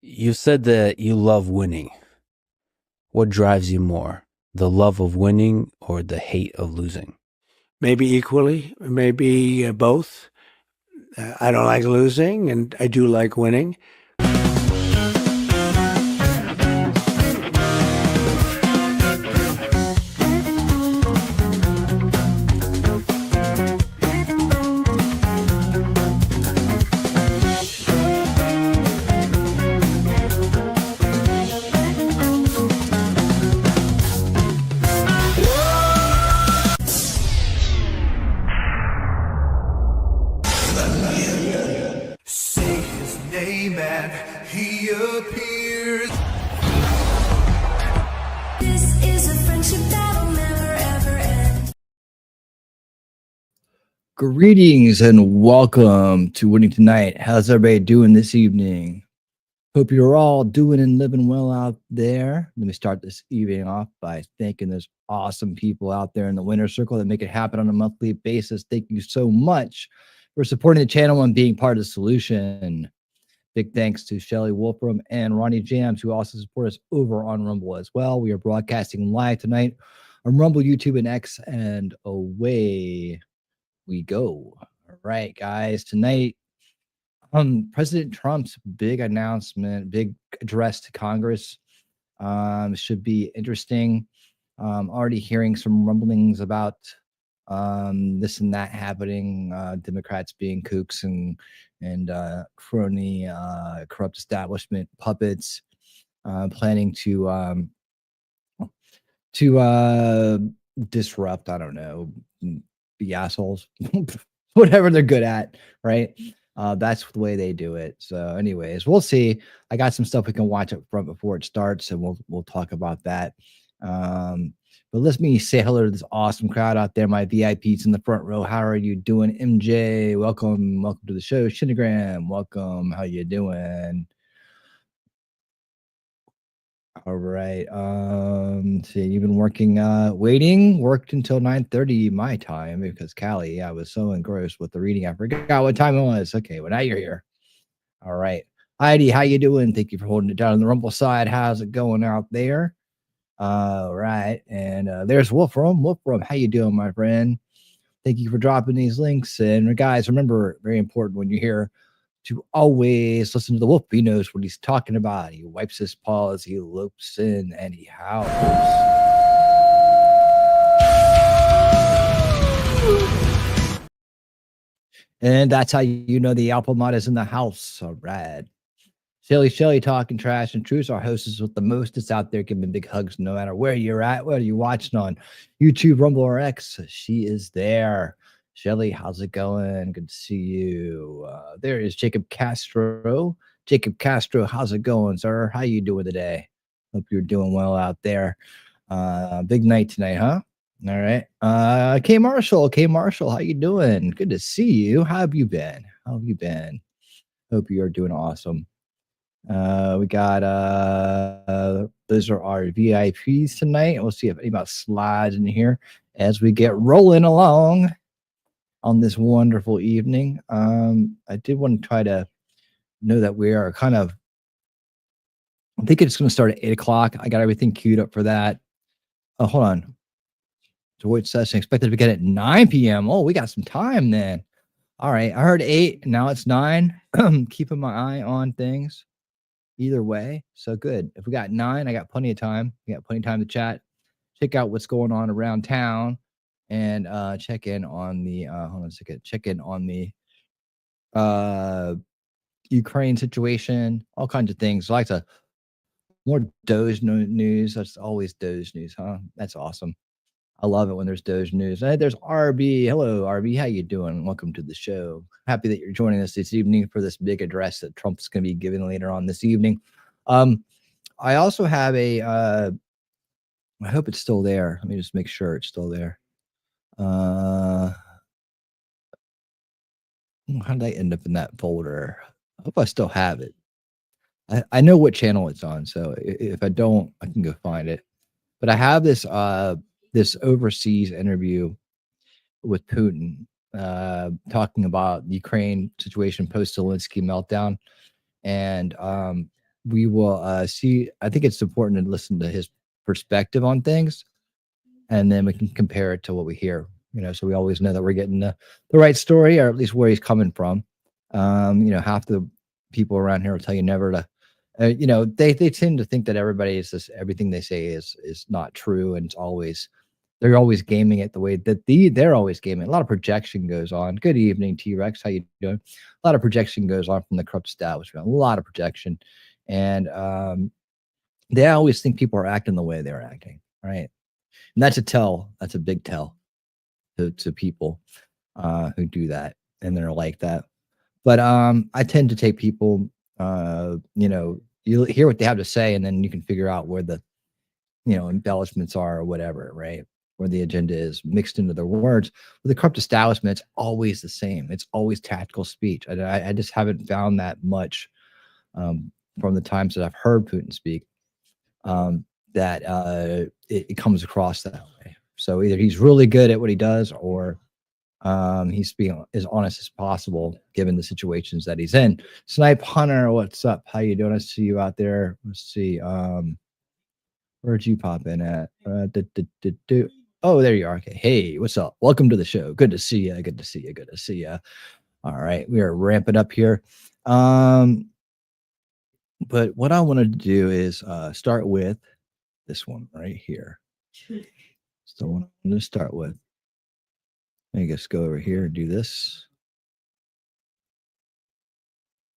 You said that you love winning. What drives you more, the love of winning or the hate of losing? Maybe equally, maybe both. I don't like losing, and I do like winning. Say his name and he appears. This is a friendship that'll never ever end. Greetings and welcome to Winning Tonight. How's everybody doing this evening? Hope you're all doing and living well out there. Let me start this evening off by thanking those awesome people out there in the winner circle that make it happen on a monthly basis. Thank you so much for supporting the channel and being part of the solution. Big thanks to Shelly Wolfram and Ronnie Jams, who also support us over on Rumble as well. We are broadcasting live tonight on Rumble, YouTube, and X, and away we go. All right, guys. Tonight, President Trump's big announcement, big address to Congress, should be interesting. Already hearing some rumblings about this and that happening. Democrats being kooks and crony, corrupt establishment puppets, planning to disrupt. I don't know, be assholes, whatever they're good at, right? That's the way they do it. So, anyways, we'll see. I got some stuff we can watch up front before it starts, and we'll talk about that. But let me say hello to this awesome crowd out there, my VIPs in the front row. How are you doing, MJ? Welcome to the show. Shinagram, welcome. How you doing? All right. So you've been working, worked until 9:30 my time because Callie, I was so engrossed with the reading. I forgot what time it was. Okay, well now you're here. All right. Heidi, how you doing? Thank you for holding it down on the Rumble side. How's it going out there? All right. And there's Wolfram. Wolfram, how you doing, my friend? Thank you for dropping these links. And guys, remember, very important when you're here to always listen to the wolf. He knows what he's talking about. He wipes his paws, he lopes in, and he howls. And that's how you know the alpha mod is in the house. All right. Shelly talking trash and truth. Our hostess with the mostest out there giving big hugs no matter where you're at. Whether you're watching on YouTube, Rumble, or X, she is there. Shelly, how's it going? Good to see you. There is Jacob Castro. Jacob Castro, how's it going, sir? How you doing today? Hope you're doing well out there. Big night tonight, huh? All right. K Marshall, how you doing? Good to see you. How have you been? Hope you are doing awesome. We got those are our VIPs tonight. We'll see if anybody slides in here as we get rolling along on this wonderful evening. I did want to try to know that we are kind of, I think it's going to start at 8 o'clock. I got everything queued up for that. Oh, hold on. Deloitte session expected to begin at 9 p.m. Oh, we got some time then. All right. I heard 8. Now it's 9. Keeping my eye on things either way. So good. If we got 9, I got plenty of time. We got plenty of time to chat, check out what's going on around town, and check in on the hold on a second. Check in on the Ukraine situation, all kinds of things. I like to more Doge news. That's always Doge news, huh? That's awesome. I love it when there's Doge news. Hey, there's RB. Hello, RB. How you doing? Welcome to the show. Happy that you're joining us this evening for this big address that Trump's going to be giving later on this evening. I also have a. I hope it's still there. Let me just make sure it's still there. How did I end up in that folder? I hope I still have it. I know what channel it's on, so if I don't, I can go find it. But I have this this overseas interview with Putin, talking about the Ukraine situation post Zelensky meltdown, and we will see. I think it's important to listen to his perspective on things, and then we can compare it to what we hear. So we always know that we're getting the right story, or at least where he's coming from. Half the people around here will tell you never to. They tend to think that everybody is this. Everything they say is not true, and they're always gaming it the way that they're always gaming. A lot of projection goes on. Good evening, T-Rex. How you doing? A lot of projection goes on from the corrupt establishment. A lot of projection, and they always think people are acting the way they're acting, right? And that's a tell. That's a big tell to people who do that, and they're like that. But I tend to take people. You hear what they have to say, and then you can figure out where the embellishments are or whatever, right? Where the agenda is mixed into their words. With the corrupt establishment, it's always the same. It's always tactical speech. I just haven't found that much from the times that I've heard Putin speak that it comes across that way. So either he's really good at what he does, or he's being as honest as possible given the situations that he's in. Snipe Hunter, what's up? How you doing? I see you out there. Let's see. Where'd you pop in at? Oh, there you are. Okay. Hey, what's up? Welcome to the show. Good to see you. Good to see you. Good to see you. All right. We are ramping up here. But what I wanted to do is start with this one right here. It's the one I'm going to start with. Let me just go over here and do this.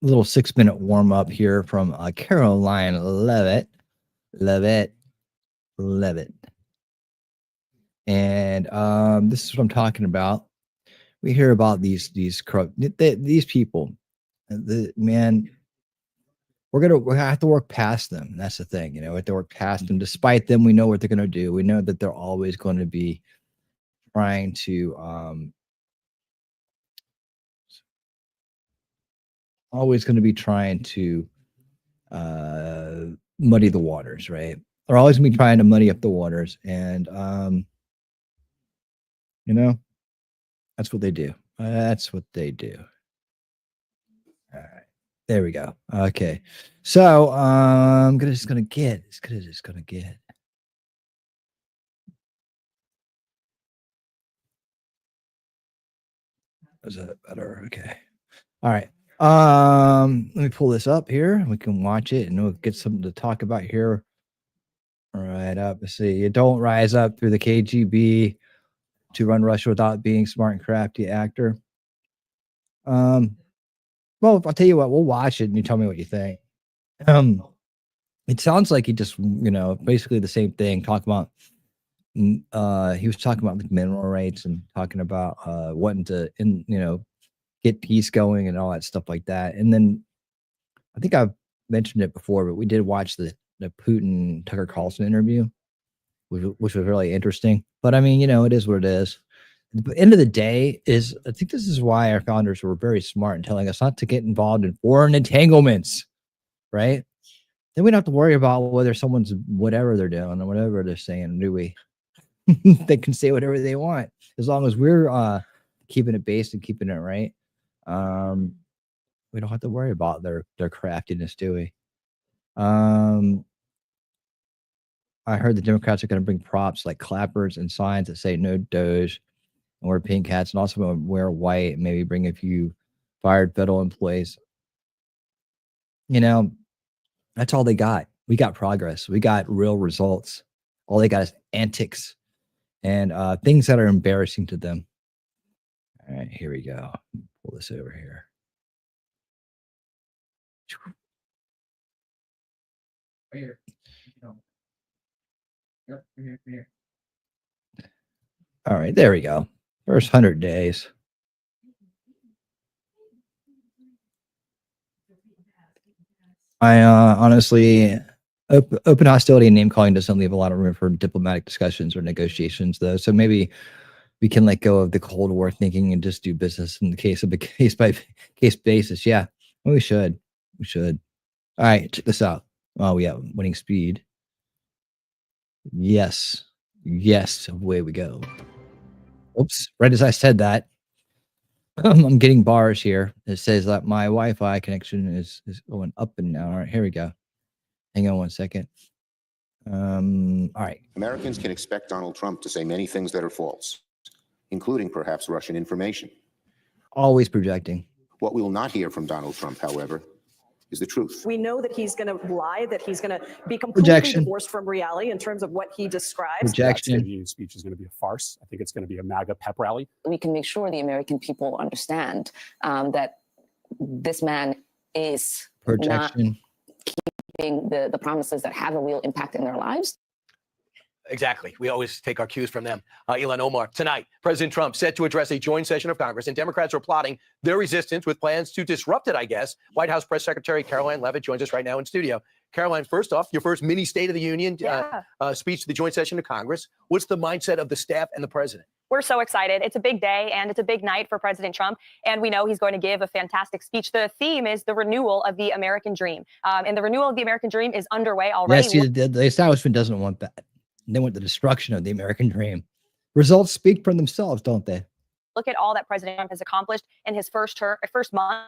A little 6-minute warm up here from Caroline Levitt. Love it. And this is what I'm talking about. We hear about these people. Man, we're gonna have to work past them. That's the thing, we have to work past them. Despite them, we know what they're gonna do. We know that they're always going to be trying to muddy the waters, right? They're always gonna be trying to muddy up the waters, and that's what they do. That's what they do. All right, there we go. Okay, so I'm just gonna get. Is that better? Okay. All right. Let me pull this up here. We can watch it and we'll get something to talk about here. All right, up. Let's see. You don't rise up through the KGB to run Russia without being smart and crafty actor. Well, I'll tell you what, we'll watch it and you tell me what you think. It sounds like he just, basically the same thing, talking about he was talking about like mineral rights and talking about wanting to get peace going and all that stuff like that. And then I think I've mentioned it before, but we did watch the Putin Tucker Carlson interview, which was really interesting. But I mean, it is what it is. At the end of the day, I think this is why our founders were very smart in telling us not to get involved in foreign entanglements, right? Then we don't have to worry about whether someone's whatever they're doing or whatever they're saying, do we? They can say whatever they want as long as we're keeping it based and keeping it right. We don't have to worry about their craftiness, do we? I heard the Democrats are going to bring props like clappers and signs that say no Doge and wear pink hats, and also wear white and maybe bring a few fired federal employees. That's all they got. We got progress. We got real results. All they got is antics and things that are embarrassing to them. All right, here we go. Pull this over here. Right here. Yep, right here. All right, there we go. First 100 days. I honestly, open hostility and name calling doesn't leave a lot of room for diplomatic discussions or negotiations, though. So maybe we can let go of the Cold War thinking and just do business in the case of a case by case basis. Yeah, we should. We should. All right, check this out. Oh, yeah, winning speed. Yes. Away we go. Oops. Right as I said that, I'm getting bars here. It says that my Wi-Fi connection is going up and down. All right, here we go. Hang on one second. All right. Americans can expect Donald Trump to say many things that are false, including perhaps Russian information. Always projecting. What we will not hear from Donald Trump, however, is the truth. We know that he's going to lie, that he's going to be completely Projection. divorced from reality in terms of what he describes. That State of the Projection. Union speech is going to be a farce. I think it's going to be a MAGA pep rally. We can make sure the American people understand that this man is not Projection. keeping the promises that have a real impact in their lives. Exactly. We always take our cues from them. Ilhan Omar, tonight, President Trump set to address a joint session of Congress, and Democrats are plotting their resistance with plans to disrupt it, I guess. White House Press Secretary Caroline Leavitt joins us right now in studio. Caroline, first off, your first mini State of the Union speech to the joint session of Congress. What's the mindset of the staff and the president? We're so excited. It's a big day and it's a big night for President Trump. And we know he's going to give a fantastic speech. The theme is the renewal of the American dream. And the renewal of the American dream is underway already. Yes, see, the establishment doesn't want that. They want the destruction of the American dream. Results speak for themselves, don't they? Look at all that President Trump has accomplished in his first month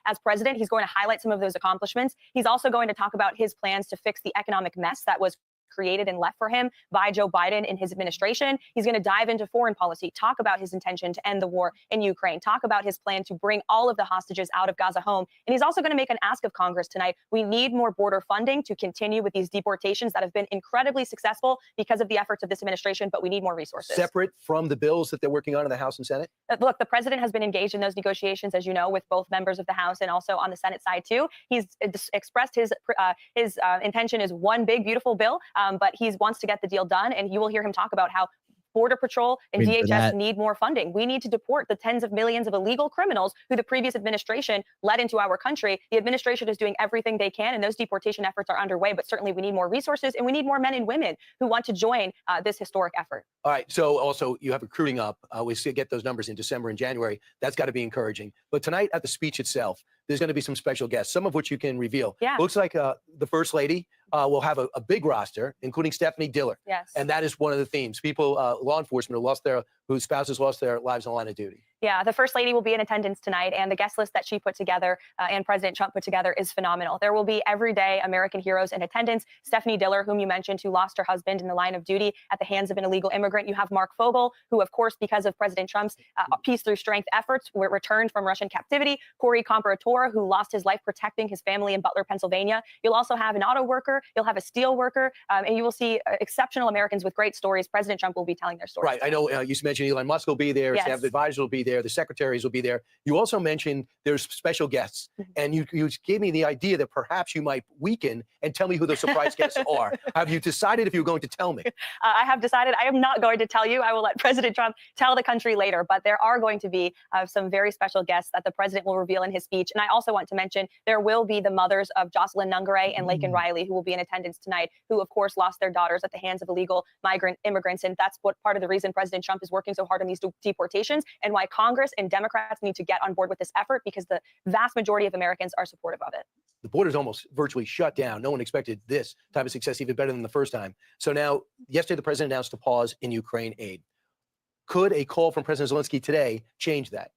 as president. He's going to highlight some of those accomplishments. He's also going to talk about his plans to fix the economic mess that was created and left for him by Joe Biden in his administration. He's going to dive into foreign policy, talk about his intention to end the war in Ukraine, talk about his plan to bring all of the hostages out of Gaza home. And he's also going to make an ask of Congress tonight. We need more border funding to continue with these deportations that have been incredibly successful because of the efforts of this administration, but we need more resources. Separate from the bills that they're working on in the House and Senate? Look, the president has been engaged in those negotiations, as you know, with both members of the House and also on the Senate side, too. He's expressed his intention is one big, beautiful bill, but he wants to get the deal done. And you will hear him talk about how Border Patrol and DHS need more funding. We need to deport the tens of millions of illegal criminals who the previous administration led into our country. The administration is doing everything they can, and those deportation efforts are underway. But certainly we need more resources, and we need more men and women who want to join this historic effort. All right. So also you have recruiting up. We get those numbers in December and January. That's got to be encouraging. But tonight at the speech itself, there's going to be some special guests, some of which you can reveal. Yeah. Looks like the First Lady will have a big roster, including Stephanie Diller. Yes. And that is one of the themes. People, law enforcement whose spouses lost their lives in the line of duty. Yeah, the First Lady will be in attendance tonight, and the guest list that she put together and President Trump put together is phenomenal. There will be everyday American heroes in attendance. Stephanie Diller, whom you mentioned, who lost her husband in the line of duty at the hands of an illegal immigrant. You have Mark Fogel, who, of course, because of President Trump's Peace Through Strength efforts, were returned from Russian captivity. Corey Comparator, who lost his life protecting his family in Butler, Pennsylvania. You'll also have an auto worker. You'll have a steel worker, and you will see exceptional Americans with great stories. President Trump will be telling their stories. Right. I know you mentioned Elon Musk will be there. Yes. Staff advisors will be there. The secretaries will be there. You also mentioned there's special guests. And you gave me the idea that perhaps you might weaken and tell me who the surprise guests are. Have you decided if you're going to tell me? I have decided I am not going to tell you. I will let President Trump tell the country later. But there are going to be some very special guests that the president will reveal in his speech. And I also want to mention there will be the mothers of Jocelyn Nungare and Laken Riley, who will be in attendance tonight, who, of course, lost their daughters at the hands of illegal migrant immigrants. And that's what part of the reason President Trump is working so hard on these deportations and why Congress and Democrats need to get on board with this effort, because the vast majority of Americans are supportive of it. The border's almost virtually shut down. No one expected this type of success, even better than the first time. So now, yesterday, the president announced a pause in Ukraine aid. Could a call from President Zelensky today change that?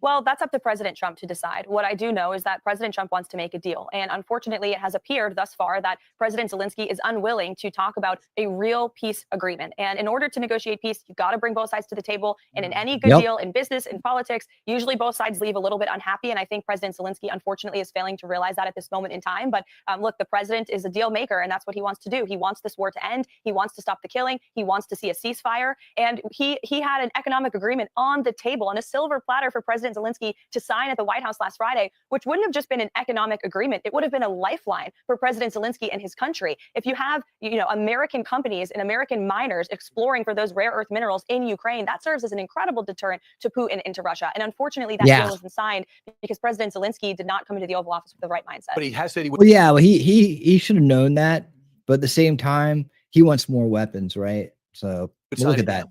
Well, that's up to President Trump to decide. What I do know is that President Trump wants to make a deal. And unfortunately, it has appeared thus far that President Zelensky is unwilling to talk about a real peace agreement. And in order to negotiate peace, you've got to bring both sides to the table. And in any good deal in business, in politics, usually both sides leave a little bit unhappy. And I think President Zelensky, unfortunately, is failing to realize that at this moment in time. But look, the president is a deal maker, and that's what he wants to do. He wants this war to end. He wants to stop the killing. He wants to see a ceasefire. And he had an economic agreement on the table, on a silver platter for President Zelensky to sign at the White House last Friday, which wouldn't have just been an economic agreement. It would have been a lifeline for President Zelensky and his country. If you have, American companies and American miners exploring for those rare earth minerals in Ukraine, that serves as an incredible deterrent to Putin and to Russia. And unfortunately, that deal wasn't signed because President Zelensky did not come into the Oval Office with the right mindset. But he has said he would. Well, yeah, well, he should have known that, but at the same time, he wants more weapons, right? So we'll look at that.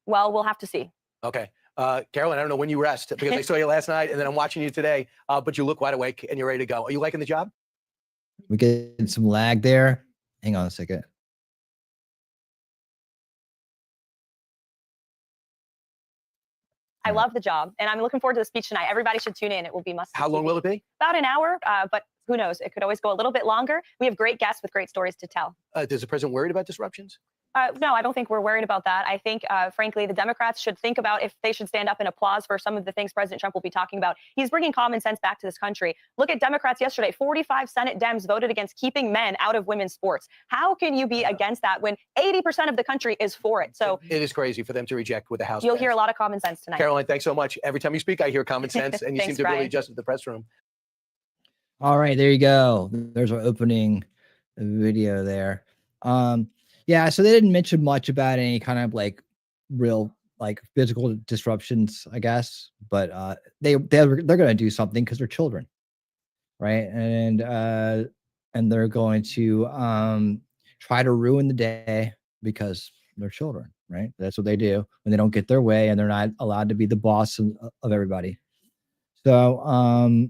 Well, we'll have to see. Okay. Caroline, I don't know when you rest because I saw you last night and then I'm watching you today, but you look wide awake and you're ready to go. Are you liking the job? We get some lag there. Hang on a second. I love the job, and I'm looking forward to the speech tonight. Everybody should tune in. It will be must. How long will it be? About an hour, but who knows? It could always go a little bit longer. We have great guests with great stories to tell. Is the president worried about disruptions? No, I don't think we're worried about that. I think, frankly, the Democrats should think about if they should stand up and applause for some of the things President Trump will be talking about. He's bringing common sense back to this country. Look at Democrats yesterday. 45 Senate Dems voted against keeping men out of women's sports. How can you be against that when 80% of the country is for it? So it is crazy for them to reject with the House. You'll hear a lot of common sense tonight. Caroline, thanks so much. Every time you speak, I hear common sense, and you Thanks, seem to really Brian. adjust to the press room. All right, there you go. There's our opening video there. Yeah, so they didn't mention much about any kind of like real like physical disruptions, I guess, but they're going to do something because they're children, right? And they're going to try to ruin the day because they're children, right? That's what they do when they don't get their way and they're not allowed to be the boss of everybody. So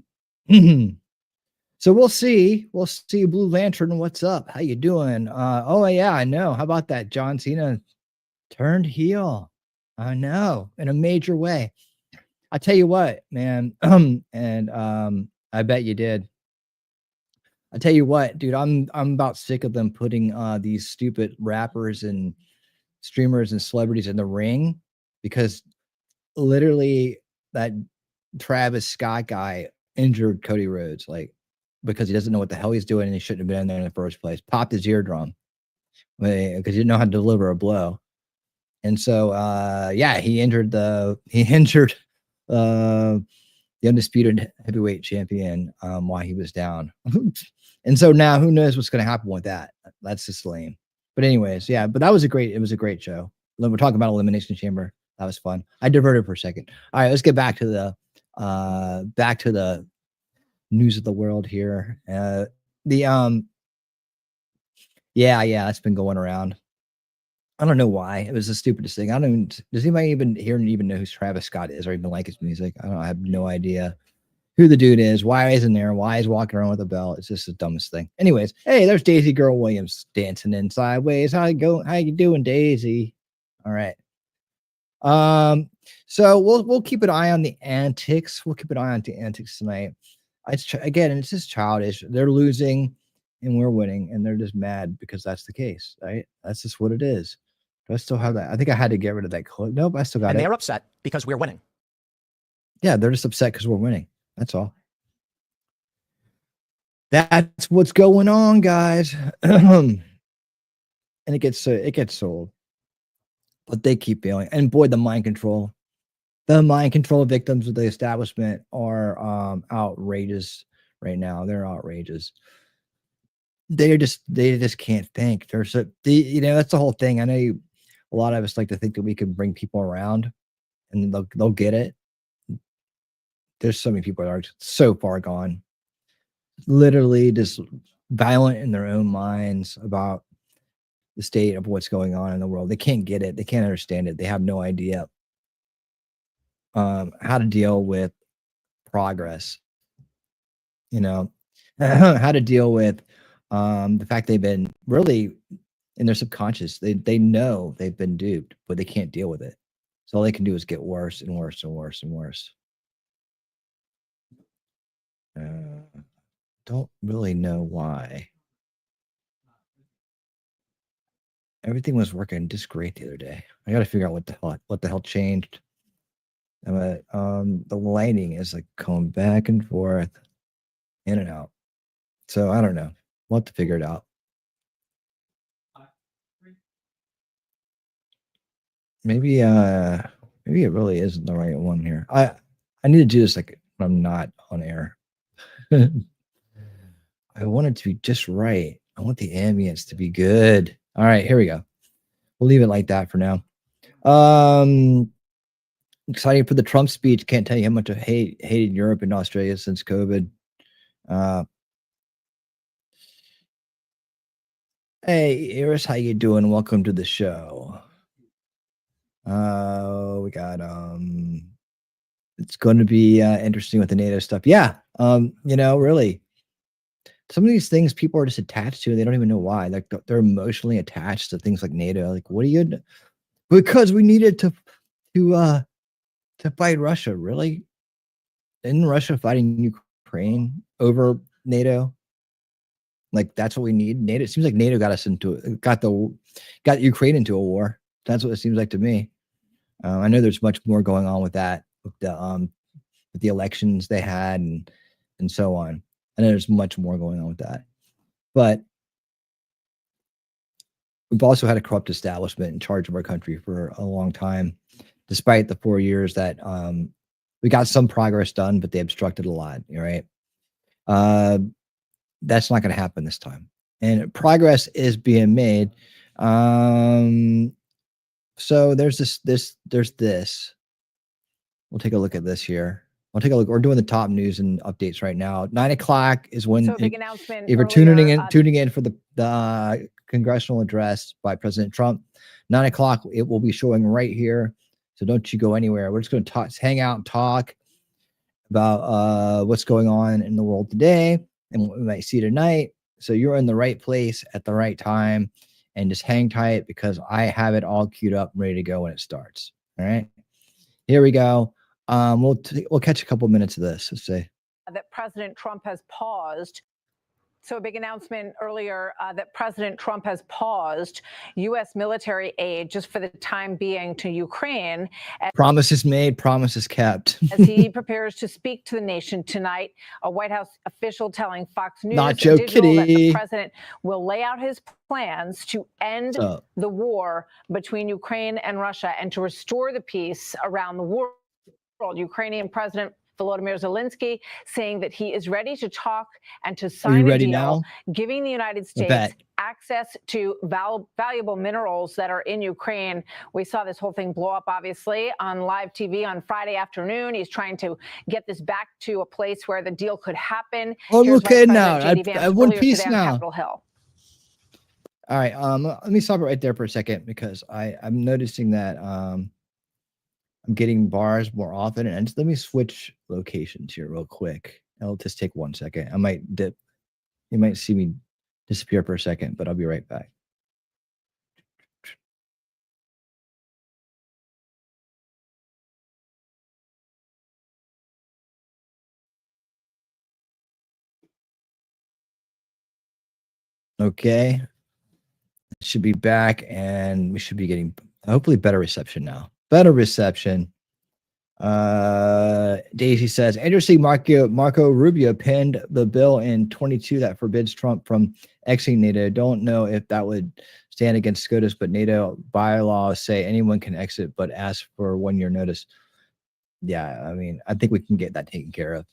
so we'll see. We'll see. Blue Lantern, what's up? How you doing? Oh yeah, I know. How about that? John Cena turned heel. I know, in a major way. I tell you what, man. And I bet you did. I tell you what, dude. I'm about sick of them putting these stupid rappers and streamers and celebrities in the ring because literally that Travis Scott guy injured Cody Rhodes, like, because he doesn't know what the hell he's doing and he shouldn't have been in there in the first place. Popped his eardrum because he didn't know how to deliver a blow. And so yeah, he injured the undisputed heavyweight champion while he was down. And so now who knows what's going to happen with that. That's just lame. But anyways, yeah, but it was a great show. We're talking about Elimination Chamber. That was fun. I diverted for a second. All right, let's get back to the news of the world here. Yeah, it's been going around. I don't know why. It was the stupidest thing. Does anybody even know who Travis Scott is or even like his music? I have no idea who the dude is, why he's in there, why he's walking around with a belt. It's just the dumbest thing. Anyways, hey, there's Daisy Girl Williams dancing in Sideways. How you doing, Daisy? All right. So we'll keep an eye on the antics. We'll keep an eye on the antics tonight. It's just childish. They're losing and we're winning, and they're just mad because that's the case, right? That's just what it is. Do I still have that? I think I had to get rid of that clip. Nope, I still got it. And they're upset because we're winning. Yeah, they're just upset because we're winning. That's all. That's what's going on, guys. And it gets sold. But they keep failing. And boy, the mind control victims of the establishment are outrageous right now. They're outrageous. They just can't think. That's the whole thing. I know a lot of us like to think that we can bring people around and they'll get it. There's so many people that are so far gone, literally just violent in their own minds about the state of what's going on in the world. They can't get it. They can't understand it. They have no idea how to deal with progress, how to deal with the fact they've been really in their subconscious. They know they've been duped, but they can't deal with it. So all they can do is get worse and worse and worse and worse. Don't really know why. Everything was working just great the other day. I got to figure out what the hell changed. The lighting is like going back and forth, in and out. So I don't know. We'll have to figure it out. Maybe it really isn't the right one here. I need to do this like when I'm not on air. I want it to be just right. I want the ambience to be good. All right, here we go. We'll leave it like that for now. Exciting for the Trump speech. Can't tell you how much I hated Europe and Australia since COVID. Hey, Iris, how you doing? Welcome to the show. We got it's going to be interesting with the NATO stuff. Yeah, really, some of these things people are just attached to, and they don't even know why. Like they're emotionally attached to things like NATO. Like, what are you? Because we needed to fight Russia. Really? Isn't Russia fighting Ukraine over NATO? Like that's what we need. NATO. It seems like NATO got us into got Ukraine into a war. That's what it seems like to me. I know there's much more going on with that, with the elections they had and so on. I know there's much more going on with that, but we've also had a corrupt establishment in charge of our country for a long time, despite the 4 years that we got some progress done, but they obstructed a lot. Right? That's not going to happen this time, and progress is being made. So there's this. We'll take a look at this here. I'll take a look. We're doing the top news and updates right now. 9 o'clock is when, So a big announcement if you're earlier, tuning in for the congressional address by President Trump, 9 o'clock, it will be showing right here. So don't you go anywhere. We're just going to hang out and talk about what's going on in the world today and what we might see tonight. So you're in the right place at the right time, and just hang tight because I have it all queued up and ready to go when it starts. All right, here we go. We'll catch a couple minutes of this. Let's see. that President Trump has paused. So a big announcement earlier that President Trump has paused U.S. military aid just for the time being to Ukraine. Promises made, promises kept. As he prepares to speak to the nation tonight, a White House official telling Fox News Not Joe Digital that the Kitty. president will lay out his plans to end the war between Ukraine and Russia and to restore the peace around the world. Ukrainian President Volodymyr Zelensky saying that he is ready to talk and to sign a deal, giving the United States access to valuable minerals that are in Ukraine. We saw this whole thing blow up, obviously, on live TV on Friday afternoon. He's trying to get this back to a place where the deal could happen. Oh, Here's look at Vice now. President J.D. I Vance one earlier piece today on now. Capitol Hill. All right. Let me stop it right there for a second because I'm noticing that I'm getting bars more often, and just let me switch locations here real quick. It'll just take 1 second. I might dip. You might see me disappear for a second, but I'll be right back. Okay. Should be back, and we should be getting hopefully better reception now. Better reception. Daisy says, interesting, Marco Rubio penned the bill in 22 that forbids Trump from exiting NATO. Don't know if that would stand against SCOTUS, but NATO bylaws say anyone can exit, but ask for 1 year notice. Yeah, I mean, I think we can get that taken care of.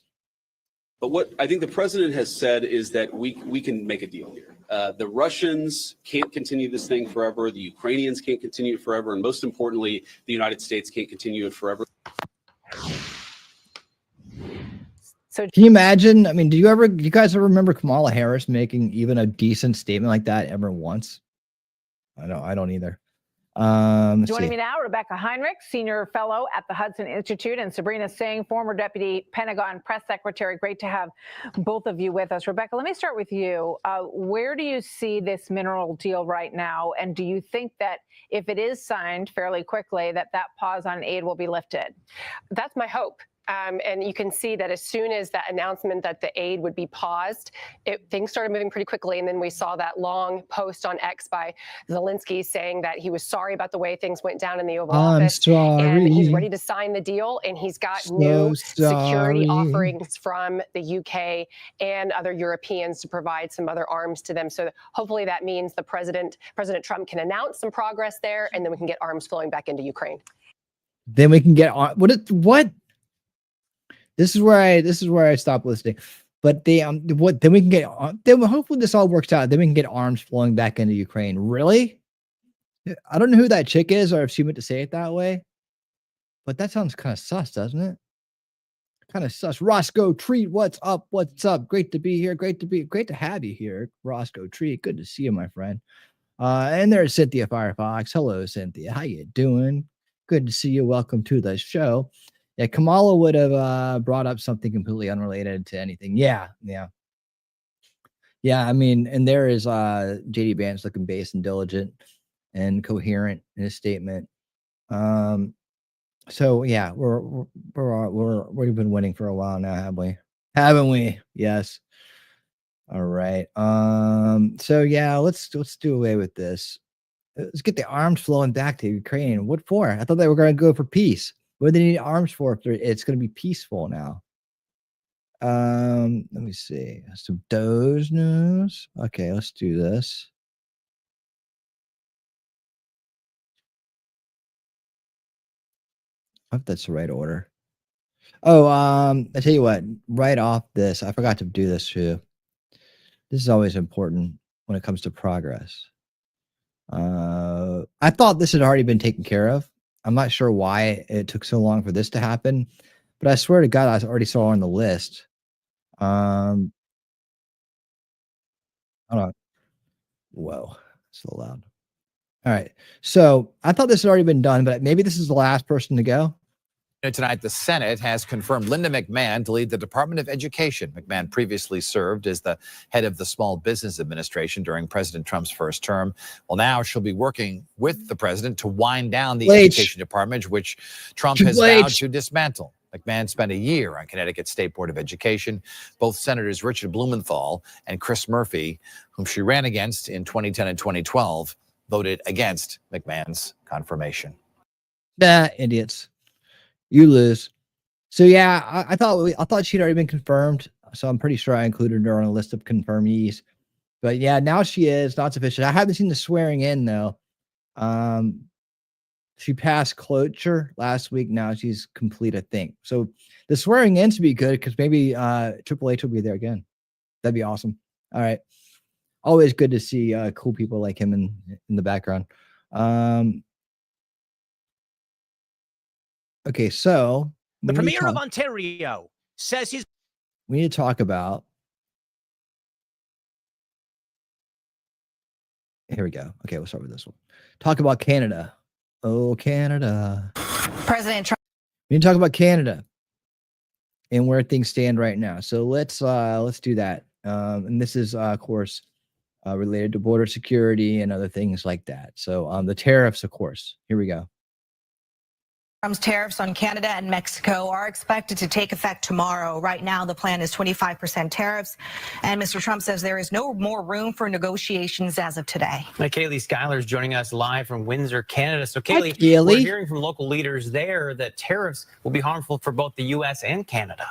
But what I think the president has said is that we can make a deal here. The Russians can't continue this thing forever. The Ukrainians can't continue it forever. And most importantly, the United States can't continue it forever. So can you imagine? I mean, do you guys ever remember Kamala Harris making even a decent statement like that ever once? I don't either. Joining me now, Rebecca Heinrich, senior fellow at the Hudson Institute, and Sabrina Singh, former deputy Pentagon press secretary. Great to have both of you with us. Rebecca, let me start with you. Where do you see this mineral deal right now? And do you think that if it is signed fairly quickly, that pause on aid will be lifted? That's my hope. And you can see that as soon as that announcement that the aid would be paused, things started moving pretty quickly. And then we saw that long post on X by Zelensky saying that he was sorry about the way things went down in the Oval Office. And he's ready to sign the deal. And he's got new security offerings from the UK and other Europeans to provide some other arms to them. So hopefully that means President Trump can announce some progress there, and then we can get arms flowing back into Ukraine. Then we can get what? This is where I stop listening. But then we can get then hopefully this all works out. Then we can get arms flowing back into Ukraine. Really? I don't know who that chick is or if she meant to say it that way. But that sounds kind of sus, doesn't it? Kind of sus. Roscoe Treat, what's up? What's up? Great to be here. Great to have you here, Roscoe Treat. Good to see you, my friend. And there's Cynthia Firefox. Hello, Cynthia. How you doing? Good to see you. Welcome to the show. Yeah, Kamala would have brought up something completely unrelated to anything. Yeah. I mean, and there is JD Vance looking based and diligent and coherent in his statement. So yeah, we've been winning for a while now, haven't we? Yes. All right. So yeah, let's do away with this. Let's get the arms flowing back to Ukraine. What for? I thought they were going to go for peace. What do they need arms for if it's going to be peaceful now? Let me see. Some Doge news. Okay, let's do this. I hope that's the right order. Oh, I tell you what, right off this, I forgot to do this too. This is always important when it comes to progress. I thought this had already been taken care of. I'm not sure why it took so long for this to happen, but I swear to God, I already saw on the list. Hold on. Whoa, so loud. All right. So I thought this had already been done, but maybe this is the last person to go. Tonight, the Senate has confirmed Linda McMahon to lead the Department of Education. McMahon previously served as the head of the Small Business Administration during President Trump's first term. Well, now she'll be working with the president to wind down the Education Department, which Trump has vowed to dismantle. McMahon spent a year on Connecticut State Board of Education. Both Senators Richard Blumenthal and Chris Murphy, whom she ran against in 2010 and 2012, voted against McMahon's confirmation. Idiots. You lose. So yeah, I thought she'd already been confirmed. So I'm pretty sure I included her on a list of confirmees. But yeah, now she is. Not sufficient. I haven't seen the swearing in though. She passed cloture last week. Now she's complete, I think. So the swearing in to be good because maybe Triple H will be there again. That'd be awesome. All right. Always good to see cool people like him in the background. Okay, so the Premier of Ontario says he's. We need to talk about. Here we go. Okay, we'll start with this one. Talk about Canada. Oh, Canada. President Trump. We need to talk about Canada and where things stand right now. So let's do that. And this is of course related to border security and other things like that. So the tariffs, of course. Here we go. Trump's tariffs on Canada and Mexico are expected to take effect tomorrow. Right now, the plan is 25% tariffs. And Mr. Trump says there is no more room for negotiations as of today. Kaylee Schuyler is joining us live from Windsor, Canada. So, Hi, Kaylee, we're hearing from local leaders there that tariffs will be harmful for both the U.S. and Canada.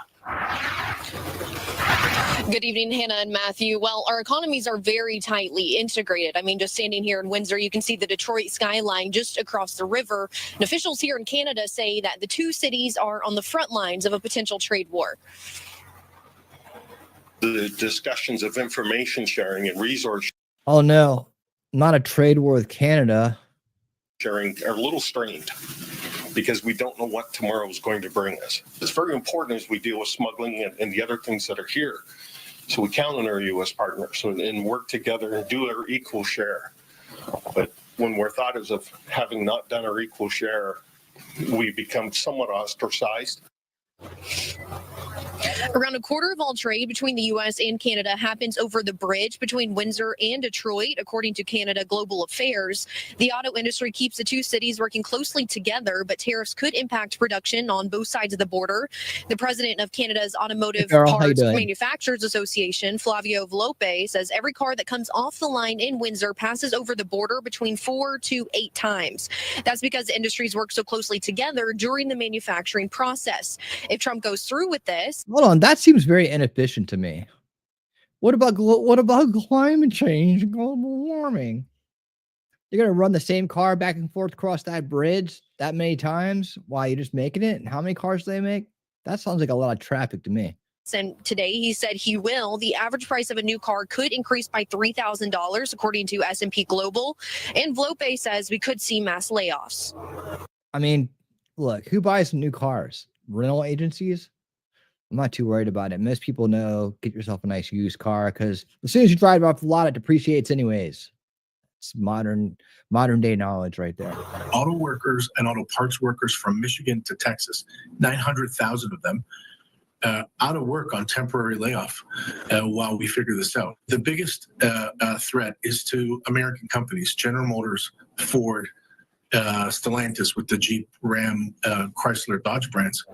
Good evening, Hannah and Matthew. Well, our economies are very tightly integrated. I mean, just standing here in Windsor, you can see the Detroit skyline just across the river. And officials here in Canada say that the two cities are on the front lines of a potential trade war. The discussions of information sharing and resource Oh no, not a trade war with Canada. sharing are a little strained because we don't know what tomorrow is going to bring us. It's very important as we deal with smuggling and the other things that are here. So we count on our U.S. partners and work together and do our equal share. But when we're thought as of having not done our equal share, we become somewhat ostracized. Around a quarter of all trade between the U.S. and Canada happens over the bridge between Windsor and Detroit, according to Canada Global Affairs. The auto industry keeps the two cities working closely together, but tariffs could impact production on both sides of the border. The president of Canada's Automotive Parts Manufacturers Association, Flavio Velope, says every car that comes off the line in Windsor passes over the border between 4 to 8 times. That's because the industries work so closely together during the manufacturing process. If Trump goes through with this, Hold on, that seems very inefficient to me. What about climate change and global warming? You're gonna run the same car back and forth across that bridge that many times while you're just making it? And how many cars do they make? That sounds like a lot of traffic to me. and today he said he will. The average price of a new car could increase by $3,000, according to S&P Global. And Velope says we could see mass layoffs. I mean, look, who buys new cars? Rental agencies? I'm not too worried about it. Most people know, get yourself a nice used car because as soon as you drive off the lot, it depreciates anyways. It's modern day knowledge right there. Auto workers and auto parts workers from Michigan to Texas, 900,000 of them out of work on temporary layoff while we figure this out. The biggest threat is to American companies, General Motors, Ford, Stellantis with the Jeep, Ram, Chrysler, Dodge brands.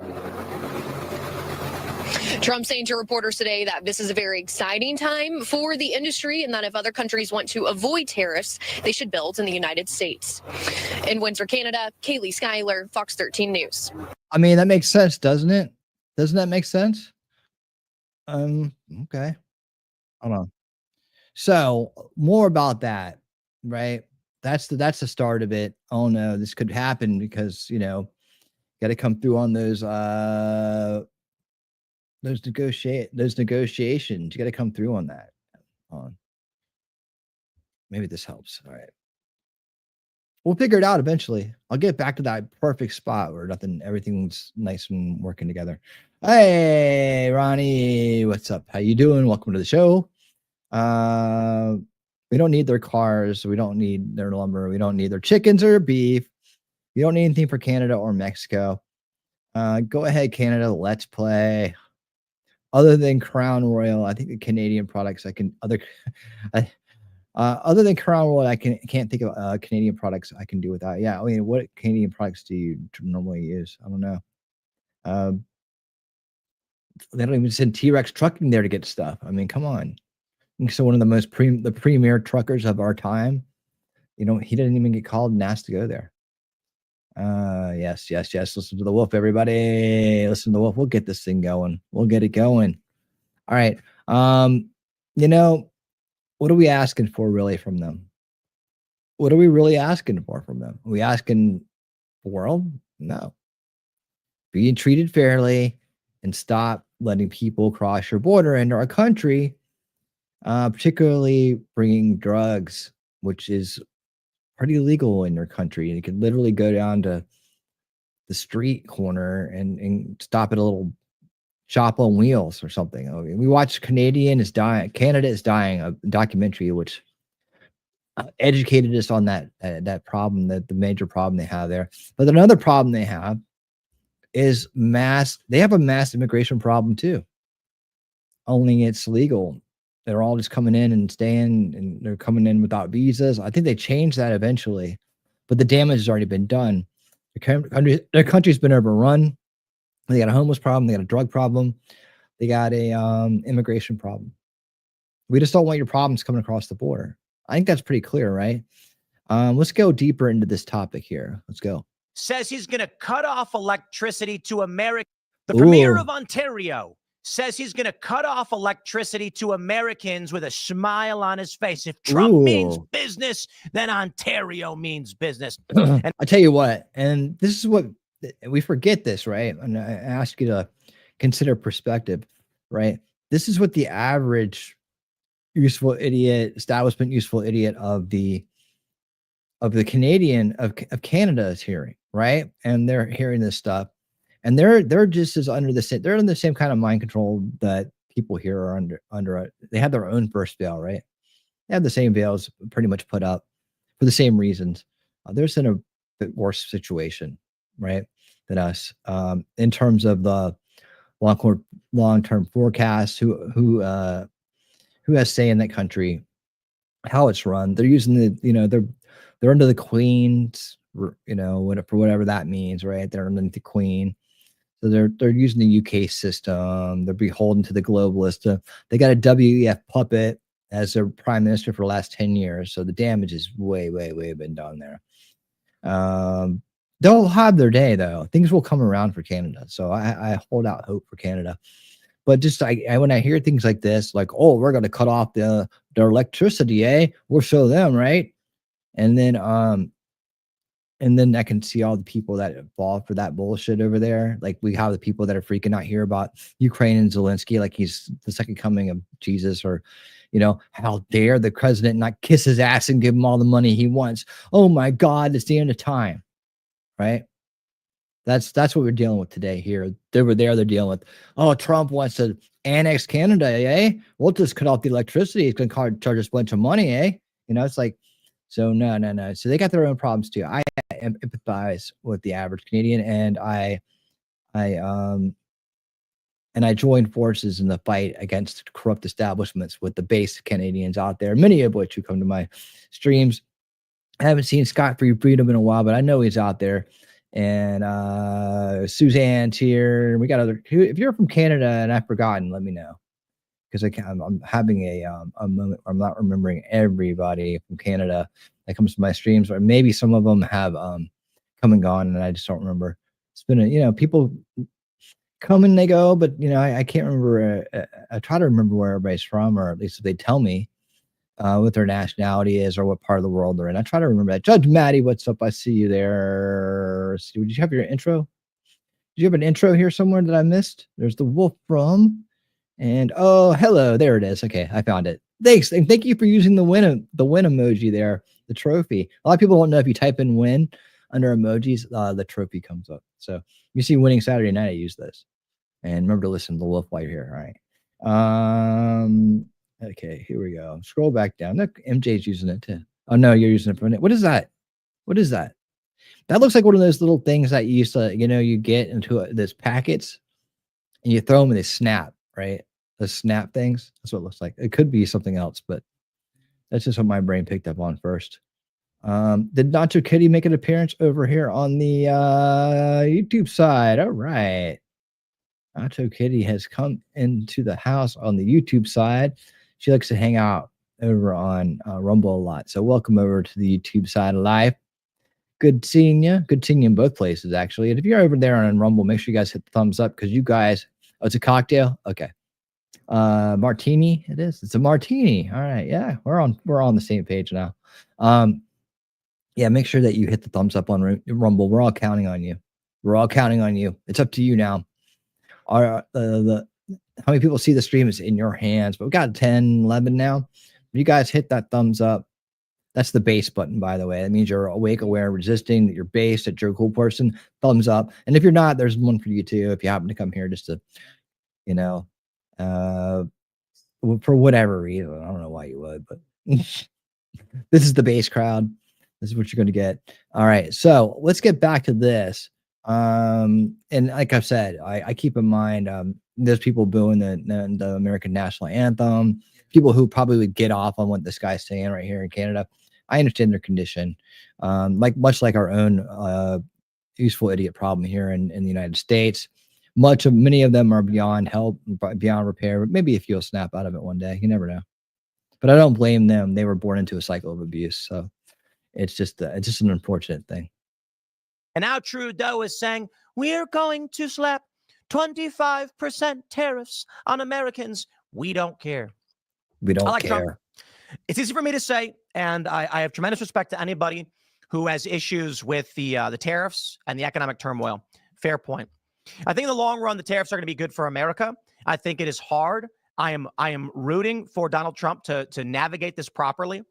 Trump saying to reporters today that this is a very exciting time for the industry and that if other countries want to avoid tariffs, they should build in the United States. In Windsor, Canada, Kaylee Schuyler, Fox 13 News. I mean, that makes sense, doesn't it? Doesn't that make sense? Okay. Hold on. So more about that, right? That's the start of it. Oh no, this could happen because got to come through on those negotiations. You got to come through on that. Maybe this helps. All right. We'll figure it out eventually. I'll get back to that perfect spot where everything's nice and working together. Hey, Ronnie, what's up? How you doing? Welcome to the show. We don't need their cars. We don't need their lumber. We don't need their chickens or beef. We don't need anything for Canada or Mexico. Go ahead, Canada. Let's play. Other than Crown Royal, I think the Canadian products other than Crown Royal, I can't think of Canadian products I can do without. Yeah, I mean, what Canadian products do you normally use? I don't know. They don't even send T-Rex trucking there to get stuff. I mean, come on. So one of the premier truckers of our time, he didn't even get called and asked to go there. Yes. Listen to the wolf, everybody. Listen to the wolf. We'll get this thing going. We'll get it going. All right. What are we asking for really from them? What are we really asking for from them? Are we asking the world? No. Being treated fairly and stop letting people cross your border into our country, particularly bringing drugs, which is pretty illegal in your country. You could literally go down to the street corner and stop at a little shop on wheels or something. I mean, we watched Canada is Dying, a documentary which educated us on that problem, that the major problem they have there. But another problem they have is they have a mass immigration problem too. Only it's legal. They're all just coming in and staying, and they're coming in without visas. I think they changed that eventually, but the damage has already been done. Their country's been overrun. They got a homeless problem. They got a drug problem. They got a immigration problem. We just don't want your problems coming across the border. I think that's pretty clear, right? Let's go deeper into this topic here. Let's go. Says he's going to cut off electricity to America. The premier of Ontario says he's going to cut off electricity to Americans with a smile on his face. If Trump means business, then Ontario means business. And I tell you what, and this is what we forget this, right? And I ask you to consider perspective, right? This is what the average establishment useful idiot of the Canadian of Canada is hearing, right? And they're hearing this stuff. And they're just as under the same kind of mind control that people here are under. They have their own first veil, right? They have the same veils pretty much put up for the same reasons. They're in a bit worse situation, right, than us in terms of the long-term forecasts. Who has say in that country, how it's run? They're using they're under the Queen's, for whatever that means, right? They're under the Queen. So they're using the UK system. They're beholden to the globalists. They got a WEF puppet as their prime minister for the last 10 years. So the damage is way been done there. They'll have their day though. Things will come around for Canada. So I hold out hope for Canada. But just when I hear things like this, like, oh, we're going to cut off their electricity, we'll show them, right? And then I can see all the people that fall for that bullshit over there. Like we have the people that are freaking out here about Ukraine and Zelensky, like he's the second coming of Jesus, or, how dare the president not kiss his ass and give him all the money he wants. Oh my God, it's the end of time, right? That's what we're dealing with today here. They're dealing with, oh, Trump wants to annex Canada, We'll just cut off the electricity. It's going to charge us a bunch of money, It's like, so no. So they got their own problems too. I empathize with the average Canadian, and I join forces in the fight against corrupt establishments with the base Canadians out there, many of which who come to my streams. I haven't seen Scott Free Freedom in a while, but I know he's out there. And Suzanne's here. We got other. If you're from Canada and I've forgotten, let me know, because I'm having a moment where I'm not remembering everybody from Canada that comes to my streams, or maybe some of them have come and gone, and I just don't remember. It's been people come and they go, but I can't remember. I try to remember where everybody's from, or at least if they tell me what their nationality is or what part of the world they're in. I try to remember that. Judge Maddie, what's up? I see you there. Did you have your intro? Did you have an intro here somewhere that I missed? There's the wolf from, and oh, hello, there it is. Okay, I found it. Thanks, and thank you for using the win emoji there, the trophy. A lot of people don't know if you type in win under emojis, the trophy comes up. So you see winning Saturday night, I use this. And remember to listen to the wolf while you're here. All right. Okay, here we go. Scroll back down. Look, MJ's using it too. Oh no, you're using it for it. What is that? What is that? That looks like one of those little things that you used to, you get into this packets and you throw them and they snap, right? The snap things. That's what it looks like. It could be something else, but that's just what my brain picked up on first. Did Nacho Kitty make an appearance over here on the YouTube side? All right. Nacho Kitty has come into the house on the YouTube side. She likes to hang out over on Rumble a lot. So welcome over to the YouTube side of life. Good seeing you. Good seeing you in both places, actually. And if you're over there on Rumble, make sure you guys hit the thumbs up, because you guys, it's a cocktail. Okay. Martini. It is. It's a martini. All right. Yeah. We're on the same page now. Yeah. Make sure that you hit the thumbs up on Rumble. We're all counting on you. We're all counting on you. It's up to you now. How many people see the stream is in your hands, but we got 10, 11 now. You guys hit that thumbs up. That's the base button, by the way. That means you're awake, aware, resisting, that you're based, that you're a cool person. Thumbs up. And if you're not, there's one for you too. If you happen to come here just to, for whatever reason, I don't know why you would, but this is the base crowd. This is what you're going to get. All right. So let's get back to this. And like I've said, I keep in mind, there's people booing the American national anthem, people who probably would get off on what this guy's saying right here in Canada. I understand their condition. Much like our own useful idiot problem here in the United States. Many of them are beyond help, beyond repair, but maybe if you'll snap out of it one day, you never know. But I don't blame them. They were born into a cycle of abuse. So it's just an unfortunate thing. And now Trudeau is saying, we're going to slap 25% tariffs on Americans. We don't care. We don't care. Trump. It's easy for me to say, and I have tremendous respect to anybody who has issues with the tariffs and the economic turmoil. Fair point. I think in the long run, the tariffs are going to be good for America. I think it is hard. I am rooting for Donald Trump to navigate this properly.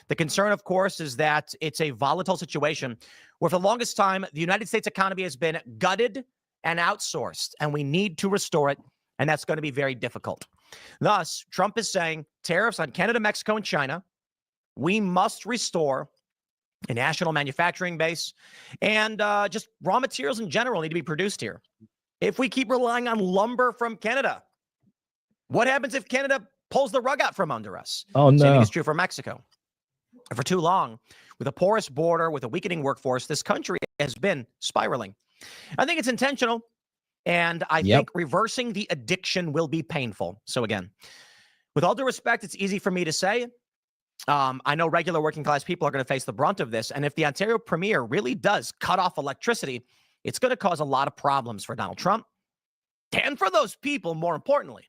The concern, of course, is that it's a volatile situation where for the longest time, the United States economy has been gutted and outsourced, and we need to restore it, and that's going to be very difficult. Thus, Trump is saying tariffs on Canada, Mexico, and China. We must restore a national manufacturing base, and just raw materials in general need to be produced here. If we keep relying on lumber from Canada, what happens if Canada pulls the rug out from under us? Oh, no. Same thing is true for Mexico. For too long, with a porous border, with a weakening workforce, this country has been spiraling. I think it's intentional, and I think reversing the addiction will be painful. So again, with all due respect, it's easy for me to say. I know regular working class people are going to face the brunt of this, and if the Ontario Premier really does cut off electricity, it's going to cause a lot of problems for Donald Trump and for those people, more importantly.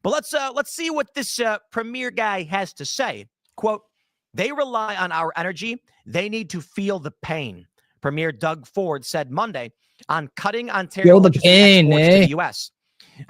But let's see what this Premier guy has to say. Quote, "They rely on our energy. They need to feel the pain," Premier Doug Ford said Monday on cutting Ontario electricity exports to the U.S.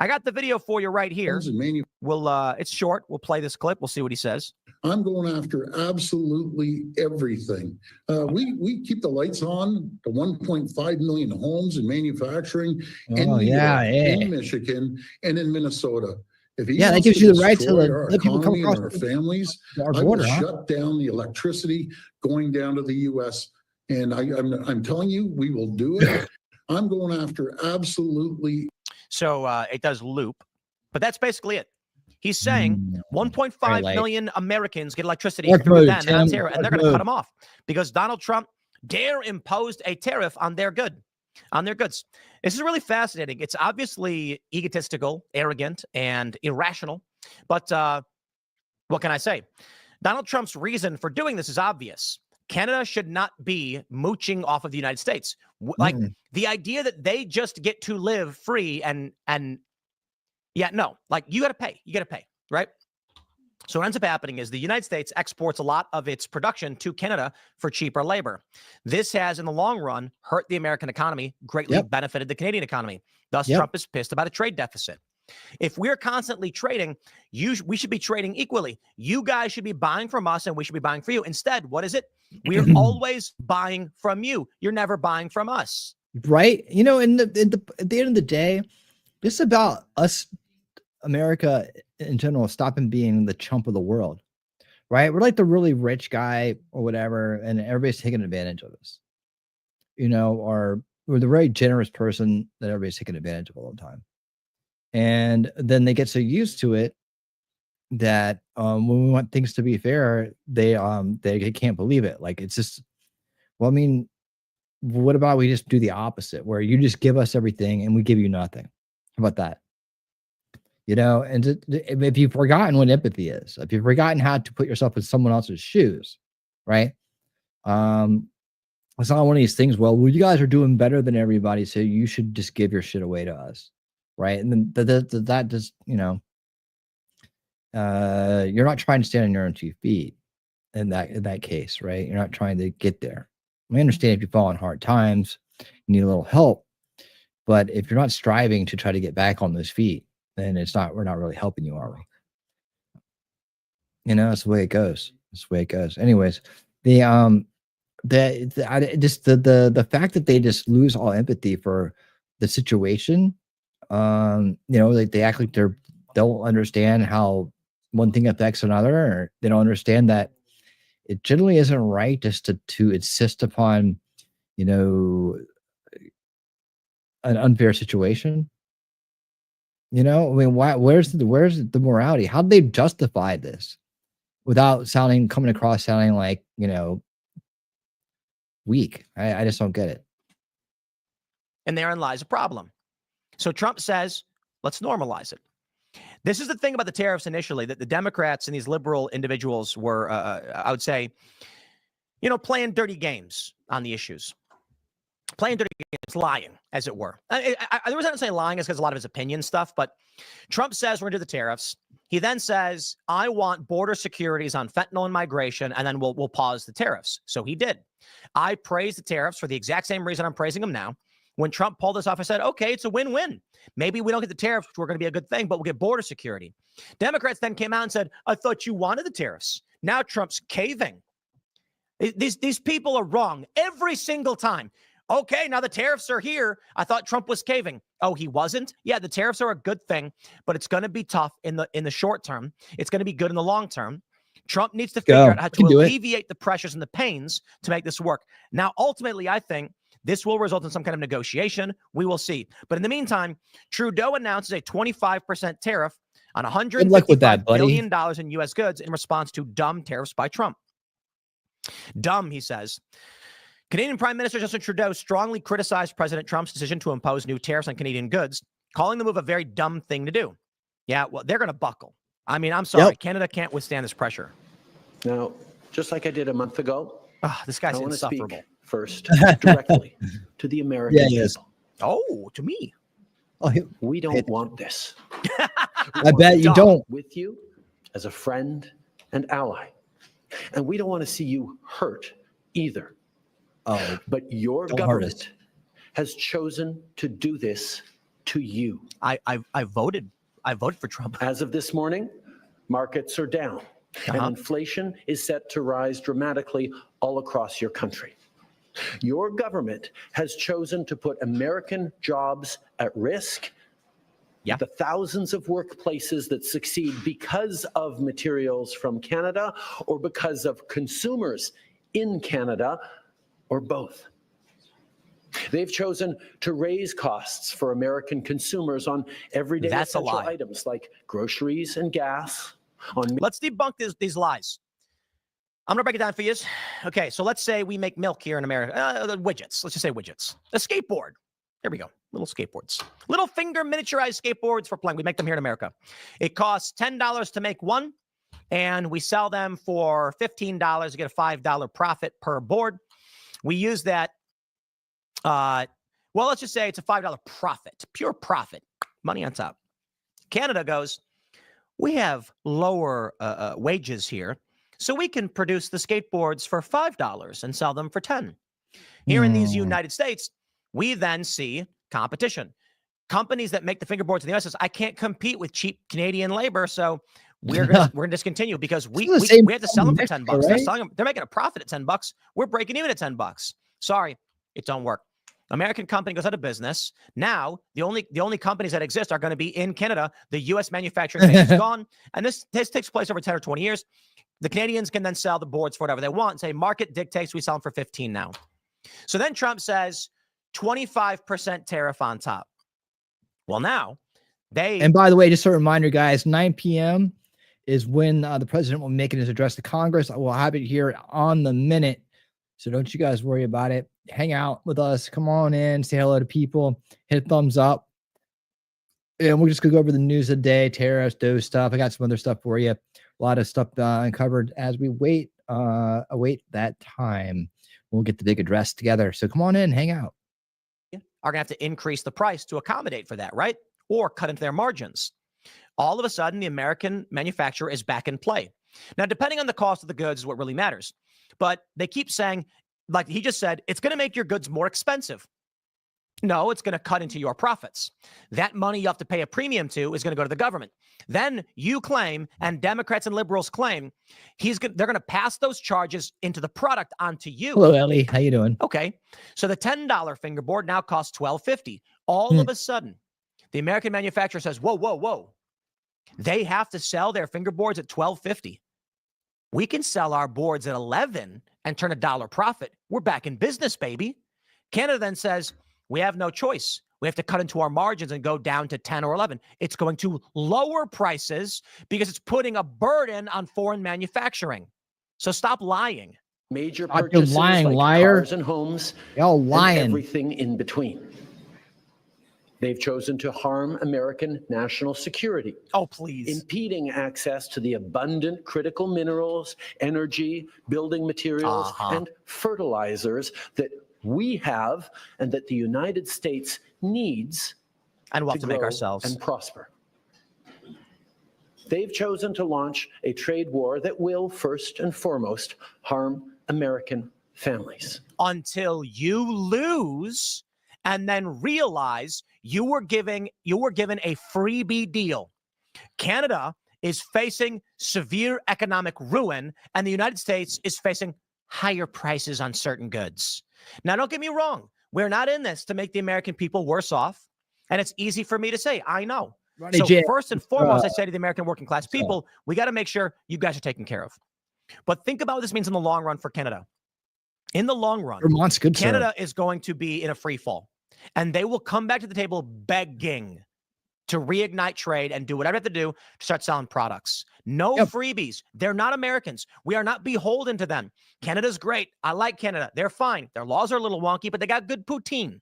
I got the video for you right here. It's short. We'll play this clip. We'll see what he says. I'm going after absolutely everything. We keep the lights on to 1.5 million homes in manufacturing in New York, in Michigan, and in Minnesota. If he that gives you the right to let people come across our families, I will shut down the electricity going down to the U.S. And I'm telling you, we will do it. I'm going after absolutely. So it does loop, but that's basically it. He's saying 1.5 million Americans get electricity through them in Ontario, and they're going to cut them off because Donald Trump dare imposed a tariff on their good. on their goods. This is really fascinating. It's obviously egotistical, arrogant, and irrational. But what can I say? Donald Trump's reason for doing this is obvious. Canada should not be mooching off of the United States. Like the idea that they just get to live free and yeah, no, like you got to pay, right? So what ends up happening is the United States exports a lot of its production to Canada for cheaper labor. This has, in the long run, hurt the American economy, greatly benefited the Canadian economy. Thus, Trump is pissed about a trade deficit. If we're constantly trading, we should be trading equally. You guys should be buying from us, and we should be buying for you. Instead, what is it? We're always buying from you. You're never buying from us. Right? You know, at the end of the day, this is about us, America in general, stopping being the chump of the world, right? We're like the really rich guy or whatever, and everybody's taking advantage of us, you know, or we're the very generous person that everybody's taking advantage of all the time. And then they get so used to it that when we want things to be fair, they can't believe it. Like, it's just, well, I mean, what about we just do the opposite, where you just give us everything and we give you nothing? How about that? You know, and if you've forgotten what empathy is, if you've forgotten how to put yourself in someone else's shoes, right? It's not one of these things, well, you guys are doing better than everybody, so you should just give your shit away to us, right? And then that just, you know, you're not trying to stand on your own 2 feet in that case, right? You're not trying to get there. I understand if you fall in hard times, you need a little help, but if you're not striving to try to get back on those feet, then we're not really helping you, are we? You know, that's the way it goes. That's the way it goes. Anyways, the fact that they just lose all empathy for the situation, you know, like they act like they don't understand how one thing affects another, or they don't understand that it generally isn't right just to insist upon, you know, an unfair situation. You know, I mean, where's the morality? How do they justify this without coming across sounding like, you know, weak? I just don't get it. And therein lies a problem. So Trump says, let's normalize it. This is the thing about the tariffs initially, that the Democrats and these liberal individuals were, I would say, you know, playing dirty games on the issues. Playing dirty games, lying, as it were. The reason I say lying is because a lot of his opinion stuff, but Trump says we're going to do the tariffs. He then says, I want border securities on fentanyl and migration, and then we'll pause the tariffs. So he did. I praised the tariffs for the exact same reason I'm praising them now. When Trump pulled this off, I said, okay, it's a win-win. Maybe we don't get the tariffs, which were going to be a good thing, but we'll get border security. Democrats then came out and said, I thought you wanted the tariffs. Now Trump's caving. These people are wrong every single time. Okay, now the tariffs are here. I thought Trump was caving. Oh, he wasn't? Yeah, the tariffs are a good thing, but it's going to be tough in the short term. It's going to be good in the long term. Trump needs to figure out how to alleviate the pressures and the pains to make this work. Now, ultimately, I think this will result in some kind of negotiation. We will see. But in the meantime, Trudeau announces a 25% tariff on $155 billion in U.S. goods in response to dumb tariffs by Trump. Dumb, he says. Canadian Prime Minister Justin Trudeau strongly criticized President Trump's decision to impose new tariffs on Canadian goods, calling the move a very dumb thing to do. Yeah, well, they're going to buckle. I mean, I'm sorry. Canada can't withstand this pressure. Now, just like I did a month ago, this guy's I want to insufferable. speak first directly to the American people. Oh, to me. We don't want this. I bet you don't. With you as a friend and ally. And we don't want to see you hurt either. Oh, but your government has chosen to do this to you. I voted for Trump. As of this morning, markets are down, and inflation is set to rise dramatically all across your country. Your government has chosen to put American jobs at risk. The thousands of workplaces that succeed because of materials from Canada or because of consumers in Canada, or both. They've chosen to raise costs for American consumers on everyday essential items like groceries and gas. Let's debunk these lies. I'm going to break it down for you. Okay, so let's say we make milk here in America. Widgets. Let's just say widgets. A skateboard. Here we go. Little skateboards. Little finger miniaturized skateboards for playing. We make them here in America. It costs $10 to make one, and we sell them for $15 to get a $5 profit per board. We use that. Well, let's just say it's a $5 profit, pure profit, money on top. Canada goes, we have lower wages here, so we can produce the skateboards for $5 and sell them for $10. Here in these United States, we then see competition. Companies that make the fingerboards in the US says, I can't compete with cheap Canadian labor, so we're gonna discontinue because we have to sell them for $10. Right? They're making a profit at $10. We're breaking even at $10. Sorry, it don't work. American company goes out of business. Now, the only companies that exist are going to be in Canada. The U.S. manufacturing base is gone. And this takes place over 10 or 20 years. The Canadians can then sell the boards for whatever they want and say, market dictates, we sell them for 15 now. So then Trump says 25% tariff on top. Well, now And by the way, just a reminder, guys, 9 p.m. is when the president will make his address to Congress. I will have it here on the minute. So don't you guys worry about it. Hang out with us. Come on in, say hello to people, hit a thumbs up. And we're just going to go over the news of the day, tariffs, those stuff. I got some other stuff for you. A lot of stuff uncovered as we await that time. We'll get the big address together. So come on in, hang out. Are going to have to increase the price to accommodate for that, right? Or cut into their margins. All of a sudden, the American manufacturer is back in play. Now, depending on the cost of the goods is what really matters. But they keep saying, like he just said, it's going to make your goods more expensive. No, it's going to cut into your profits. That money you have to pay a premium to is going to go to the government. Then you claim, and Democrats and liberals claim, they're going to pass those charges into the product onto you. Hello, Ellie. How you doing? Okay. So the $10 fingerboard now costs $12.50. All of a sudden, the American manufacturer says, whoa, whoa, whoa. They have to sell their fingerboards at $12.50. We can sell our boards at $11 and turn $1 profit. We're back in business, baby. Canada then says, we have no choice. We have to cut into our margins and go down to 10 or 11. It's going to lower prices because it's putting a burden on foreign manufacturing. So stop lying. Major purchases lying, like liar. cars and homes, Y'all lying. and everything in between. They've chosen to harm American national security. Oh, please. Impeding access to the abundant critical minerals, energy, building materials, and fertilizers that we have and that the United States needs and we'll have to make grow ourselves and prosper. They've chosen to launch a trade war that will, first and foremost, harm American families. Until you lose and then realize you were given a freebie deal. Canada is facing severe economic ruin, and the United States is facing higher prices on certain goods. Now, don't get me wrong. We're not in this to make the American people worse off. And it's easy for me to say, I know. Ronnie So J, first and foremost, I say to the American working class people, we got to make sure you guys are taken care of. But think about what this means in the long run for Canada. In the long run, Vermont's good, Canada is going to be in a free fall. And they will come back to the table begging to reignite trade and do whatever they have to do to start selling products. No freebies. They're not Americans. We are not beholden to them. Canada's great. I like Canada. They're fine. Their laws are a little wonky, but they got good poutine.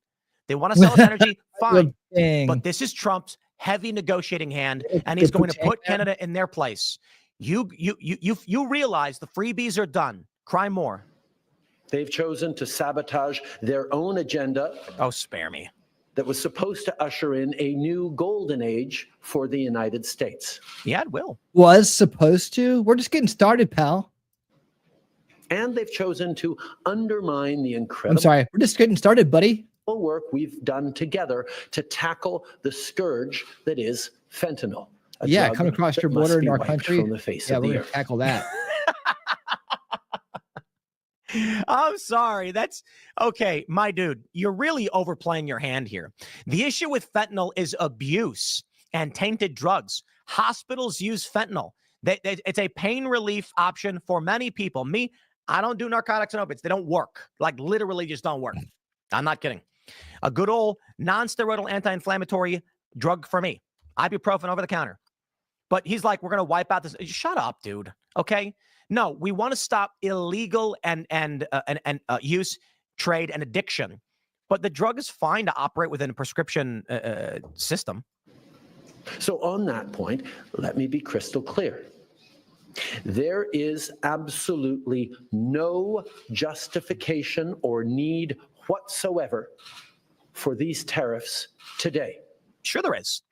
They want to sell us energy. Fine. But this is Trump's heavy negotiating hand, and he's going to put Canada in their place. You realize the freebies are done. Cry more. They've chosen to sabotage their own agenda. Oh, spare me. That was supposed to usher in a new golden age for the United States. Yeah, it will. Was supposed to. We're just getting started, pal. And they've chosen to undermine the incredible. I'm sorry. We're just getting started, buddy. Work we've done together to tackle the scourge that is fentanyl. Yeah, come across your border in our country. From the face yeah, of the we're earth. gonna tackle that. I'm sorry. That's okay. My dude, you're really overplaying your hand here. The issue with fentanyl is abuse and tainted drugs. Hospitals use fentanyl. It's a pain relief option for many people. Me, I don't do narcotics and opiates. They don't work. Like literally just don't work. I'm not kidding. A good old non-steroidal anti-inflammatory drug for me. Ibuprofen over the counter. But he's like, we're going to wipe out this. Shut up, dude. Okay. No, we want to stop illegal and use, trade, and addiction But the drug is fine to operate within a prescription system. So on that point, let me be crystal clear. There is absolutely no justification or need whatsoever for these tariffs today. Sure there is.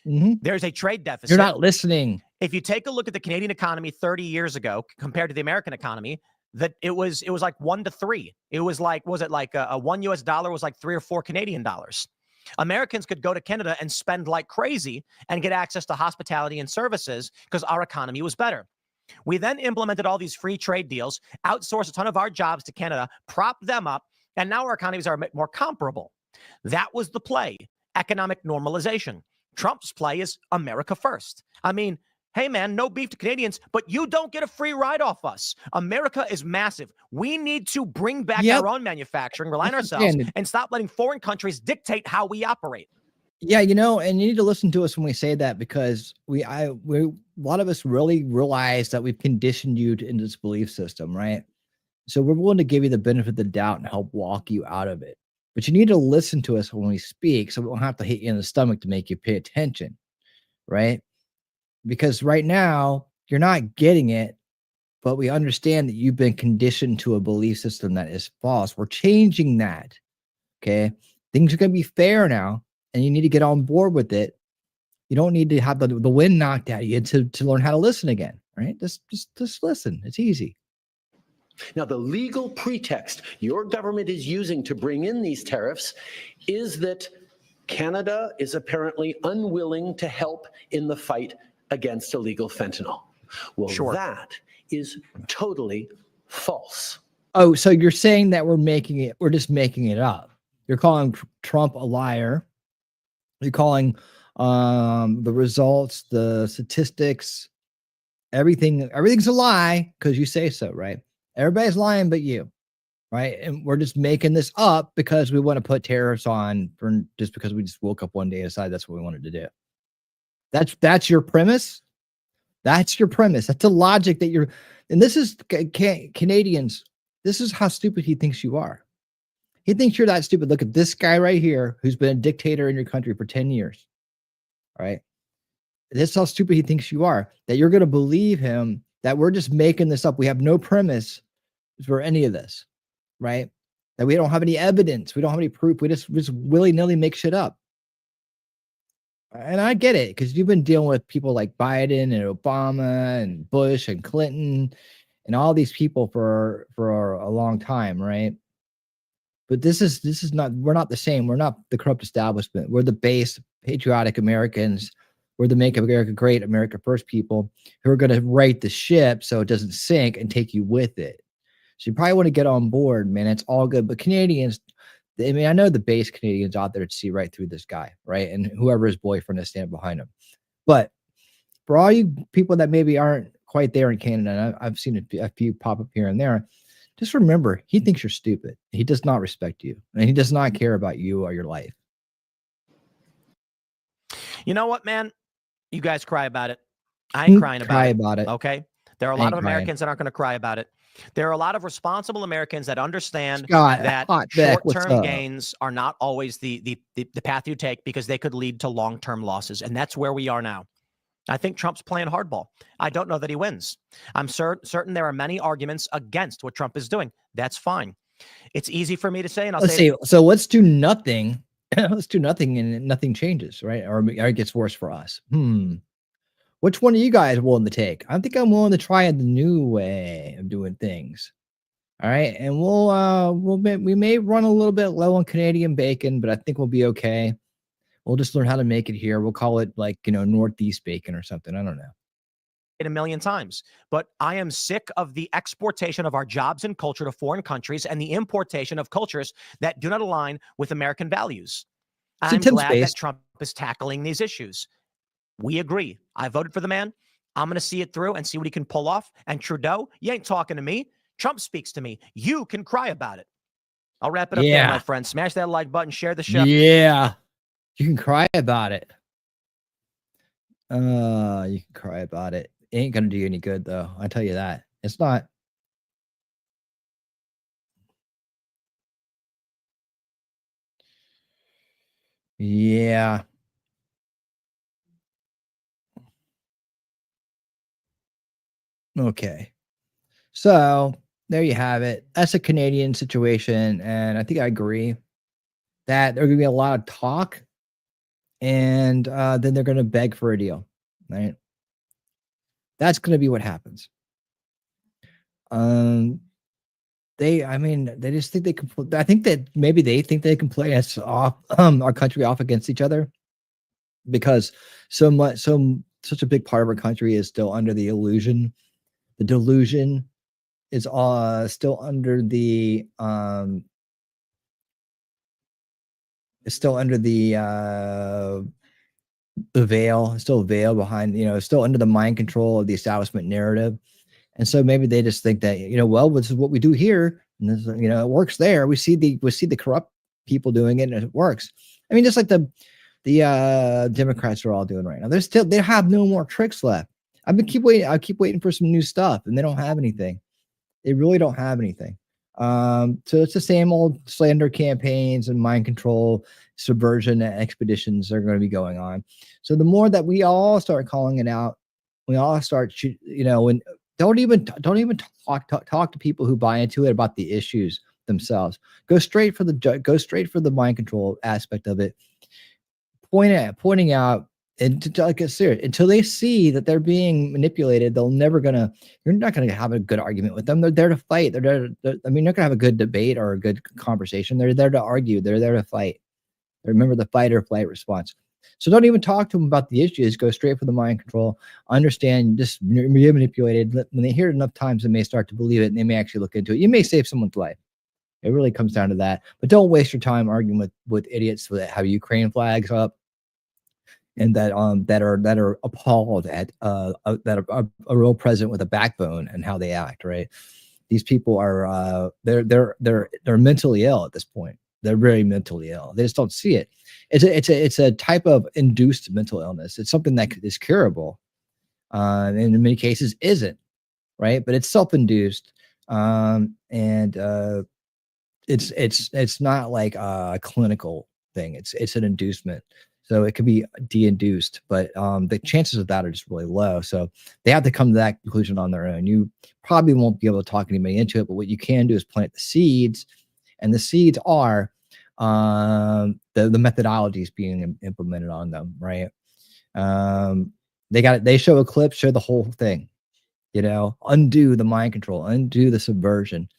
Mhm. There's a trade deficit. You're not listening. If you take a look at the Canadian economy 30 years ago compared to the American economy, that it was like 1 to 3. It was like, was it like a $1 US was like 3 or 4 Canadian dollars. Americans could go to Canada and spend like crazy and get access to hospitality and services because our economy was better. We then implemented all these free trade deals, outsourced a ton of our jobs to Canada, propped them up, and now our economies are more comparable. That was the play, economic normalization. Trump's play is America first. I mean, hey, man, no beef to Canadians, but you don't get a free ride off us. America is massive. We need to bring back our own manufacturing, rely on ourselves, and stop letting foreign countries dictate how we operate. Yeah, you know, and you need to listen to us when we say that, because a lot of us really realize that we've conditioned you into this belief system, right? So we're willing to give you the benefit of the doubt and help walk you out of it. But you need to listen to us when we speak, so we don't have to hit you in the stomach to make you pay attention, right? Because right now you're not getting it, but we understand that you've been conditioned to a belief system that is false. We're changing that. Okay. Things are going to be fair now, and you need to get on board with it. You don't need to have the wind knocked out of you to learn how to listen again, right? Just listen. It's easy. Now, the legal pretext your government is using to bring in these tariffs is that Canada is apparently unwilling to help in the fight against illegal fentanyl. Well, that is totally false. Oh, so you're saying that we're just making it up. You're calling Trump a liar. You're calling the results, the statistics, everything's a lie because you say so, right? Everybody's lying but you, right? And we're just making this up because we want to put tariffs on just because we just woke up one day and decided that's what we wanted to do. That's your premise. That's your premise. That's the logic that you're, and this is Canadians. This is how stupid he thinks you are. He thinks you're that stupid. Look at this guy right here who's been a dictator in your country for 10 years. All right. This is how stupid he thinks you are, that you're going to believe him, that we're just making this up. We have no premise for any of this, right? That we don't have any evidence. We don't have any proof. We just willy-nilly make shit up. And I get it, because you've been dealing with people like Biden and Obama and Bush and Clinton and all these people for a long time, right? But this is not, we're not the same. We're not the corrupt establishment. We're the base, patriotic Americans. We're the Make America Great, America First people who are going to right the ship so it doesn't sink and take you with it. So you probably want to get on board, man. It's all good. But Canadians, I mean, I know the base Canadians out there to see right through this guy, right? And whoever his boyfriend is standing behind him. But for all you people that maybe aren't quite there in Canada, and I've seen a few pop up here and there, just remember, he thinks you're stupid. He does not respect you, and he does not care about you or your life. You know what, man? You guys cry about it. I ain't crying about it. Okay? There are a lot of Americans that aren't going to cry about it. There are a lot of responsible Americans that understand that short-term gains are not always the path you take, because they could lead to long-term losses. And that's where we are now. I think Trump's playing hardball. I don't know that he wins. I'm certain there are many arguments against what Trump is doing. That's fine. It's easy for me to say, and I'll say, so let's do nothing. Let's do nothing, and nothing changes, right? Or it gets worse for us. Which one are you guys willing to take? I think I'm willing to try the new way of doing things. All right, and we may run a little bit low on Canadian bacon, but I think we'll be okay. We'll just learn how to make it here. We'll call it, like, Northeast bacon or something. I don't know. it a million times, but I am sick of the exportation of our jobs and culture to foreign countries and the importation of cultures that do not align with American values. I'm glad that Trump is tackling these issues. We agree. I voted for the man. I'm going to see it through and see what he can pull off. And Trudeau, you ain't talking to me. Trump speaks to me. You can cry about it. I'll wrap it up there, my friend. Smash that like button. Share the show. Yeah. You can cry about it. You can cry about it. It ain't going to do you any good, though. I tell you that. It's not. Yeah. Okay. So there you have it. That's a Canadian situation. And I think I agree that there's going to be a lot of talk and then they're going to beg for a deal. Right. That's going to be what happens. I mean, they just think they can. I think that maybe they think they can play us off, our country off against each other, because such a big part of our country is still under the illusion. The delusion is still under the veil, still a veil behind, still under the mind control of the establishment narrative. And so maybe they just think that, well, this is what we do here, and this, it works there. We see the corrupt people doing it, and it works. I mean, just like the Democrats are all doing right now. They have no more tricks left. I keep waiting for some new stuff, and they don't have anything. They really don't have anything. So it's the same old slander campaigns and mind control, subversion expeditions that are going to be going on. So the more that we all start calling it out, we all start, when don't even talk to people who buy into it about the issues themselves. Go straight for the mind control aspect of it. Pointing out, and like serious, until they see that they're being manipulated, you're not gonna have a good argument with them. They're there to fight. They're not gonna have a good debate or a good conversation. They're there to argue. They're there to fight. Remember the fight or flight response. So don't even talk to them about the issues. Go straight for the mind control. Understand, just be manipulated. When they hear it enough times, they may start to believe it, and they may actually look into it. You may save someone's life. It really comes down to that. But don't waste your time arguing with idiots that have Ukraine flags up, and that are appalled at that are a real president with a backbone and how they act. Right? These people are they're mentally ill at this point. They're very mentally ill. They just don't see it. It's a type of induced mental illness. It's something that is curable, and in many cases isn't, right? But it's self-induced, and it's not like a clinical thing. It's an inducement. So it could be de-induced, but the chances of that are just really low. So they have to come to that conclusion on their own. You probably won't be able to talk anybody into it, but what you can do is plant the seeds. And the seeds are the methodologies being implemented on them, right? They show a clip, show the whole thing, undo the mind control, undo the subversion.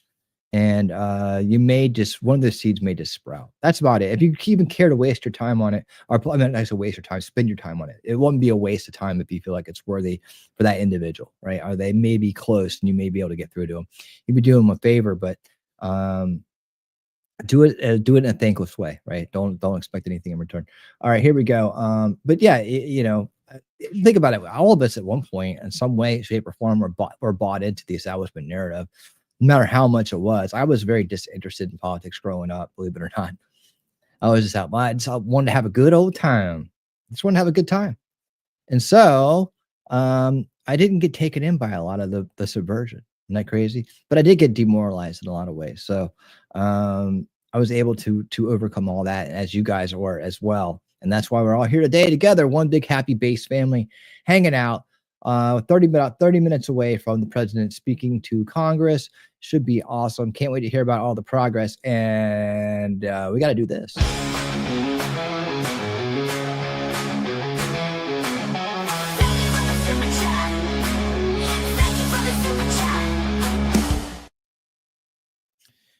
And one of the seeds may just sprout. That's about it. If you even care to waste your time on it, not to waste your time, spend your time on it. It won't be a waste of time if you feel like it's worthy for that individual, right? Or they may be close and you may be able to get through to them. You'd be doing them a favor, but do it in a thankless way, right? Don't expect anything in return. All right, here we go. But yeah, think about it. All of us at one point, in some way, shape, or form, were bought into the establishment narrative, no matter how much it was. I was very disinterested in politics growing up, believe it or not. I was just out. I wanted to have a good old time. I just wanted to have a good time, and so I didn't get taken in by a lot of the subversion. Isn't that crazy? But I did get demoralized in a lot of ways. So I was able to overcome all that, as you guys were as well. And that's why we're all here today together, one big happy base family, hanging out 30 minutes away from the president speaking to Congress. Should be awesome. Can't wait to hear about all the progress. And we got to do this.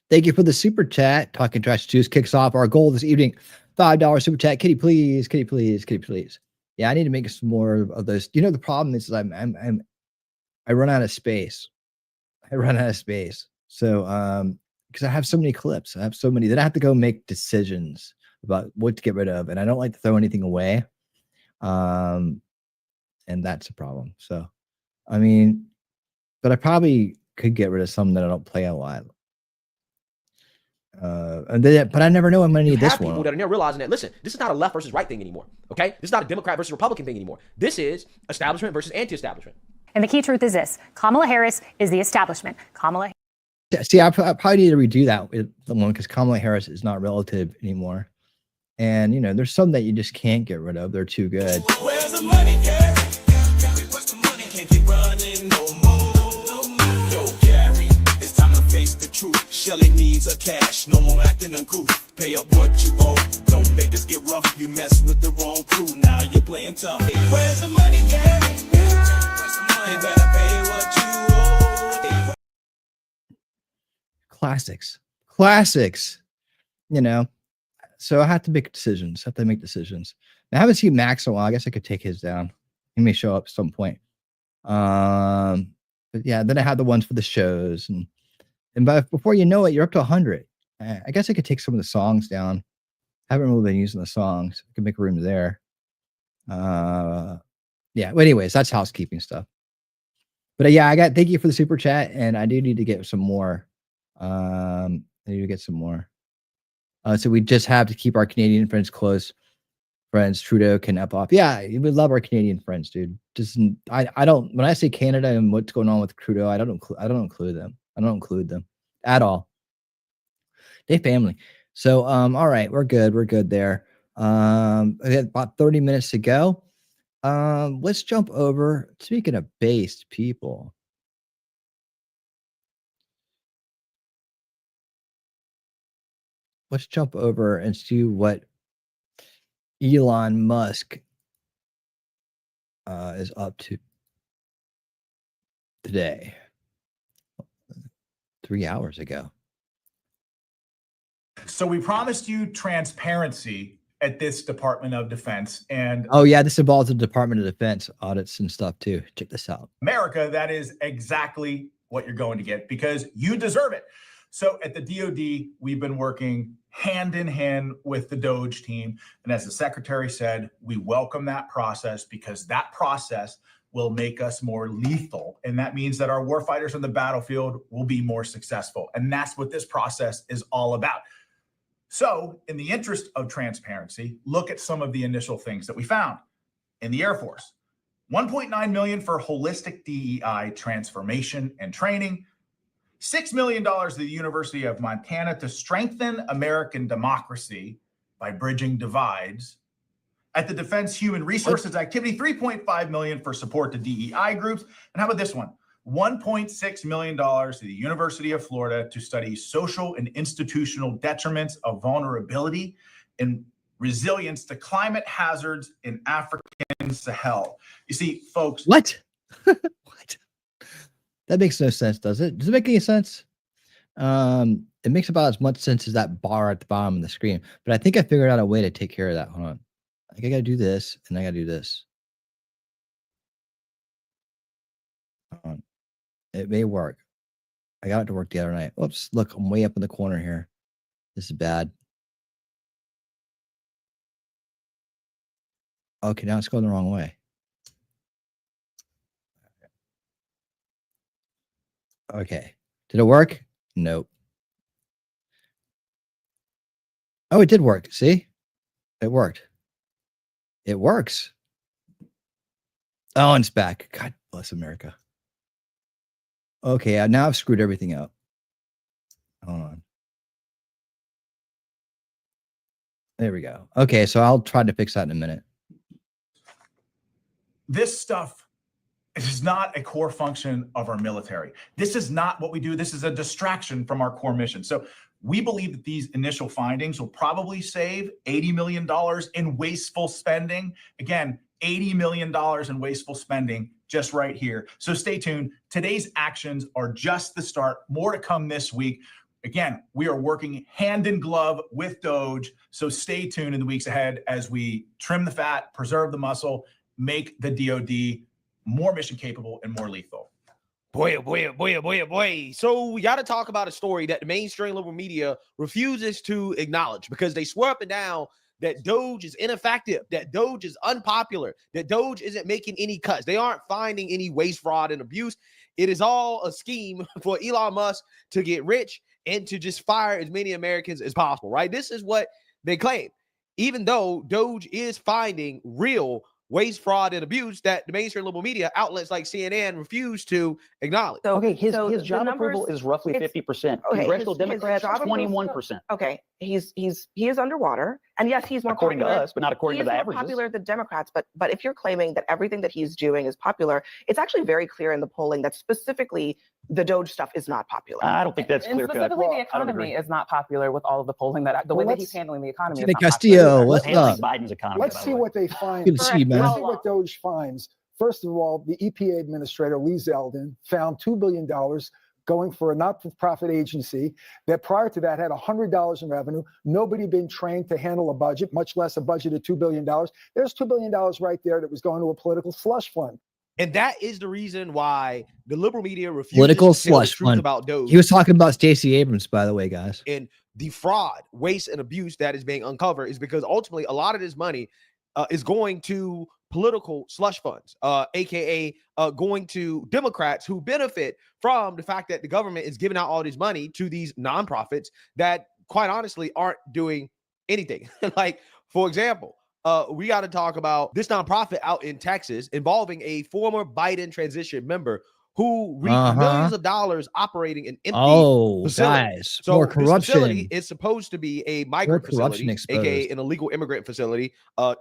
Thank you for the super chat. Talking Trash Juice kicks off our goal this evening. $5 super chat. Kitty, please. Kitty, please. Kitty, please. Yeah, I need to make some more of those. The problem is I run out of space. So because I have so many clips. I have so many that I have to go make decisions about what to get rid of. And I don't like to throw anything away. And that's a problem. So but I probably could get rid of some that I don't play a lot. But I never know I'm going to need this one. People that are now realizing that, listen, this is not a left versus right thing anymore. Okay, this is not a Democrat versus Republican thing anymore. This is establishment versus anti-establishment. And the key truth is this: Kamala Harris is the establishment. See, I probably need to redo that with someone because Kamala Harris is not relative anymore. And, you know, there's some that you just can't get rid of. They're too good. Where's the money, Gary? Where's the money? Can't keep running no more. Yo, Gary, it's time to face the truth. Shelly needs a cash, no more acting uncouth. Pay up what you owe. Don't make this get rough. You mess with the wrong crew. Now you're playing tough. Where's the money, Gary? Where's the money? Better pay what you owe. Classics, you know. So I have to make decisions. I haven't seen Max in a while. I guess I could take his down. He may show up at some point. But yeah, then I have the ones for the shows, and before you know it, you're up to 100. I guess I could take some of the songs down. I haven't really been using the songs. I could make room there. Yeah. But anyways, that's housekeeping stuff. But yeah, thank you for the super chat, and I do need to get some more. So we just have to keep our Canadian friends close. Friends, Trudeau can up off. Yeah, we love our Canadian friends, dude. Just I don't. When I say Canada and what's going on with Trudeau, I don't include them. I don't include them at all. They family. So all right, we're good. We're good there. We have about 30 minutes to go. Let's jump over. Speaking of based people. Let's jump over and see what Elon Musk is up to today. 3 hours ago. So we promised you transparency at this Department of Defense, and oh yeah, this involves the Department of Defense audits and stuff too. Check this out. America, that is exactly what you're going to get because you deserve it. So at the DoD, we've been working hand in hand with the DOGE team. And as the secretary said, we welcome that process because that process will make us more lethal. And that means that our warfighters on the battlefield will be more successful. And that's what this process is all about. So in the interest of transparency, look at some of the initial things that we found in the Air Force. $1.9 million for holistic DEI transformation and training. $6 million to the University of Montana to strengthen American democracy by bridging divides. At the Defense Human Resources Activity, $3.5 million for support to DEI groups. And how about this one? $1.6 million to the University of Florida to study social and institutional detriments of vulnerability and resilience to climate hazards in African Sahel. You see, folks. What? What? That makes no sense, does it? Does it make any sense? It makes about as much sense as that bar at the bottom of the screen. But I think I figured out a way to take care of that. Hold on. I think I gotta do this, and I gotta do this. Hold on. It may work. I got it to work the other night. Oops, look, I'm way up in the corner here. This is bad. Okay, now it's going the wrong way. Okay. Did it work? Nope. Oh, it did work. See? It worked. It works. Oh, and it's back. God bless America. Okay, now I've screwed everything up. Hold on. There we go. Okay, so I'll try to fix that in a minute. This stuff is not a core function of our military. This is not what we do. This is a distraction from our core mission. So we believe that these initial findings will probably save $80 million in wasteful spending. Again, $80 million in wasteful spending just right here. So stay tuned. Today's actions are just the start. More to come this week. Again, we are working hand in glove with DOGE. So stay tuned in the weeks ahead as we trim the fat, preserve the muscle, make the DoD more mission capable and more lethal. Boy, oh boy, oh boy, oh boy, oh boy. So we got to talk about a story that the mainstream liberal media refuses to acknowledge because they swear up and down that DOGE is ineffective, that DOGE is unpopular, that DOGE isn't making any cuts. They aren't finding any waste, fraud, and abuse. It is all a scheme for Elon Musk to get rich and to just fire as many Americans as possible, right? This is what they claim. Even though DOGE is finding real waste, fraud, and abuse that the mainstream liberal media outlets like CNN refuse to acknowledge. So, okay, his job approval is roughly 50%. Okay, Congressional his Democrats, job approval- 21%. Okay, he is underwater, and yes, he's more according popular. to us, but not according He to is the more averages. popular than Democrats, but if you're claiming that everything that he's doing is popular, it's actually very clear in the polling that specifically the Doge stuff is not popular. I don't think that's And clear cut. specifically, the I don't agree. economy is not popular with all of the polling the way that he's handling the economy. Jimmy is not Castillo, popular. what's up? Biden's economy. Let's by the see way. what they find. Good to see you, man. Let's see what Doge finds. First of all, the EPA administrator, Lee Zeldin, found $2 billion going for a not-for-profit agency that prior to that had $100 in revenue. Nobody been trained to handle a budget, much less a budget of $2 billion. There's $2 billion right there that was going to a political slush fund. And that is the reason why the liberal media refuses Political to tell the slush truth fund. about Doge. He was talking about Stacey Abrams, by the way, guys. And the fraud, waste, and abuse that is being uncovered is because ultimately a lot of this money is going to political slush funds, aka going to Democrats who benefit from the fact that the government is giving out all this money to these nonprofits that, quite honestly, aren't doing anything. Like, for example, we got to talk about this nonprofit out in Texas involving a former Biden transition member who reaped millions of dollars operating an empty facility. Guys, So more this corruption. facility is supposed to be a micro corruption facility, exposed. aka an illegal immigrant facility,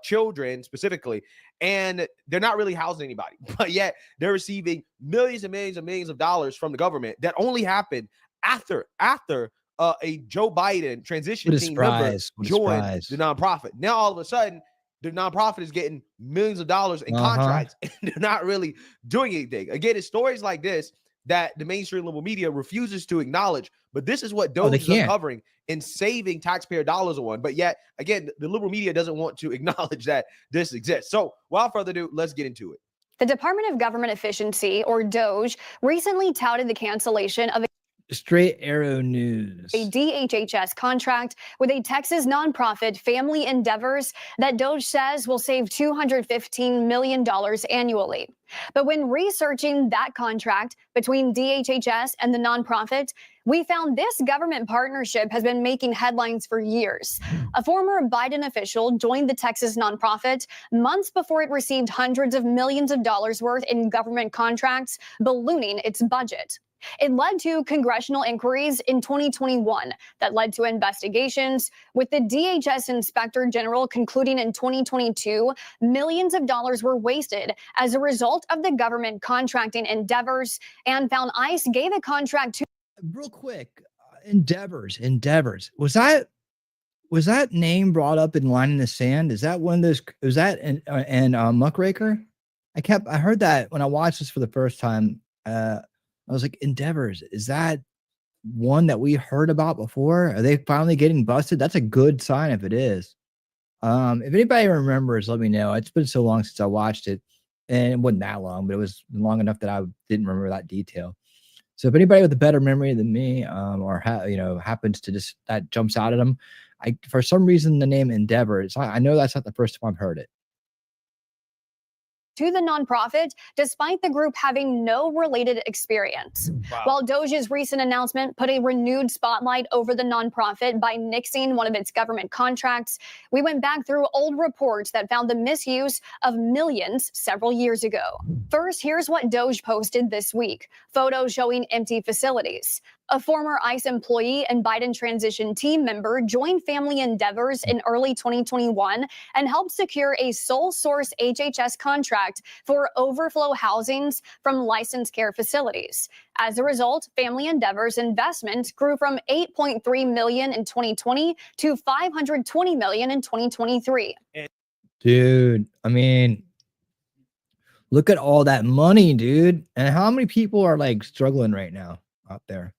children specifically, and they're not really housing anybody, but yet they're receiving millions and millions and millions of dollars from the government. That only happened after a Joe Biden transition What a team member surprise. What a joined surprise. the nonprofit. Now all of a sudden, the nonprofit is getting millions of dollars in contracts, and they're not really doing anything. Again, it's stories like this that the mainstream liberal media refuses to acknowledge. But this is what Doge is uncovering and saving taxpayer dollars on. But yet, again, the liberal media doesn't want to acknowledge that this exists. So without further ado, let's get into it. The Department of Government Efficiency, or DOGE, recently touted the cancellation of Straight Arrow News. a DHHS contract with a Texas nonprofit, Family Endeavors, that DOGE says will save $215 million annually. But when researching that contract between DHHS and the nonprofit, we found this government partnership has been making headlines for years. A former Biden official joined the Texas nonprofit months before it received hundreds of millions of dollars worth in government contracts, ballooning its budget. It led to congressional inquiries in 2021 that led to investigations, with the DHS Inspector General concluding in 2022 millions of dollars were wasted as a result of the government contracting endeavors, and found ICE gave a contract to. Real quick, Endeavors. Was that name brought up in Line in the Sand? Is that one of those? Was that and Muckraker? I heard that when I watched this for the first time. I was like, Endeavors, is that one that we heard about before? Are they finally getting busted? That's a good sign if it is. If anybody remembers, let me know. It's been so long since I watched it, and it wasn't that long, but it was long enough that I didn't remember that detail. So if anybody with a better memory than me, or happens to just that jumps out at them, for some reason the name Endeavors, I know that's not the first time I've heard it. To the nonprofit, despite the group having no related experience. Wow. While Doge's recent announcement put a renewed spotlight over the nonprofit by nixing one of its government contracts, we went back through old reports that found the misuse of millions several years ago. First, here's what Doge posted this week: photos showing empty facilities. A former ICE employee and Biden transition team member joined Family Endeavors in early 2021 and helped secure a sole source HHS contract for overflow housings from licensed care facilities. As a result, Family Endeavors investment grew from $8.3 million in 2020 to $520 million in 2023. Dude, I mean, look at all that money, dude. And how many people are like struggling right now out there?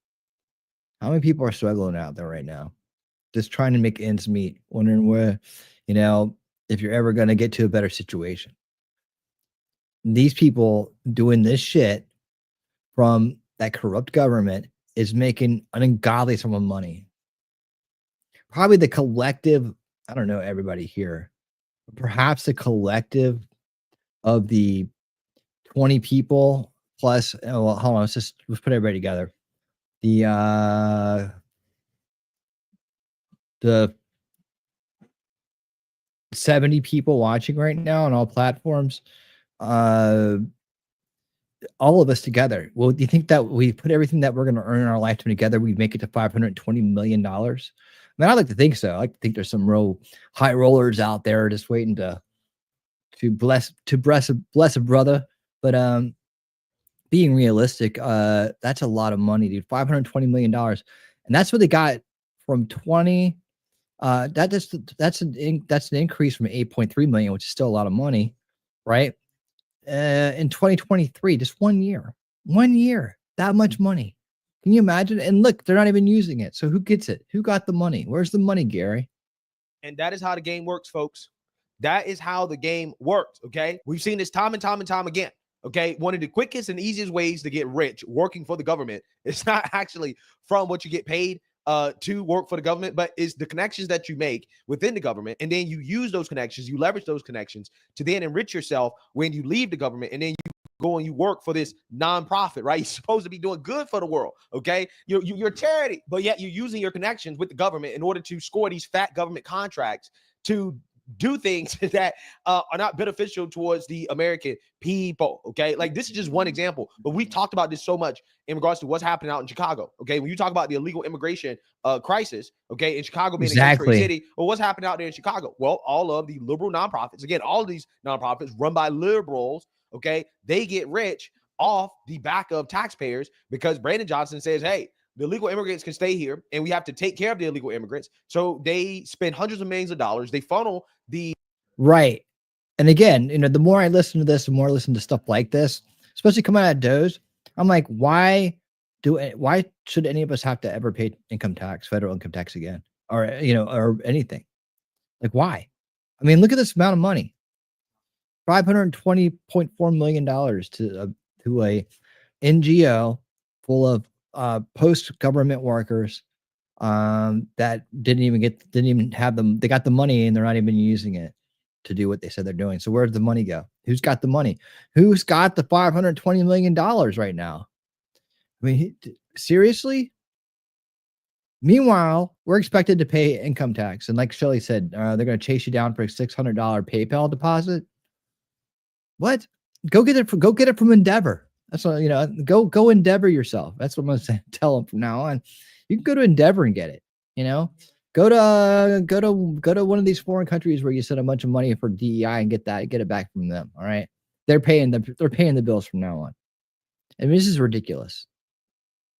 How many people are struggling out there right now? Just trying to make ends meet, wondering where, if you're ever going to get to a better situation. These people doing this shit from that corrupt government is making an ungodly sum of money. Probably the collective, I don't know everybody here, but perhaps the collective of the 20 people plus, well, hold on, let's put everybody together. The 70 people watching right now on all platforms, all of us together. Well, do you think that we put everything that we're going to earn in our lifetime together, we make it to $520 million? mean, I like to think so. I like to think there's some real high rollers out there just waiting to bless a brother. But being realistic, that's a lot of money, dude. $520 million, and that's what they got from 20. That's an increase from 8.3 million, which is still a lot of money, right? In 2023, just 1 year, that much money. Can you imagine? And look, they're not even using it. So who gets it? Who got the money? Where's the money, Gary? And that is how the game works, folks. That is how the game works. Okay. We've seen this time and time and time again. Okay. One of the quickest and easiest ways to get rich working for the government, it's not actually from what you get paid to work for the government, but is the connections that you make within the government. And then you use those connections, you leverage those connections to then enrich yourself when you leave the government. And then you go and you work for this nonprofit, right? You're supposed to be doing good for the world, okay? You're a charity, but yet you're using your connections with the government in order to score these fat government contracts to do things that are not beneficial towards the American people, okay? Like, this is just one example, but we've talked about this so much in regards to what's happening out in Chicago, okay? When you talk about the illegal immigration crisis, okay, in Chicago being a gateway city, well, what's happening out there in Chicago? Well, all of the liberal nonprofits, again, all of these nonprofits run by liberals, okay, they get rich off the back of taxpayers because Brandon Johnson says, hey, the illegal immigrants can stay here and we have to take care of the illegal immigrants. So they spend hundreds of millions of dollars. They funnel the right. And again, the more I listen to this, the more I listen to stuff like this, especially coming out of Doge, I'm like, why should any of us have to ever pay income tax, federal income tax again, or or anything? Like, why? I mean, look at this amount of money. $520.4 million to a NGO full of post-government workers that didn't even have them. They got the money and they're not even using it to do what they said they're doing. So where did the money go? Who's got the money? Who's got the $520 million right now? I mean, seriously? Meanwhile, we're expected to pay income tax. And like Shelly said, they're going to chase you down for a $600 PayPal deposit. What? Go get it from Endeavor. That's what, go Endeavor yourself. That's what I'm going to tell them from now on. You can go to Endeavor and get it, go to one of these foreign countries where you send a bunch of money for DEI and get it back from them. All right. They're paying the bills from now on. I mean, this is ridiculous.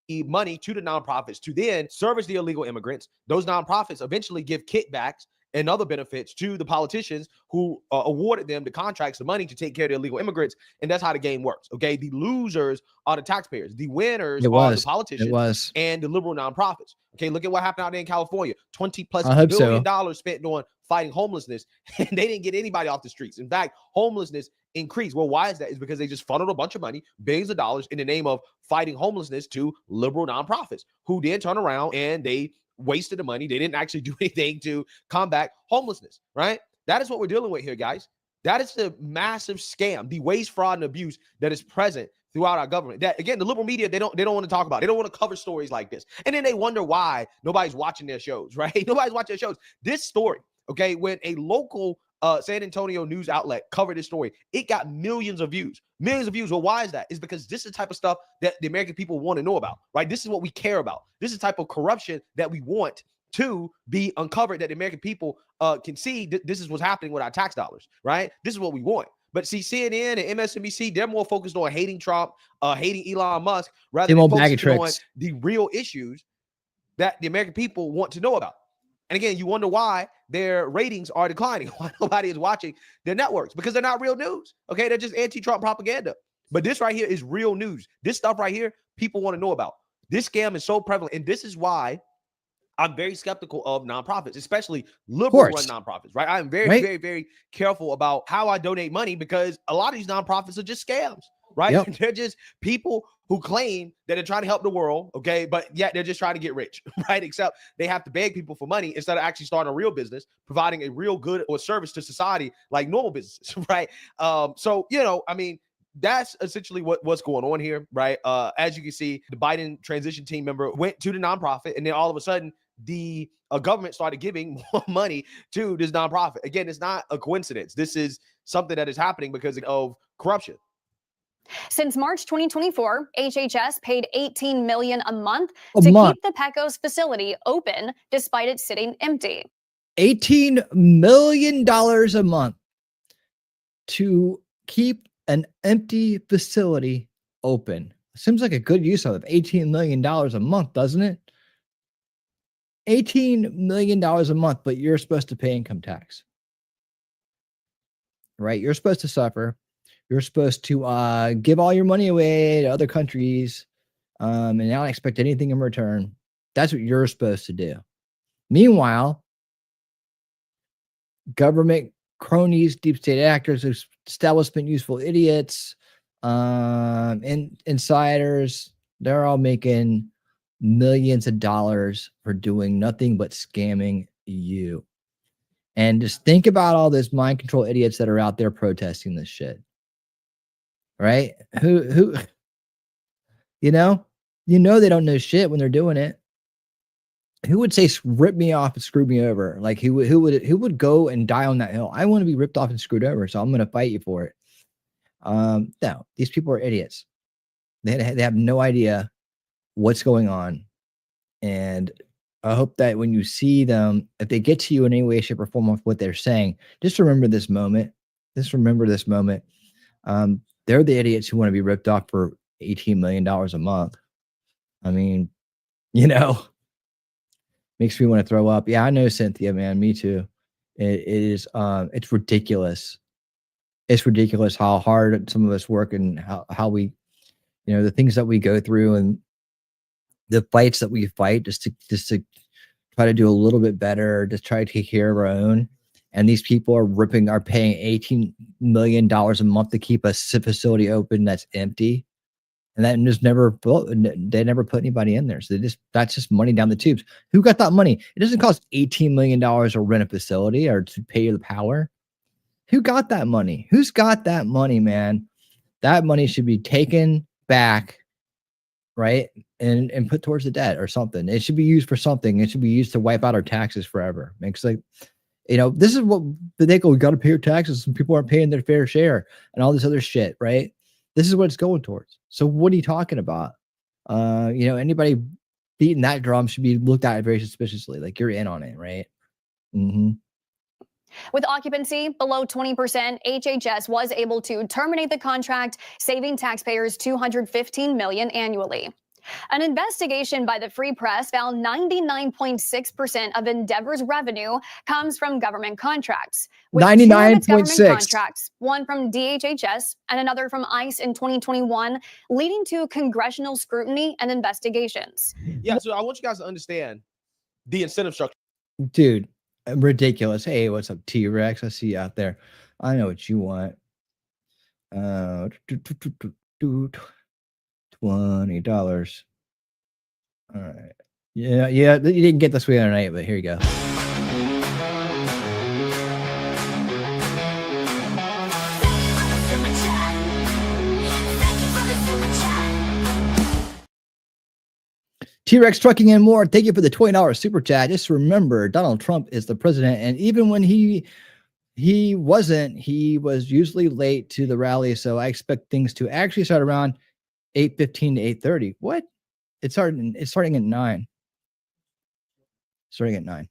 Money to the nonprofits to then service the illegal immigrants. Those nonprofits eventually give kickbacks and other benefits to the politicians who awarded them the contracts, the money to take care of the illegal immigrants. And that's how the game works. Okay. The losers are the taxpayers. The winners are the politicians and the liberal nonprofits. Okay. Look at what happened out there in California. $20+ billion spent on fighting homelessness. And they didn't get anybody off the streets. In fact, homelessness increased. Well, why is that? It's because they just funneled a bunch of money, billions of dollars, in the name of fighting homelessness to liberal nonprofits who then turn around and they wasted the money. They didn't actually do anything to combat homelessness, right? That is what we're dealing with here, guys. That is the massive scam, the waste, fraud, and abuse that is present throughout our government. That, again, the liberal media, they don't want to talk about it. They don't want to cover stories like this. And then they wonder why nobody's watching their shows, right? Nobody's watching their shows. This story, okay, when a local San Antonio news outlet covered this story, it got millions of views. Well, why is that? It's because this is the type of stuff that the American people want to know about, right? This is what we care about. This is the type of corruption that we want to be uncovered, that the American people can see. This is what's happening with our tax dollars, right? This is what we want. But see, CNN and MSNBC, they're more focused on hating Trump, hating Elon Musk, rather than focusing on the real issues that the American people want to know about. And again, you wonder why their ratings are declining, why nobody is watching their networks, because they're not real news. Okay, they're just anti-Trump propaganda. But this right here is real news. This stuff right here, people want to know about. This scam is so prevalent. And this is why I'm very skeptical of nonprofits, especially liberal-run nonprofits, right? I'm very, very, very careful about how I donate money because a lot of these nonprofits are just scams, right? Yep. They're just people who claim that they're trying to help the world, okay? But yet they're just trying to get rich, right? Except they have to beg people for money instead of actually starting a real business, providing a real good or service to society like normal businesses, right? So, I mean, that's essentially what's going on here, right? As you can see, the Biden transition team member went to the nonprofit, and then all of a sudden, the government started giving more money to this nonprofit. Again, it's not a coincidence. This is something that is happening because of corruption. Since March 2024, HHS paid $18 million a month A to month. keep the Pecos facility open despite it sitting empty. $18 million a month to keep an empty facility open. Seems like a good use of $18 million a month, doesn't it? $18 million a month, but you're supposed to pay income tax. Right? You're supposed to suffer. You're supposed to give all your money away to other countries and not expect anything in return. That's what you're supposed to do. Meanwhile, government cronies, deep state actors, establishment useful idiots, and insiders, they're all making millions of dollars for doing nothing but scamming you. And just think about all those mind control idiots that are out there protesting this shit. Right? Who you know they don't know shit when they're doing it. Who would say rip me off and screw me over? Like who would go and die on that hill? I want to be ripped off and screwed over, so I'm going to fight you for it. No, these people are idiots. They have no idea what's going on. And I hope that when you see them, if they get to you in any way, shape, or form of what they're saying, just remember this moment. Just remember this moment. They're the idiots who want to be ripped off for $18 million a month. I mean, makes me want to throw up. Yeah, I know, Cynthia, man. Me too. It is, it's ridiculous. It's ridiculous how hard some of us work and how we, the things that we go through and the fights that we fight just to try to do a little bit better, just try to take care of our own. And these people are paying $18 million a month to keep a facility open that's empty. And that just they never put anybody in there. So that's just money down the tubes. Who got that money? It doesn't cost $18 million to rent a facility or to pay the power. Who got that money? Who's got that money, man? That money should be taken back, right? And put towards the debt or something. It should be used for something. It should be used to wipe out our taxes forever. Makes like, this is what they go, we got to pay your taxes and people aren't paying their fair share and all this other shit, right? This is what it's going towards. So what are you talking about? Anybody beating that drum should be looked at very suspiciously. Like you're in on it, right? Mm-hmm. With occupancy below 20%, HHS was able to terminate the contract, saving taxpayers $215 million annually. An investigation by the Free Press found 99.6% of Endeavor's revenue comes from government contracts. With 99.6 government contracts, one from DHHS and another from ICE in 2021, leading to congressional scrutiny and investigations. Yeah, so I want you guys to understand the incentive structure. Dude, ridiculous. Hey, what's up, T-Rex? I see you out there. I know what you want. $20. All right. Yeah. You didn't get this way the other night, but here you go. T-Rex Trucking and More. Thank you for the $20 super chat. Just remember, Donald Trump is the president, and even when he wasn't, he was usually late to the rally. So I expect things to actually start around 8:15 to 8:30. What? It's starting at 9. Starting at 9.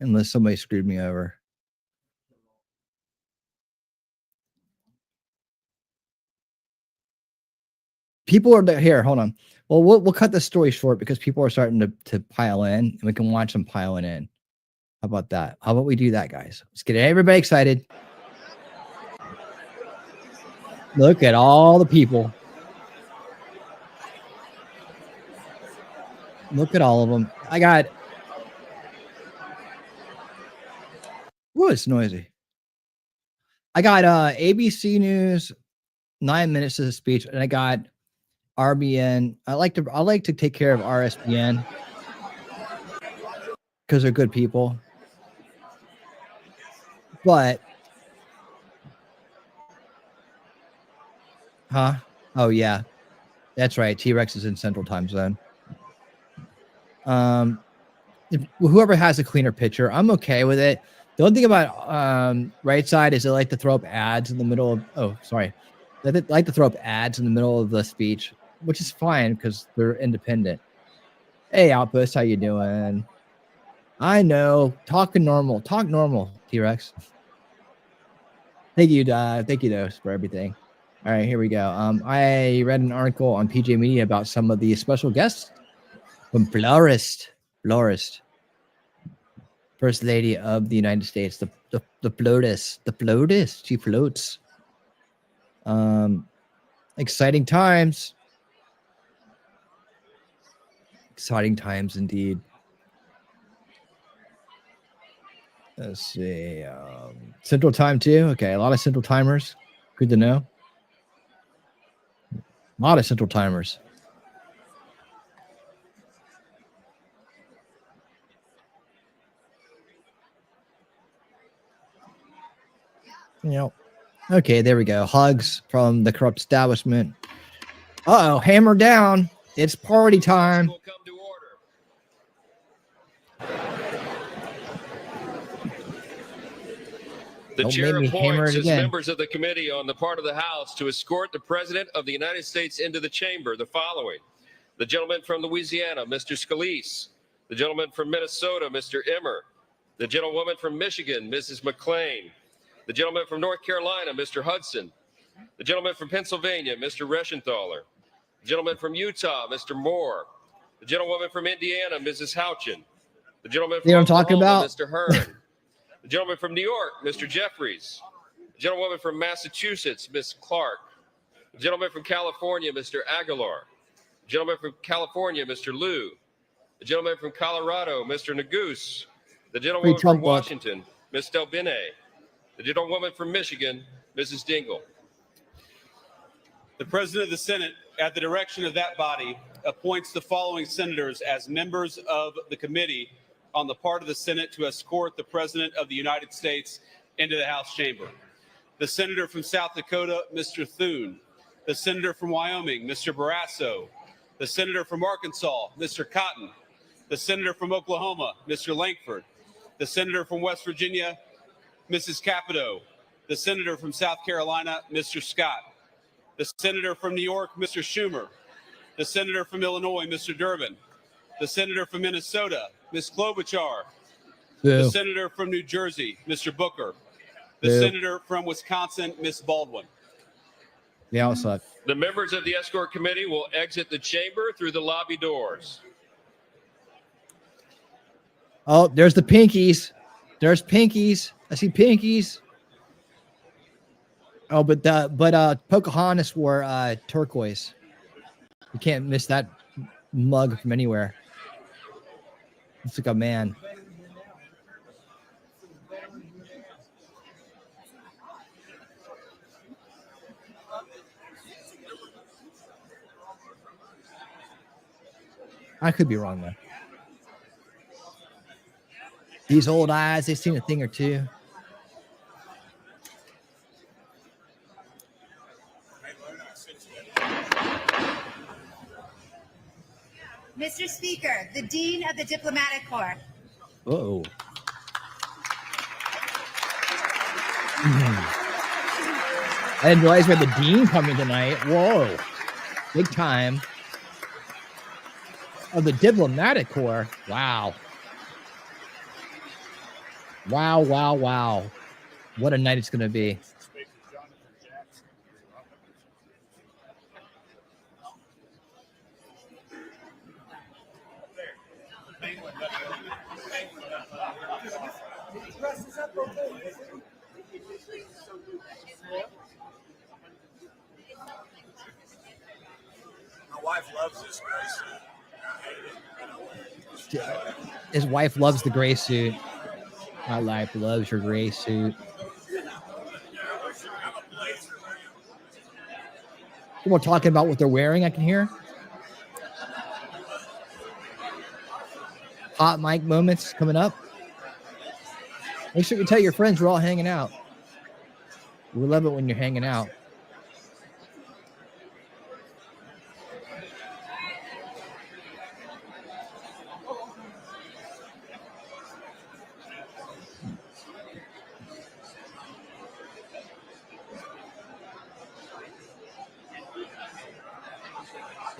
Unless somebody screwed me over. People are there. Here, hold on. Well, we'll cut the story short because people are starting to pile in, and we can watch them piling in. How about that? How about we do that, guys? Let's get everybody excited. Look at all the people. Look at all of them. I got. Whoa, it's noisy. I got ABC News, 9 minutes of the speech, and I got RBN. I like to take care of RSBN because they're good people. But oh yeah, that's right. T-Rex is in Central Time Zone. Whoever has a cleaner picture, I'm okay with it. The only thing about right side is they like to throw up ads in the middle of. Oh, sorry. They like to throw up ads in the middle of the speech, which is fine because they're independent. Hey, Outpost, how you doing? I know. Talk normal, T-Rex. Thank you, Dose, for everything. All right, here we go. I read an article on PJ Media about some of the special guests from Florist, First Lady of the United States, the FLOTUS, she floats. Exciting times. Exciting times indeed. Let's see. Central time too. Okay, a lot of central timers. Good to know. A lot of central timers. Okay, there we go. Hugs from the corrupt establishment. Uh-oh, hammer down. It's party time. The Don't chair make me hammer appoints it as again. members of the committee on the part of the House to escort the President of the United States into the chamber the following. The gentleman from Louisiana, Mr. Scalise. The gentleman from Minnesota, Mr. Emmer. The gentlewoman from Michigan, Mrs. McClain. The gentleman from North Carolina, Mr. Hudson. The gentleman from Pennsylvania, Mr. Reschenthaler. The gentleman from Utah, Mr. Moore. The gentlewoman from Indiana, Mrs. Houchin. The gentleman from You know what I'm talking Oklahoma, about? Mr. Hearn. The gentleman from New York, Mr. Jeffries. The gentlewoman from Massachusetts, Ms. Clark. The gentleman from California, Mr. Aguilar. The gentleman from California, Mr. Liu. The gentleman from Colorado, Mr. Nagus. The gentlewoman from Trump book. Washington, Ms. Delbene. The gentlewoman from Michigan, Mrs. Dingle. The President of the Senate, at the direction of that body, appoints the following senators as members of the committee on the part of the Senate to escort the President of the United States into the House chamber. The Senator from South Dakota, Mr. Thune. The Senator from Wyoming, Mr. Barrasso. The Senator from Arkansas, Mr. Cotton. The Senator from Oklahoma, Mr. Lankford. The Senator from West Virginia, Mrs. Capito. The Senator from South Carolina, Mr. Scott. The Senator from New York, Mr. Schumer. The Senator from Illinois, Mr. Durbin. The Senator from Minnesota, Ms. Klobuchar. The Boo. Senator from New Jersey, Mr. Booker. The Boo. Senator from Wisconsin, Ms. Baldwin. The outside. The members of the escort committee will exit the chamber through the lobby doors. Oh, there's the pinkies. There's pinkies. I see pinkies. Oh, but Pocahontas wore turquoise. You can't miss that mug from anywhere. Looks like a man. I could be wrong though. These old eyes, they've seen a thing or two. Mr. Speaker, the Dean of the Diplomatic Corps. Uh-oh. I didn't realize we had the Dean coming tonight. Whoa. Big time. Of the Diplomatic Corps. Wow. Wow, wow, wow. What a night it's going to be. My wife loves this gray suit. His wife loves the gray suit. My wife loves your gray suit. People are talking about what they're wearing, I can hear. Hot mic moments coming up. Make sure you tell your friends we're all hanging out. We love it when you're hanging out.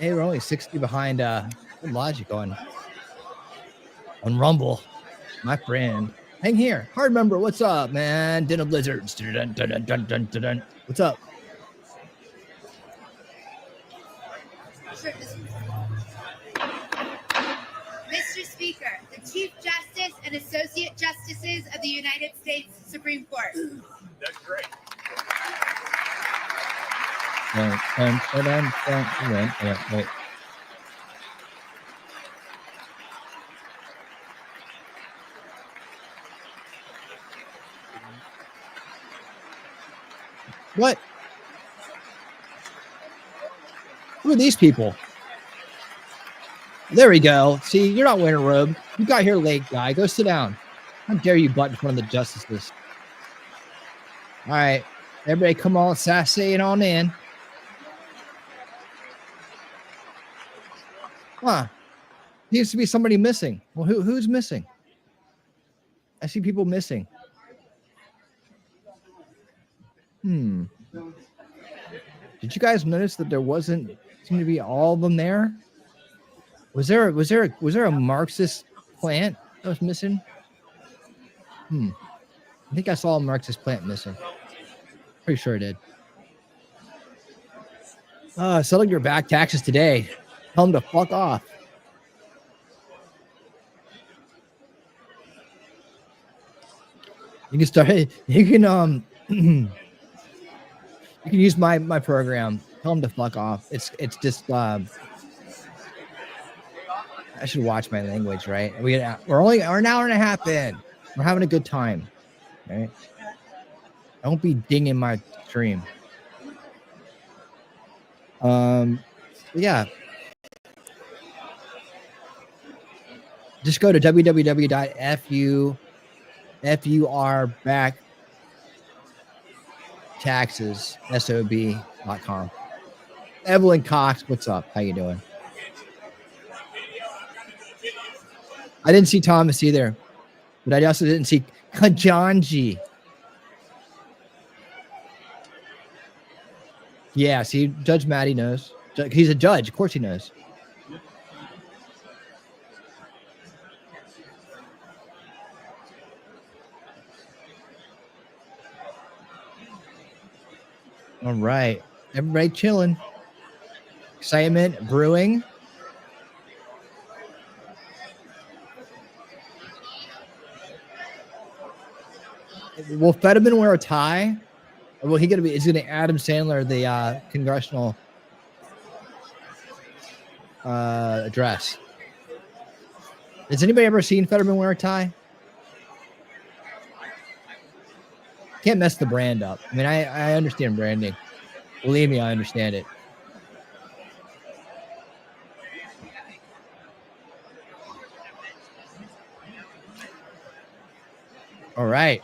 Hey, we're only 60 behind Logic on Rumble. My friend. Hang here. Hard member, what's up, man? Dinner Blizzards. Dun, dun, dun, dun, dun, dun, dun. What's up? Mr. Speaker, the Chief Justice and Associate Justices of the United States Supreme Court. That's great. Wait. What? Who are these people? There we go. See, you're not wearing a robe. You got here late, guy. Go sit down. How dare you butt in front of the justices? All right. Everybody come on, sassy and on in. Huh. Seems to be somebody missing. Well, who's missing? I see people missing. Did you guys notice that there wasn't seem to be all of them there? Was there a Marxist plant that was missing? I think I saw a Marxist plant missing. Pretty sure I did. Settle your back taxes today. Tell them to fuck off. You can start. You can you can use my program. Tell them to fuck off. It's just I should watch my language, right? We're an hour and a half in. We're having a good time, right? Don't be dinging my stream. Yeah. Just go to www.furbacktaxessob.com. Evelyn Cox, what's up? How you doing? I didn't see Thomas either, but I also didn't see Kajanji. Yeah, see, Judge Maddie knows. He's a judge. Of course he knows. All right. Everybody chilling. Excitement brewing. Will Fetterman wear a tie? Or will he gonna be? Is gonna Adam Sandler the congressional address? Has anybody ever seen Fetterman wear a tie? Can't mess the brand up. I mean, I understand branding. Believe me, I understand it. All right.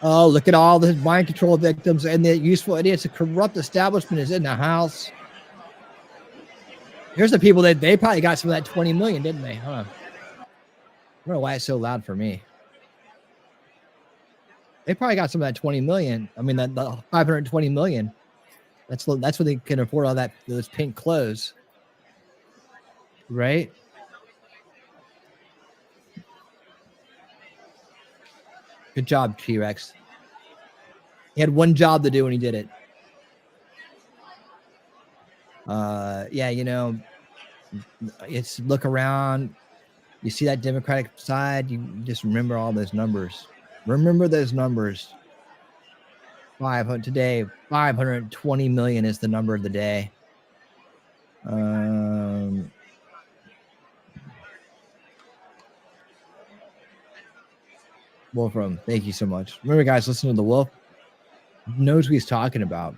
Oh, look at all the mind control victims and the useful idiots. A corrupt establishment is in the house. Here's the people that they probably got some of that 20 million, didn't they? Huh? I don't know why it's so loud for me. They probably got some of that 20 million. I mean, the 520 million. That's what they can afford all those pink clothes. Right? Good job, T-Rex. He had one job to do and he did it. Yeah, you know, it's look around. You see that Democratic side, you just remember all those numbers. Remember those numbers. 520 million is the number of the day. Wolfram, thank you so much. Remember, guys, listen to the Wolf. He knows what he's talking about.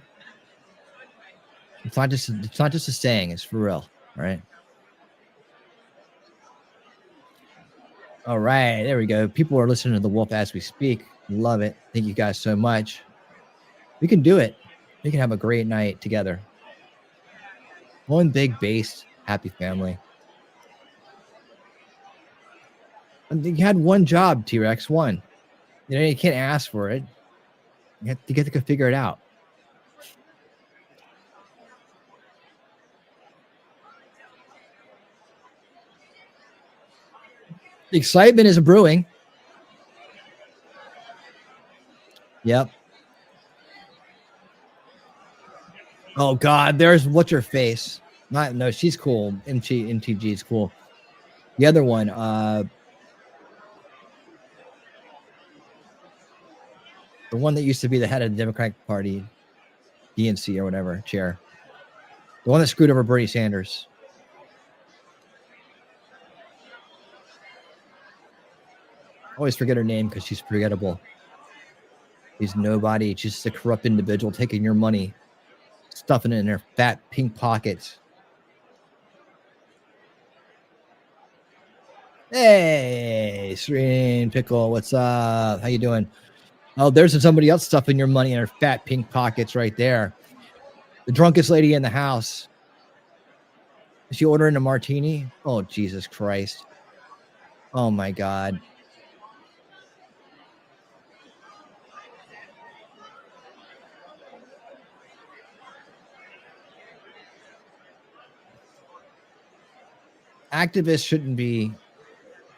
It's not just a saying, it's for real, right? All right, there we go. People are listening to the Wolf as we speak. Love it. Thank you guys so much. We can do it. We can have a great night together. One big base, happy family. And you had one job, T-Rex, one. You know, you can't ask for it. You get to figure it out. The excitement is brewing. Yep. Oh God, there's what's her face? No, she's cool. MTG is cool. The other one, the one that used to be the head of the Democratic Party, DNC or whatever, chair. The one that screwed over Bernie Sanders. I always forget her name because she's forgettable. She's nobody. She's just a corrupt individual taking your money, stuffing it in her fat pink pockets. Hey, Serene Pickle, what's up? How you doing? Oh, there's somebody else stuffing your money in her fat pink pockets right there. The drunkest lady in the house. Is she ordering a martini? Oh, Jesus Christ. Oh, my God. Activists shouldn't be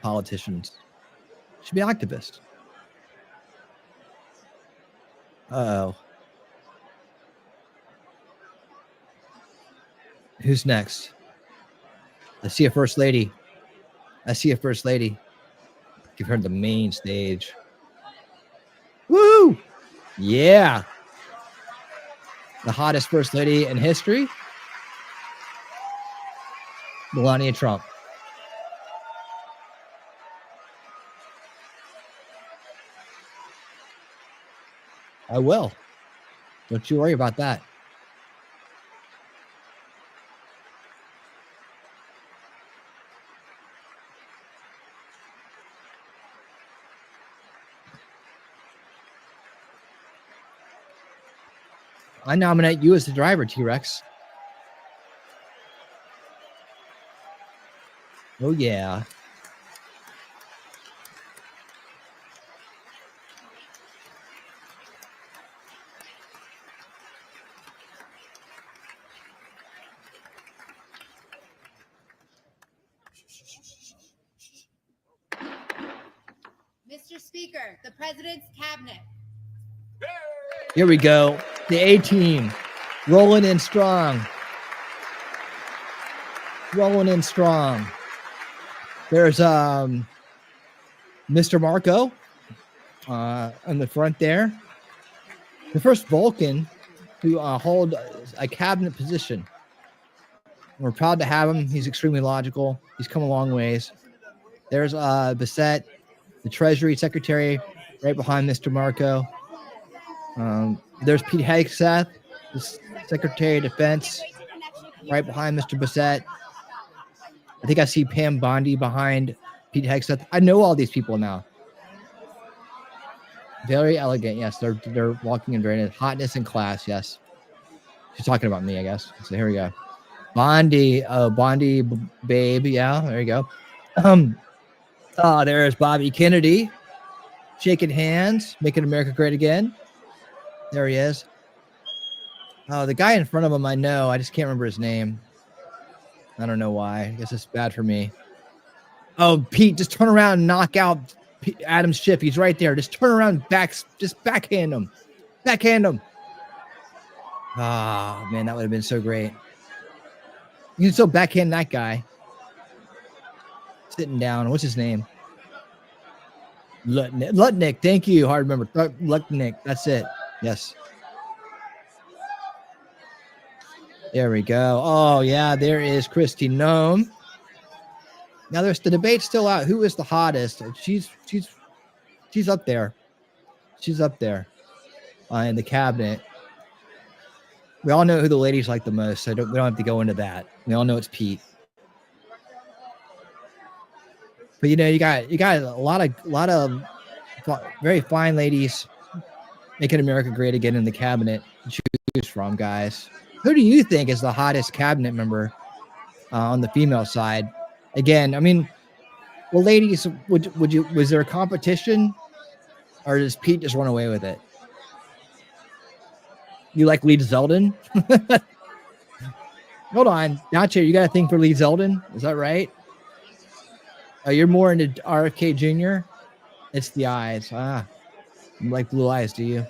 politicians. Should be activists. Uh-oh. Who's next? I see a first lady. Give her the main stage. Woo! Yeah. The hottest first lady in history. Melania Trump. I will. Don't you worry about that. I nominate you as the driver, T-Rex. Oh, yeah. Mr. Speaker, the President's Cabinet. Here we go. The A-team. Rolling in strong. Rolling in strong. There's Mr. Marco on the front there. The first Vulcan to hold a cabinet position. We're proud to have him. He's extremely logical. He's come a long ways. There's Bissett, the Treasury Secretary, right behind Mr. Marco. There's Pete Hegseth, the Secretary of Defense, right behind Mr. Bissett. I think I see Pam Bondi behind Pete Hegseth. I know all these people now. Very elegant, yes. They're walking in very hotness and class, yes. She's talking about me, I guess. So here we go. Bondi, babe, yeah, there you go. There's Bobby Kennedy, shaking hands, making America great again. There he is. Oh, the guy in front of him I know. I just can't remember his name. I don't know why. I guess it's bad for me. Oh, Pete, just turn around and knock out Adam Schiff. He's right there. Just turn around, just backhand him. Backhand him. Ah, man, that would have been so great. You can still backhand that guy. Sitting down. What's his name? Lutnick. Thank you. Hard to remember. Lutnick. That's it. Yes. There we go. Oh, yeah. There is Kristi Noem. Now, there's the debate still out. Who is the hottest? She's up there. She's up there in the cabinet. We all know who the ladies like the most, so we don't have to go into that. We all know it's Pete. But you know, you got a lot of very fine ladies making America great again in the cabinet to choose from, guys. Who do you think is the hottest cabinet member on the female side? Again, I mean, well, ladies, was there a competition, or does Pete just run away with it? You like Lee Zeldin? Hold on, Nacho, you got a thing for Lee Zeldin? Is that right? Oh, you're more into RFK Jr.? It's the eyes. You like blue eyes, do you?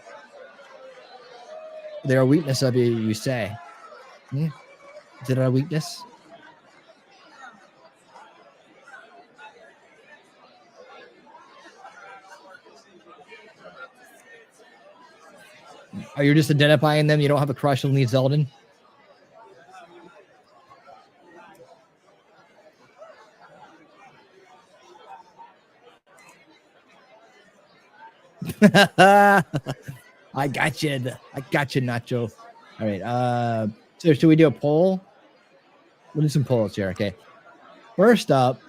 They're a weakness of you, you say. Is it a weakness? Are you just identifying them? You don't have a crush on Lee Zeldin? I got you. Nacho. All right. So should we do a poll? We'll do some polls here. Okay. First up,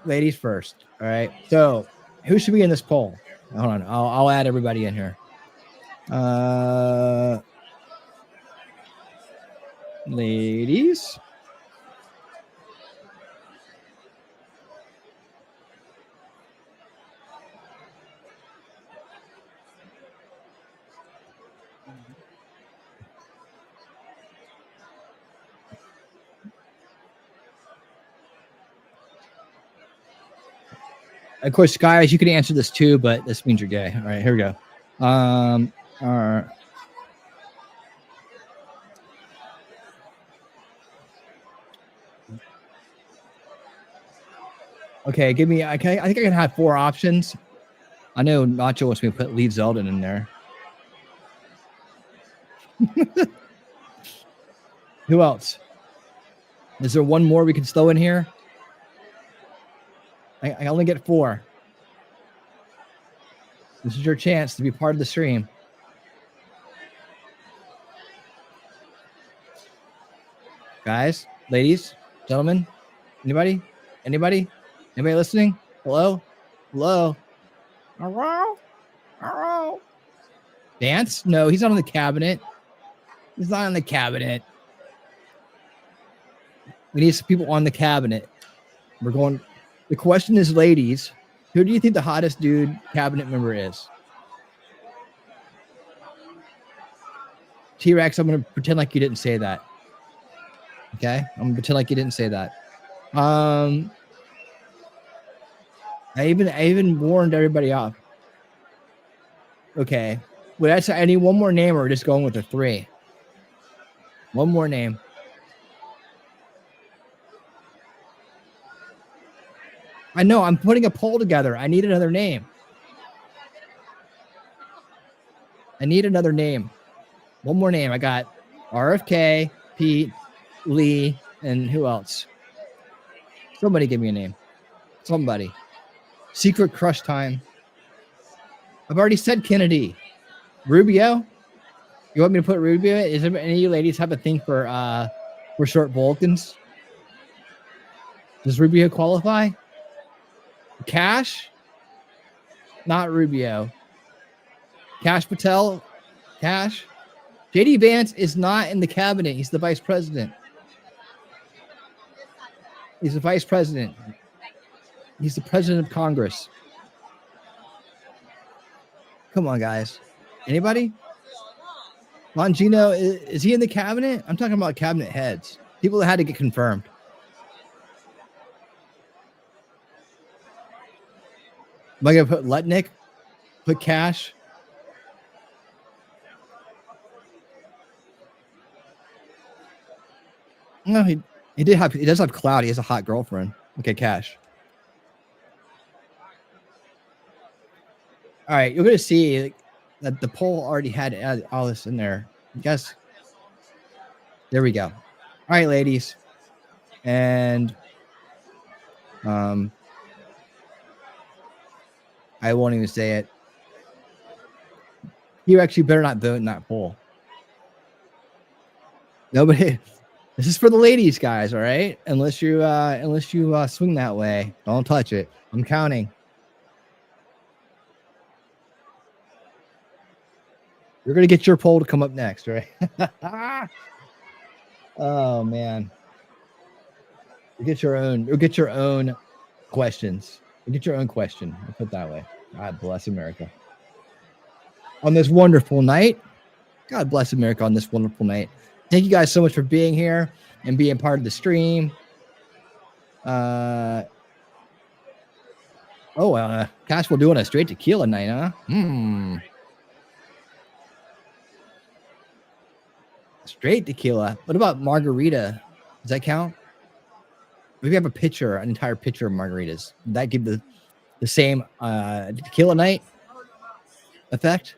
ladies first. All right. So who should be in this poll? Hold on. I'll add everybody in here. Ladies. Of course, guys, you can answer this too, but this means you're gay. All right, here we go. All right. Okay, give me. I think I can have 4 options. I know Nacho wants me to put Lee Zeldin in there. Who else? Is there one more we can throw in here? I only get 4. This is your chance to be part of the stream. Guys, ladies, gentlemen, anybody? Anybody listening? Hello? Hello? Hello? Dance? No, he's not on the cabinet. He's not on the cabinet. We need some people on the cabinet. We're going. The question is, ladies, who do you think the hottest dude cabinet member is? T-Rex, I'm going to pretend like you didn't say that. Okay? I'm going to pretend like you didn't say that. I even warned everybody off. Okay. Well, I need one more name, or we're just going with the 3. One more name. I know, I'm putting a poll together. I need another name. One more name. I got RFK, Pete, Lee, and who else? Somebody give me a name. Somebody. Secret crush time. I've already said Kennedy. Rubio? You want me to put Rubio? Is there any of you ladies have a thing for short Vulcans? Does Rubio qualify? Cash? Not Rubio. Cash Patel? Cash? JD Vance is not in the cabinet. He's the vice president. He's the vice president. He's the president of Congress. Come on, guys. Anybody? Longino, is he in the cabinet? I'm talking about cabinet heads. People that had to get confirmed. Am I going to put Letnick? Put Cash? No, he does have Cloud. He has a hot girlfriend. Okay, Cash. All right, you're going to see that the poll already had all this in there. Guess. There we go. All right, ladies. And I won't even say it. You actually better not vote in that poll. Nobody. This is for the ladies, guys. All right. Unless you swing that way, don't touch it. I'm counting. You're gonna get your poll to come up next, right? Oh man. You get your own. You'll get your own questions. You get your own question. I'll put it that way. God bless America. On this wonderful night. God bless America on this wonderful night. Thank you guys so much for being here and being part of the stream. Cash will doing a straight tequila night, huh? Straight tequila. What about margarita? Does that count? Maybe have a pitcher, an entire pitcher of margaritas. Would that give the same tequila night effect?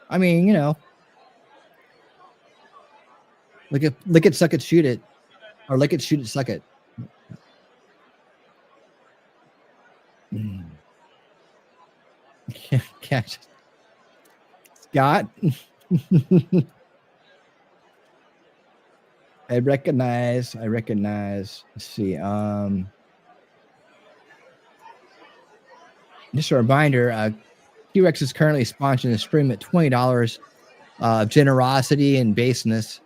I mean, you know, lick it, suck it, shoot it, or lick it, shoot it, suck it. Catch Scott. I recognize. Let's see. Just a reminder, T-Rex is currently sponsoring the stream at $20 of generosity and baseness.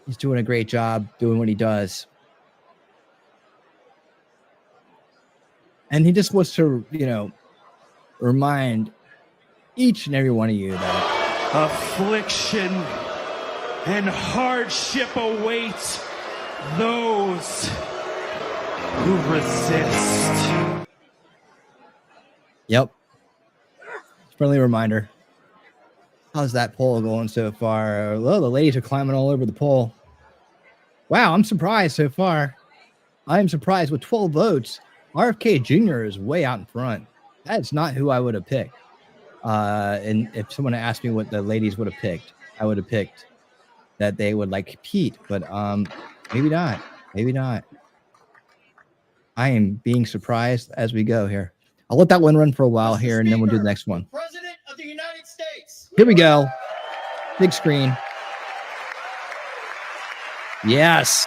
He's doing a great job doing what he does. And he just wants to, you know, remind each and every one of you that affliction and hardship awaits those who resist. Yep. Friendly reminder. How's that poll going so far? Well, the ladies are climbing all over the poll. Wow, I'm surprised so far. I am surprised with 12 votes. RFK Jr. is way out in front. That's not who I would have picked. And if someone asked me what the ladies would have picked, I would have picked that they would like Pete, but maybe not. Maybe not. I am being surprised as we go here. I'll let that one run for a while here, and then we'll do the next one. President of the United States. Here we go. Big screen. Yes.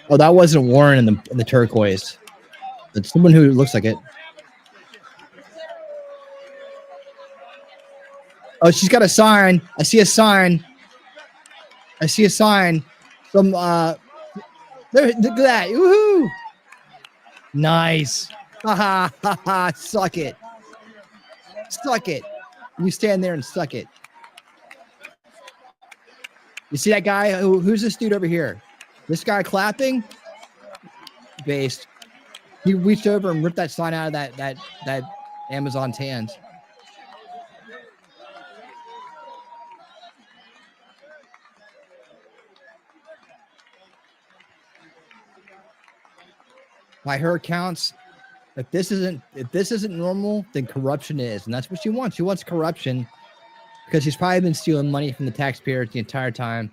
Oh, that wasn't Warren in the turquoise. It's someone who looks like it. Oh, she's got a sign. I see a sign. From there, look at that. Woohoo! Nice. Ha ha ha. Suck it. You stand there and suck it. You see that guy? Who's this dude over here? This guy clapping? Based. He reached over and ripped that sign out of that Amazon's hands. By her accounts, if this isn't normal, then corruption is, and that's what she wants. She wants corruption because she's probably been stealing money from the taxpayers the entire time,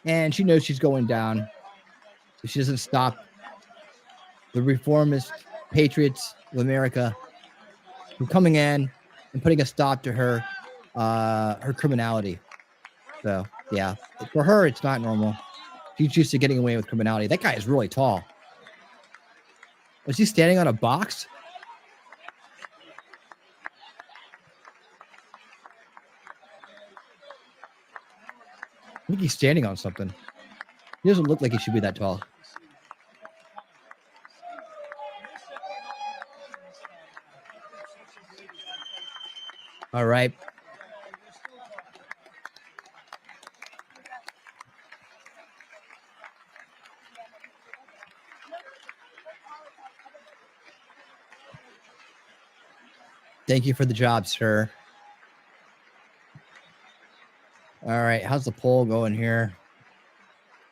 and she knows she's going down if she doesn't stop the reformist patriots of America from coming in and putting a stop to her criminality. So yeah, for her, it's not normal. She's used to getting away with criminality. That guy is really tall. Was he standing on a box? I think he's standing on something. He doesn't look like he should be that tall. All right. Thank you for the job, sir. All right. How's the poll going here?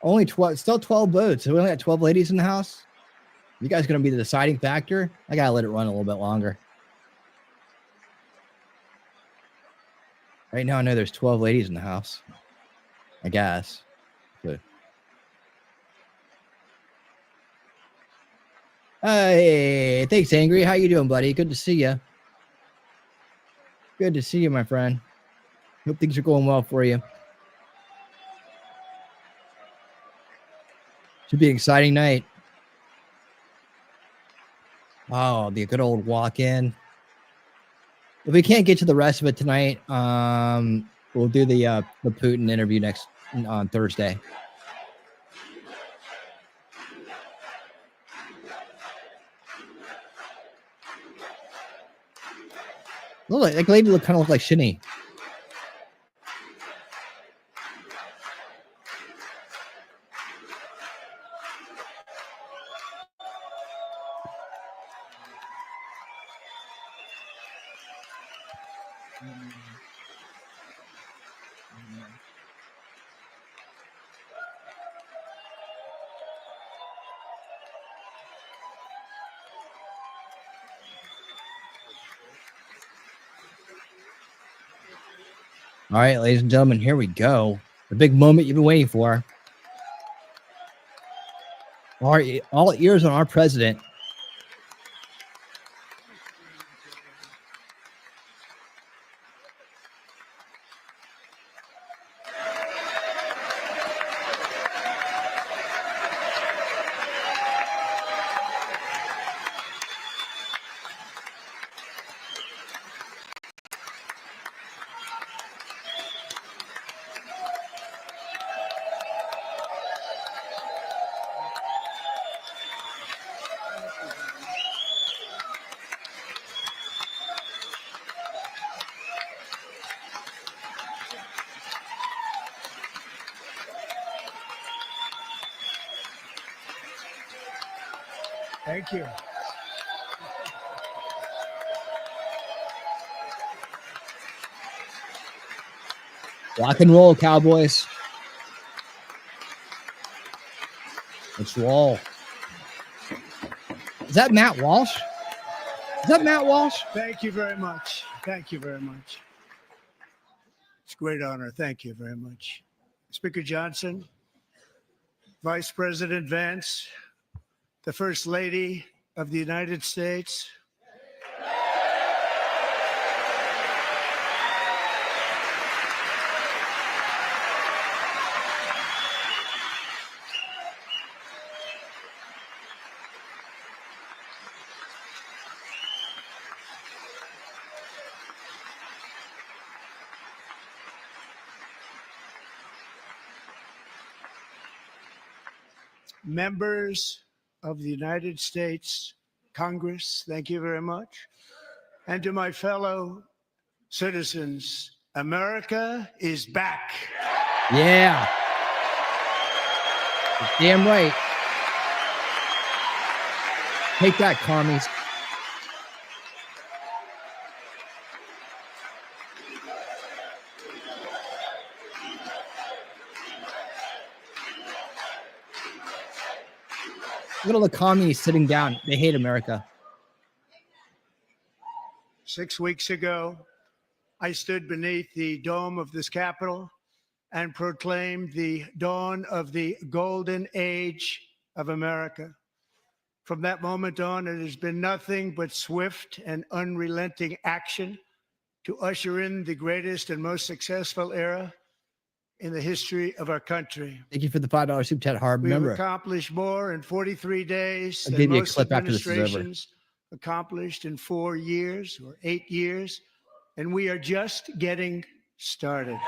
Only 12, still 12 votes. So we only got 12 ladies in the house. You guys going to be the deciding factor? I got to let it run a little bit longer. Right now, I know there's 12 ladies in the house. I guess. But... Hey, thanks, Angry. How you doing, buddy? Good to see you. Good to see you, my friend. Hope things are going well for you. Should be an exciting night. Oh, the good old walk-in. If we can't get to the rest of it tonight, we'll do the Putin interview on Thursday. Look, that lady kind of looks like Shinny. All right, ladies and gentlemen, here we go. The big moment you've been waiting for. All ears on our president. Thank you. Rock and roll, Cowboys. Let's roll. Is that Matt Walsh? Is that Matt Walsh? Thank you very much. Thank you very much. It's a great honor. Thank you very much. Speaker Johnson, Vice President Vance, the First Lady of the United States, members of the United States Congress, thank you very much. And to my fellow citizens, America is back. Yeah. Damn right. Take that, commies. Look at all the commies sitting down. They hate America. 6 weeks ago, I stood beneath the dome of this Capitol and proclaimed the dawn of the golden age of America. From that moment on, it has been nothing but swift and unrelenting action to usher in the greatest and most successful era in the history of our country. Thank you for the $5 super chat, Harb. We've Remember, accomplished more in 43 days I'll than give you a most clip after this is over. administrations accomplished in 4 years or 8 years, and we are just getting started.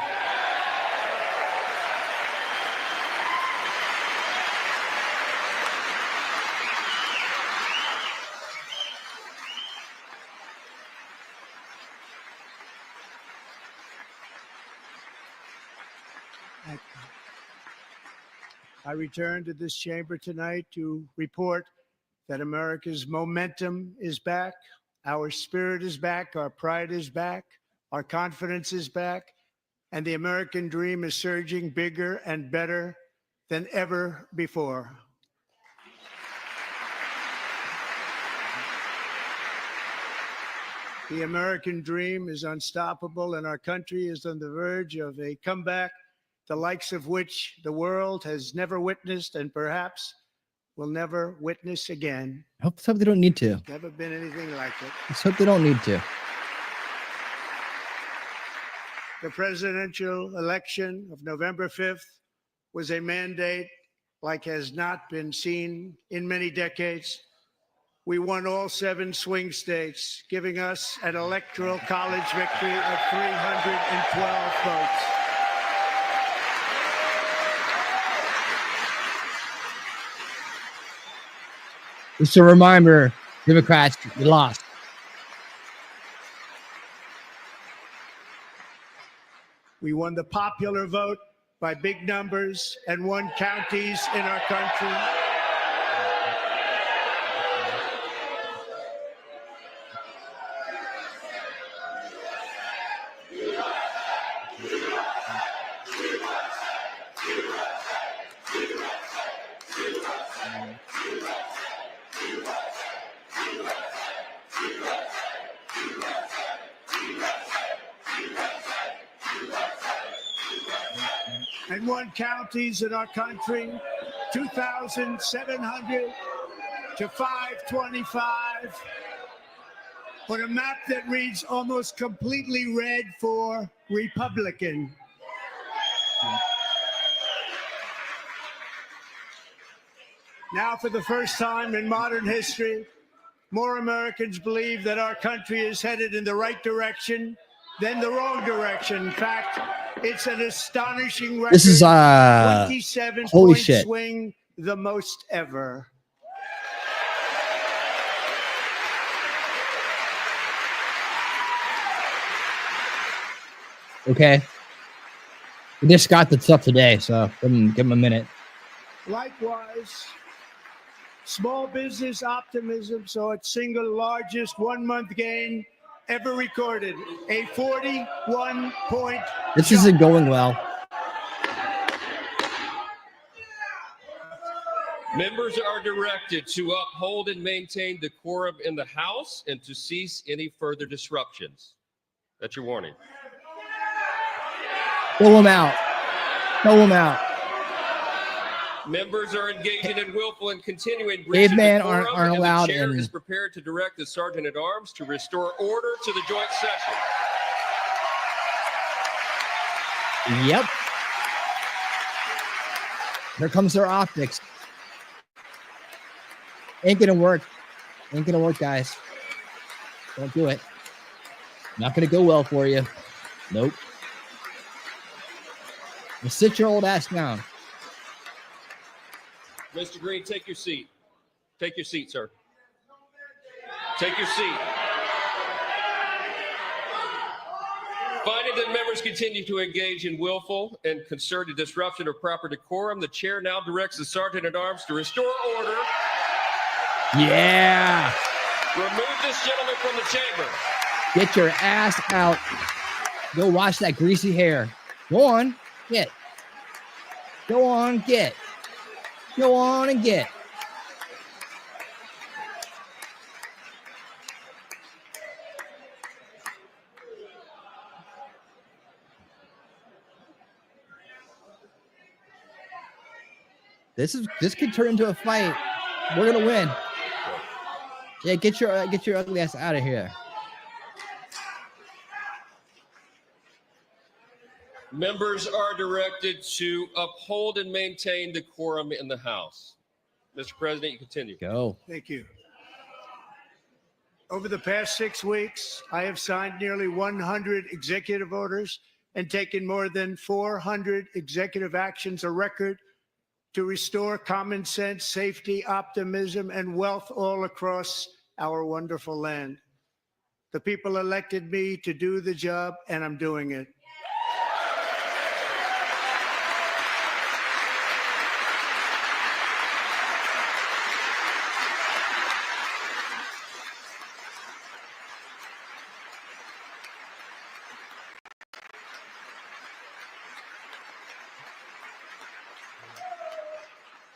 I return to this chamber tonight to report that America's momentum is back, Our spirit is back, our pride is back, our confidence is back, and the American dream is surging bigger and better than ever before. The American dream is unstoppable, and our country is on the verge of a comeback, the likes of which the world has never witnessed and perhaps will never witness again. I hope they don't need to. Never been anything like it. Let's hope they don't need to. The presidential election of November 5th was a mandate like has not been seen in many decades. We won all 7 swing states, giving us an electoral college victory of 312 votes. Just a reminder, Democrats, you lost. We won the popular vote by big numbers and won counties in our country. And won counties in our country, 2,700 to 525, on a map that reads almost completely red for Republican. Now, for the first time in modern history, more Americans believe that our country is headed in the right direction than the wrong direction. In fact, it's an astonishing record. This is 27 holy point shit. swing, the most ever. Okay. We just got the stuff today, so give them a minute. Likewise, small business optimism saw its single largest one-month gain ever recorded, a 41-point This isn't going well. Members are directed to uphold and maintain decorum in the House and to cease any further disruptions. That's your warning. Throw them out. Throw them out. Members are engaging in willful and continuing breach of Cavemen decorum, aren't and allowed the chair in. is prepared to direct the Sergeant at Arms to restore order to the joint session. Yep. Here comes their optics. Ain't gonna work. Ain't gonna work, guys. Don't do it. Not gonna go well for you. Nope. Well, sit your old ass down. Mr. Green, take your seat. Take your seat, sir. Take your seat. Finding that members continue to engage in willful and concerted disruption of proper decorum, the chair now directs the Sergeant at Arms to restore order. Yeah. Remove this gentleman from the chamber. Get your ass out. Go wash that greasy hair. Go on. Get. Go on. Get. Go on and get. This could turn into a fight. We're gonna win. Yeah, get your ugly ass out of here. Members are directed to uphold and maintain decorum in the House. Mr. President, you continue. Go. Thank you. Over the past 6 weeks, I have signed nearly 100 executive orders and taken more than 400 executive actions, a record to restore common sense, safety, optimism, and wealth all across our wonderful land. The people elected me to do the job, and I'm doing it.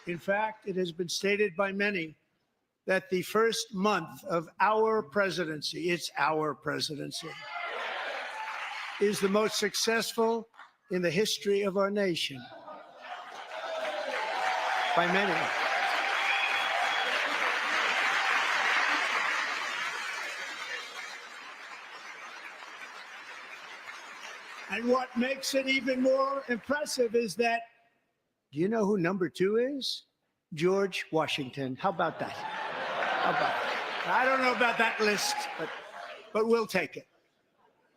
In fact, it has been stated by many that the first month of our presidency, it's our presidency, is the most successful in the history of our nation. By many. And what makes it even more impressive is that, do you know who number 2 is? George Washington. How about that? How about that? I don't know about that list, but we'll take it.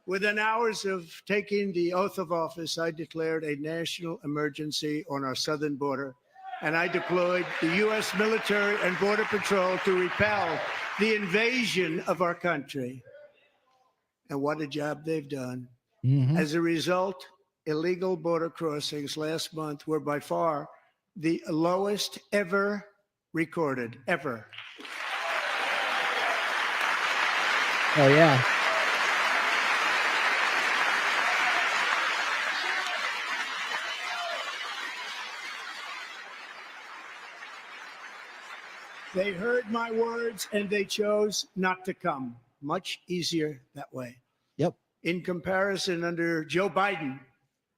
Within hours of taking the oath of office, I declared a national emergency on our southern border, and I deployed the U.S. military and Border Patrol to repel the invasion of our country. And what a job they've done. As a result, illegal border crossings last month were by far the lowest ever recorded, ever. Oh, yeah. They heard my words and they chose not to come. Much easier that way. Yep. In comparison, under Joe Biden,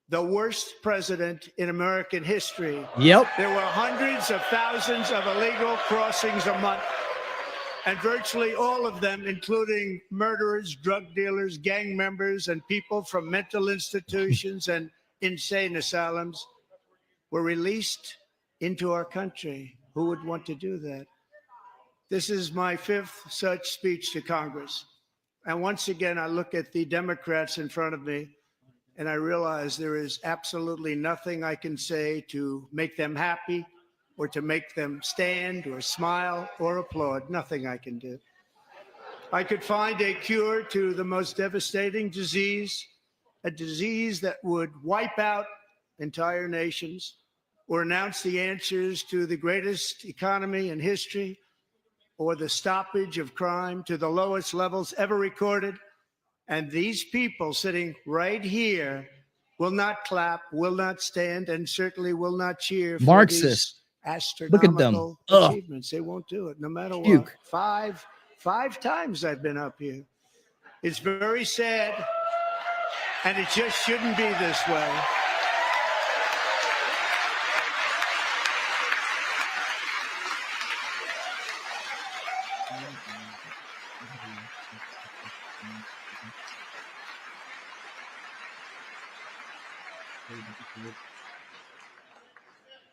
the worst president in American history, Yep. there were hundreds of thousands of illegal crossings a month. And virtually all of them, including murderers, drug dealers, gang members, and people from mental institutions and insane asylums, were released into our country. Who would want to do that? This is my 5th such speech to Congress. And once again, I look at the Democrats in front of me, and I realize there is absolutely nothing I can say to make them happy or to make them stand or smile or applaud. Nothing I can do. I could find a cure to the most devastating disease, a disease that would wipe out entire nations, or announce the answers to the greatest economy in history, or the stoppage of crime to the lowest levels ever recorded. And these people sitting right here will not clap, will not stand, and certainly will not cheer for Marxists. these astronomical Ugh. achievements. They won't do it, no matter what. Puke. Five times I've been up here. It's very sad, and it just shouldn't be this way.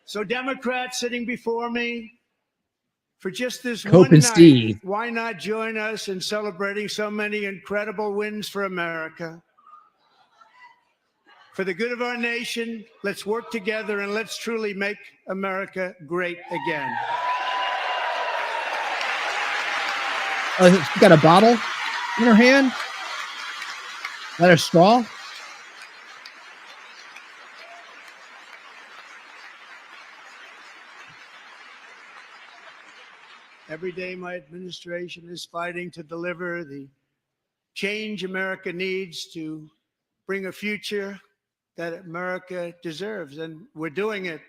So Democrats sitting before me, for just this Cope one and night, Steve. why not join us in celebrating so many incredible wins for America? For the good of our nation, let's work together and let's truly make America great again. Oh, she got a bottle in her hand? Is that a straw? Every day, my administration is fighting to deliver the change America needs to bring a future that America deserves, and we're doing it.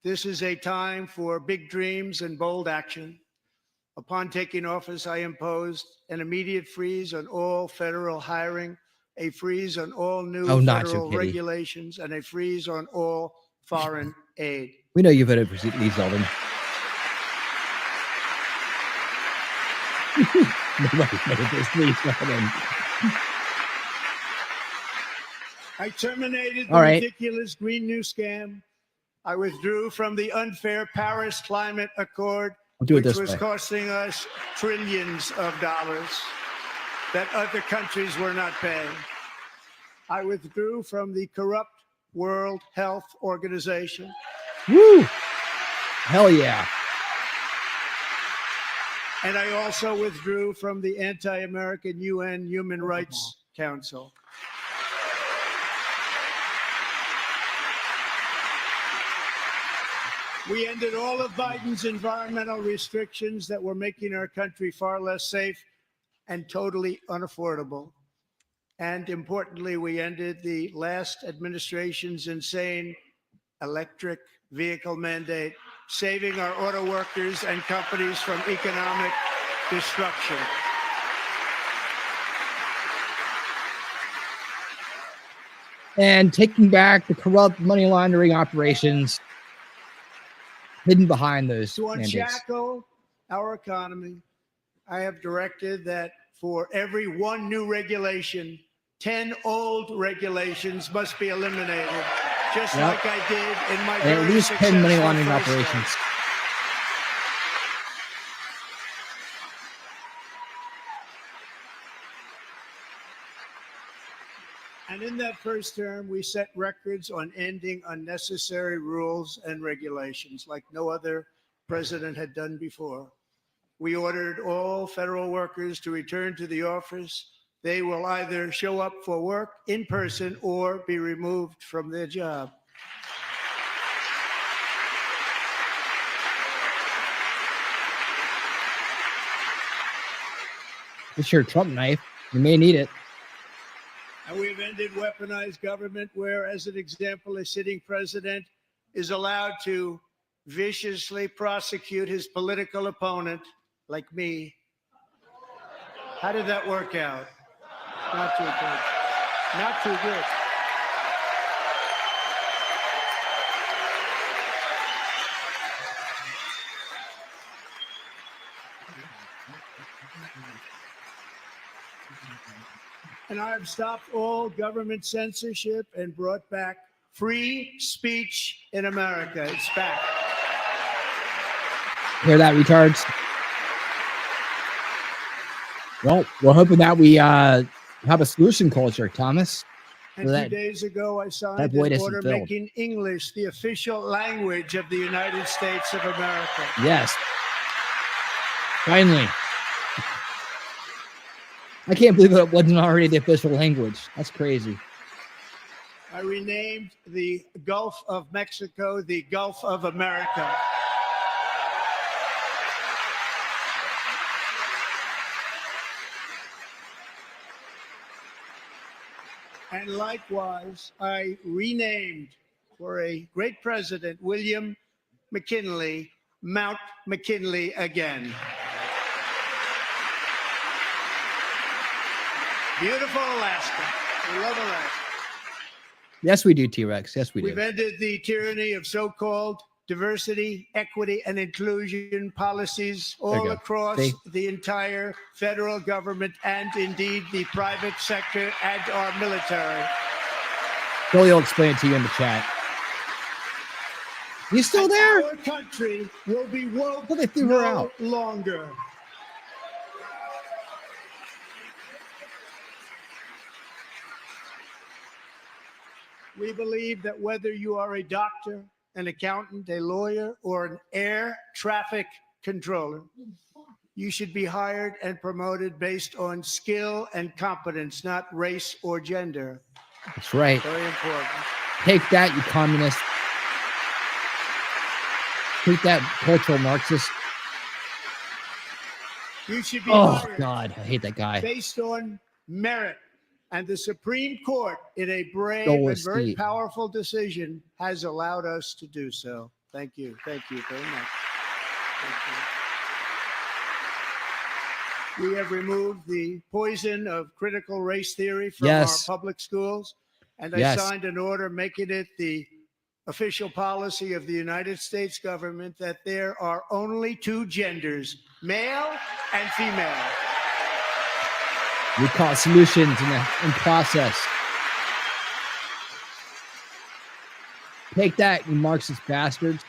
This is a time for big dreams and bold action. Upon taking office, I imposed an immediate freeze on all federal hiring, a freeze on all new federal regulations, and a freeze on all foreign aid. We know you voted for Lee Zeldin. Nobody voted for Lee Zeldin. I terminated the All right. ridiculous Green New Scam. I withdrew from the unfair Paris Climate Accord, I'll do it which this was way. costing us trillions of dollars that other countries were not paying. I withdrew from the corrupt World Health Organization. Woo! Hell yeah. And I also withdrew from the anti-American UN Human Rights Council. We ended all of Biden's environmental restrictions that were making our country far less safe and totally unaffordable. And importantly, we ended the last administration's insane electric vehicle mandate saving our auto workers and companies from economic destruction. And taking back the corrupt money laundering operations hidden behind those To mandates. unshackle our economy, I have directed that for every one new regulation, 10 old regulations must be eliminated, just like I did in my And very at least 10 money successful laundering first operations. term. And in that first term, we set records on ending unnecessary rules and regulations like no other president had done before. We ordered all federal workers to return to the office. They will either show up for work in person or be removed from their job. It's your Trump knife. You may need it. And we've ended weaponized government where, as an example, a sitting president is allowed to viciously prosecute his political opponent, like me. How did that work out? Not too good. Not too good. And I have stopped all government censorship and brought back free speech in America. It's back. Hear that, retards? Well, we're hoping that we have a solution culture, Thomas. And So 2 that days ago, I signed that void an isn't order filled. making English the official language of the United States of America. Yes. Finally. I can't believe it wasn't already the official language. That's crazy. I renamed the Gulf of Mexico the Gulf of America. And likewise, I renamed for a great president, William McKinley, Mount McKinley again. Beautiful Alaska. We love Alaska. Yes, we do, T-Rex. Yes, we do. We've ended the tyranny of so-called diversity, equity, and inclusion policies There you all go. across See? the entire federal government and indeed the private sector and our military. Billy will explain it to you in the chat. You still And there? Our country will be woke Well, they threw her no out. longer. We believe that whether you are a doctor, an accountant, a lawyer, or an air traffic controller, you should be hired and promoted based on skill and competence, not race or gender. That's right. Very important. Take that, you communist. Take that, cultural Marxist. You should be Oh, hired God. I hate that guy. based on merit. And the Supreme Court, in a brave Go and with very Steve. powerful decision, has allowed us to do so. Thank you. Thank you very much. Thank you. We have removed the poison of critical race theory from Yes. our public schools, and I Yes. signed an order making it the official policy of the United States government that there are only two genders, male and female. We call solutions in process. Take that, you Marxist bastards.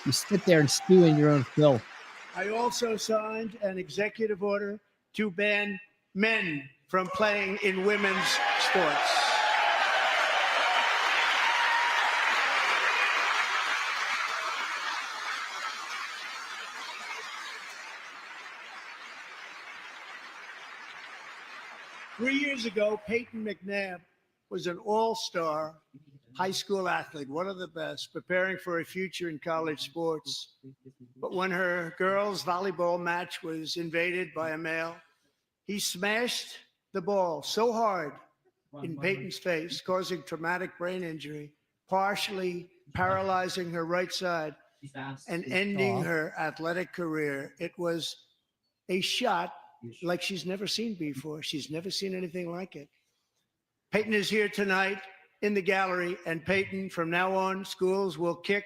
You sit there and stew in your own filth. I also signed an executive order to ban men from playing in women's sports. Three years ago, Peyton McNabb was an all-star high school athlete, one of the best, preparing for a future in college sports. But when her girls' volleyball match was invaded by a male, he smashed the ball so hard in Peyton's face, causing traumatic brain injury, partially paralyzing her right side and ending her athletic career. It was a shot like she's never seen before. She's never seen anything like it. Peyton is here tonight in the gallery, and Peyton, from now on, schools will kick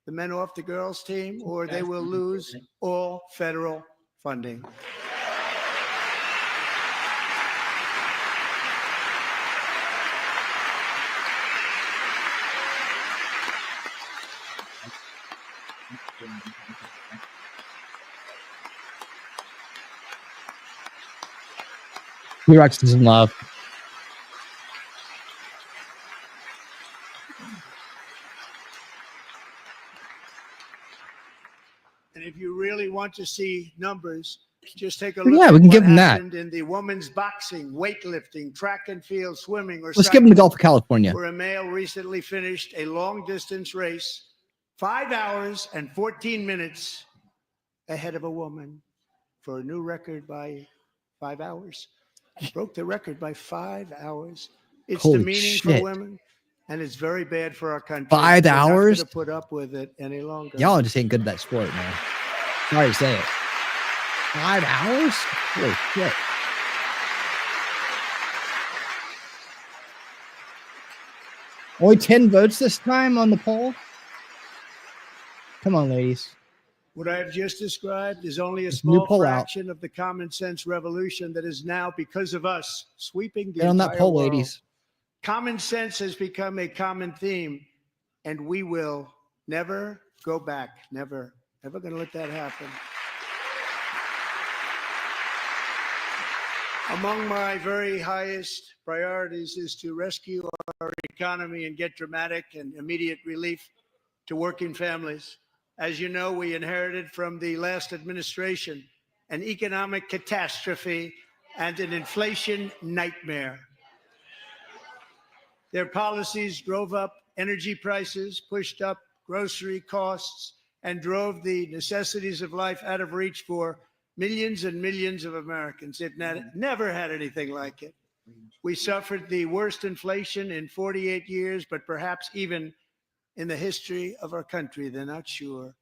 the men off the girls' team, or they will lose all federal funding. T-Rex is in love. And if you really want to see numbers, just take a Well, look yeah, at we can what give them that. happened in the women's boxing, weightlifting, track and field, swimming, or Let's give them the Gulf of cycling, California. where a male recently finished a long-distance race 5 hours and 14 minutes ahead of a woman for a new record by 5 hours. Broke the record by 5 hours. It's Holy demeaning shit. for women, and it's very bad for our country. 5 We're hours? not going to put up with it any longer. Y'all just ain't good at that sport, man. Sorry to say it. 5 hours? Holy shit. Only 10 votes this time on the poll? Come on, ladies. What I have just described is only a This new small poll out. fraction of the common sense revolution that is now, because of us, sweeping the Get on that entire poll, world. ladies. Common sense has become a common theme, and we will never go back. Never. Never going to let that happen. Among my very highest priorities is to rescue our economy and get dramatic and immediate relief to working families. As you know, we inherited from the last administration an economic catastrophe and an inflation nightmare. Their policies drove up energy prices, pushed up grocery costs, and drove the necessities of life out of reach for millions and millions of Americans. They've never had anything like it. We suffered the worst inflation in 48 years, but perhaps even in the history of our country. They're not sure.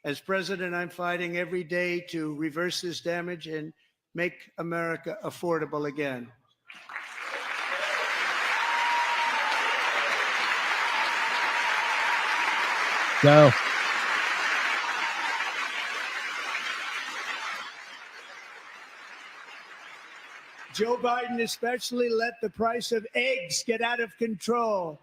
As president, I'm fighting every day to reverse this damage and make America affordable again. Go. Joe Biden especially let the price of eggs get out of control.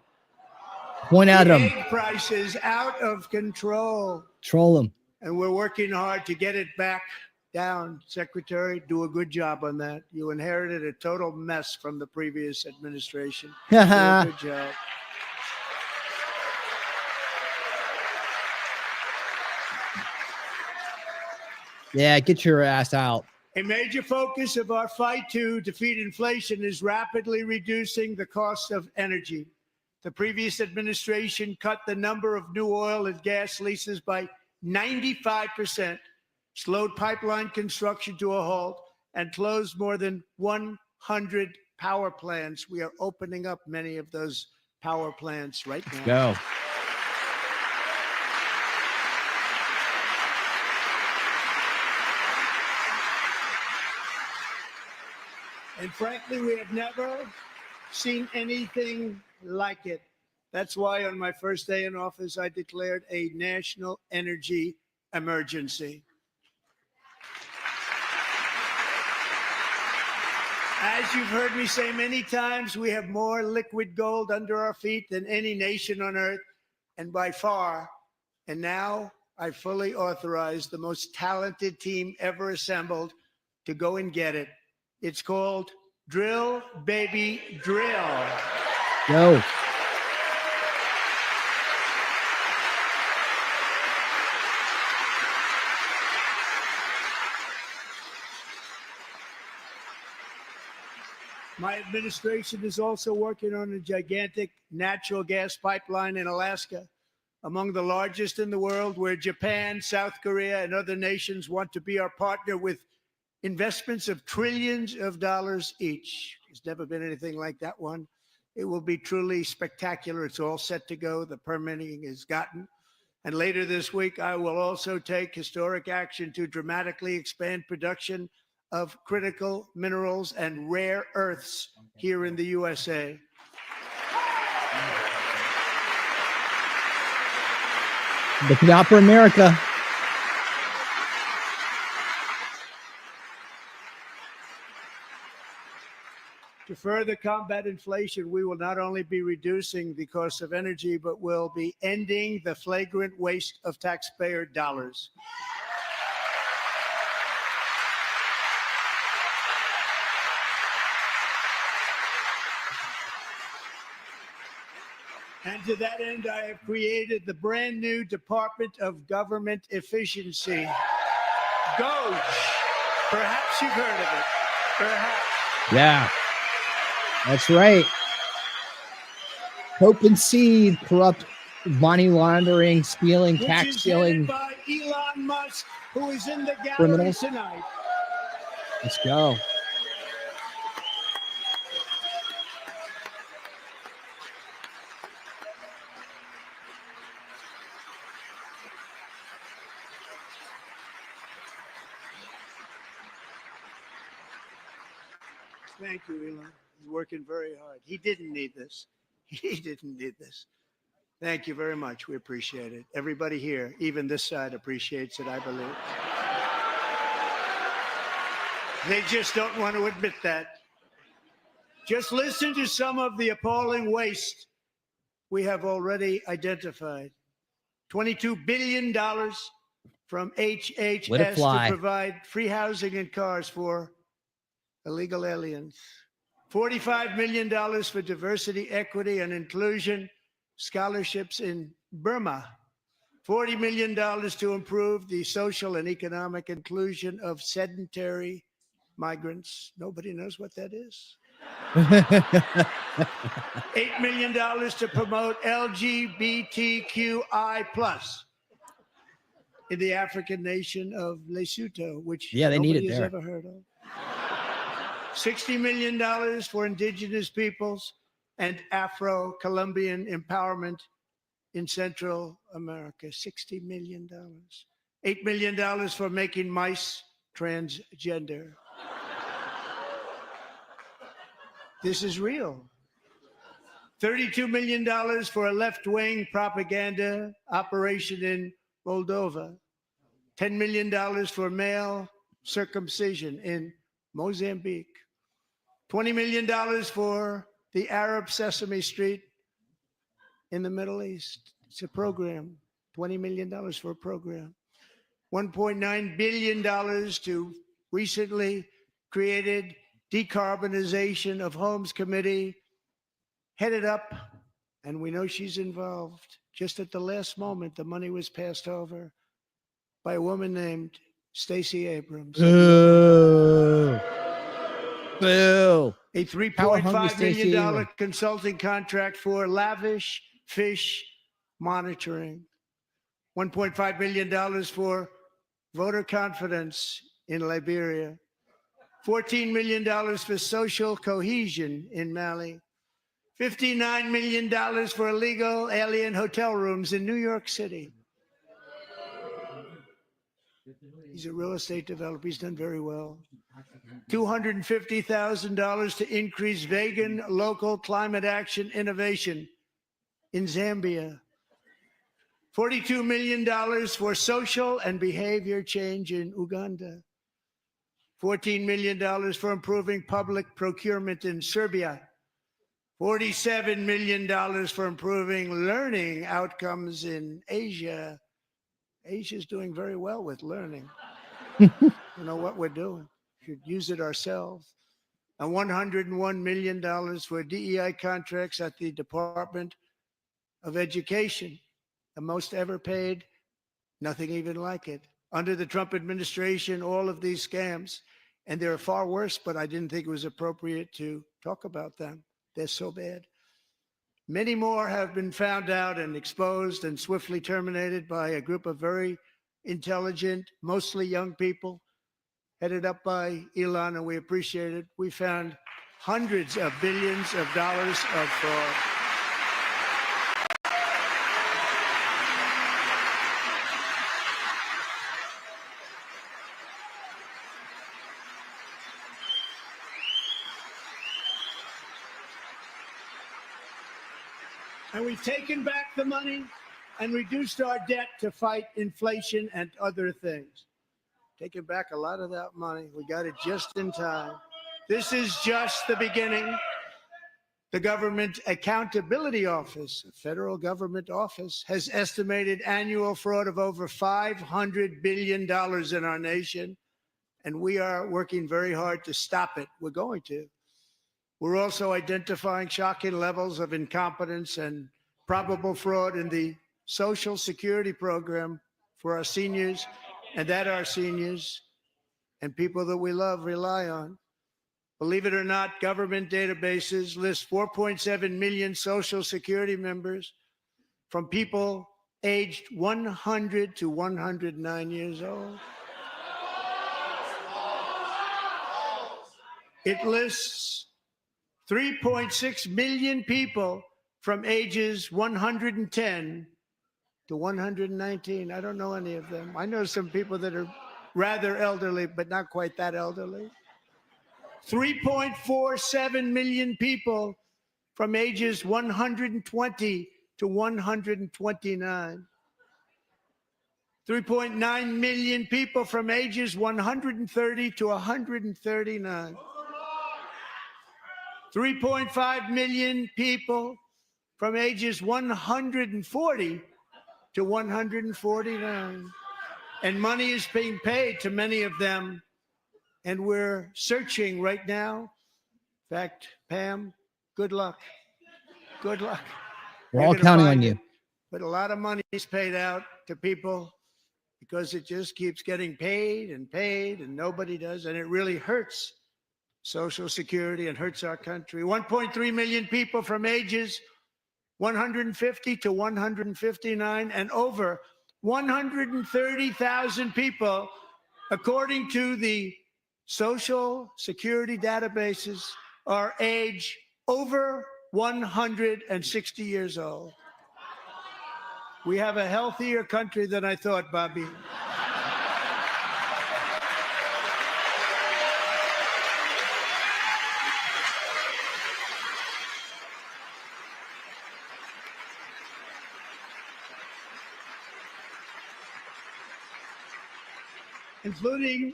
Point at The them. egg prices out of control. Troll them. And we're working hard to get it back down. Secretary, do a good job on that. You inherited a total mess from the previous administration. Do a good job. Yeah, get your ass out. A major focus of our fight to defeat inflation is rapidly reducing the cost of energy. The previous administration cut the number of new oil and gas leases by 95%, slowed pipeline construction to a halt, and closed more than 100 power plants. We are opening up many of those power plants right now. Go. And frankly, we have never seen anything like it. That's why on my first day in office, I declared a national energy emergency. As you've heard me say many times, we have more liquid gold under our feet than any nation on earth, and by far. And now I fully authorize the most talented team ever assembled to go and get it. It's called Drill, Baby, Drill. Go. My administration is also working on a gigantic natural gas pipeline in Alaska, among the largest in the world, where Japan, South Korea, and other nations want to be our partner with investments of trillions of dollars each. There's never been anything like that one. It will be truly spectacular. It's all set to go. The permitting is gotten. And later this week, I will also take historic action to dramatically expand production of critical minerals and rare earths here in the USA. Looking out for America. To further combat inflation, we will not only be reducing the cost of energy, but will be ending the flagrant waste of taxpayer dollars. And to that end, I have created the brand new Department of Government Efficiency, DOGE. Perhaps you've heard of it. Perhaps. Yeah. That's right. Hope and seed, corrupt money laundering, stealing, Which tax is stealing. headed by Elon Musk, who is in the gallery Criminals. tonight. Let's go. Thank you, Elon. He's working very hard. He didn't need this. He didn't need this. Thank you very much. We appreciate it. Everybody here, even this side, appreciates it, I believe. They just don't want to admit that. Just listen to some of the appalling waste we have already identified. $22 billion from HHS Let it fly. to provide free housing and cars for illegal aliens. $45 million for diversity, equity, and inclusion scholarships in Burma. $40 million to improve the social and economic inclusion of sedentary migrants. Nobody knows what that is. $8 million to promote LGBTQI+ in the African nation of Lesotho, which Yeah, they need nobody it has there. ever heard of. $60 million for indigenous peoples and Afro-Colombian empowerment in Central America. $60 million. $8 million for making mice transgender. This is real. $32 million for a left-wing propaganda operation in Moldova. $10 million for male circumcision in Mozambique. $20 million for the Arab Sesame Street in the Middle East. It's a program. $20 million for a program. $1.9 billion to recently created Decarbonization of Homes Committee, headed up, and we know she's involved. Just at the last moment, the money was passed over by a woman named Stacey Abrams. Boo. Boo. A $3.5 million consulting contract for lavish fish monitoring. $1.5 million for voter confidence in Liberia. $14 million for social cohesion in Mali. $59 million for illegal alien hotel rooms in New York City. He's a real estate developer. He's done very well. $250,000 to increase vegan local climate action innovation in Zambia. $42 million for social and behavior change in Uganda. $14 million for improving public procurement in Serbia. $47 million for improving learning outcomes in Asia. Asia's doing very well with learning. You know what we're doing. We should use it ourselves. And $101 million for DEI contracts at the Department of Education, the most ever paid, nothing even like it. Under the Trump administration, all of these scams, and they're far worse, but I didn't think it was appropriate to talk about them. They're so bad. Many more have been found out and exposed and swiftly terminated by a group of very intelligent, mostly young people, headed up by Elon, and we appreciate it. We found hundreds of billions of dollars of fraud. And we've taken back the money and reduced our debt to fight inflation and other things. Taking back a lot of that money. We got it just in time. This is just the beginning. The Government Accountability Office, a federal government office, has estimated annual fraud of over $500 billion in our nation, and we are working very hard to stop it. We're going to. We're also identifying shocking levels of incompetence and probable fraud in the Social Security program for our seniors, and that our seniors and people that we love rely on. Believe it or not, government databases list 4.7 million Social Security members from people aged 100 to 109 years old. It lists 3.6 million people from ages 110 to 119. I don't know any of them. I know some people that are rather elderly, but not quite that elderly. 3.47 million people from ages 120 to 129. 3.9 million people from ages 130 to 139. 3.5 million people from ages 140 to 149. And money is being paid to many of them. And we're searching right now. In fact, Pam, good luck. Good luck. We're all counting on you. But a lot of money is paid out to people because it just keeps getting paid, and nobody does. And it really hurts Social Security and hurts our country. 1.3 million people from ages 150 to 159, and over 130,000 people, according to the Social Security databases, are age over 160 years old. We have a healthier country than I thought, Bobby. Including,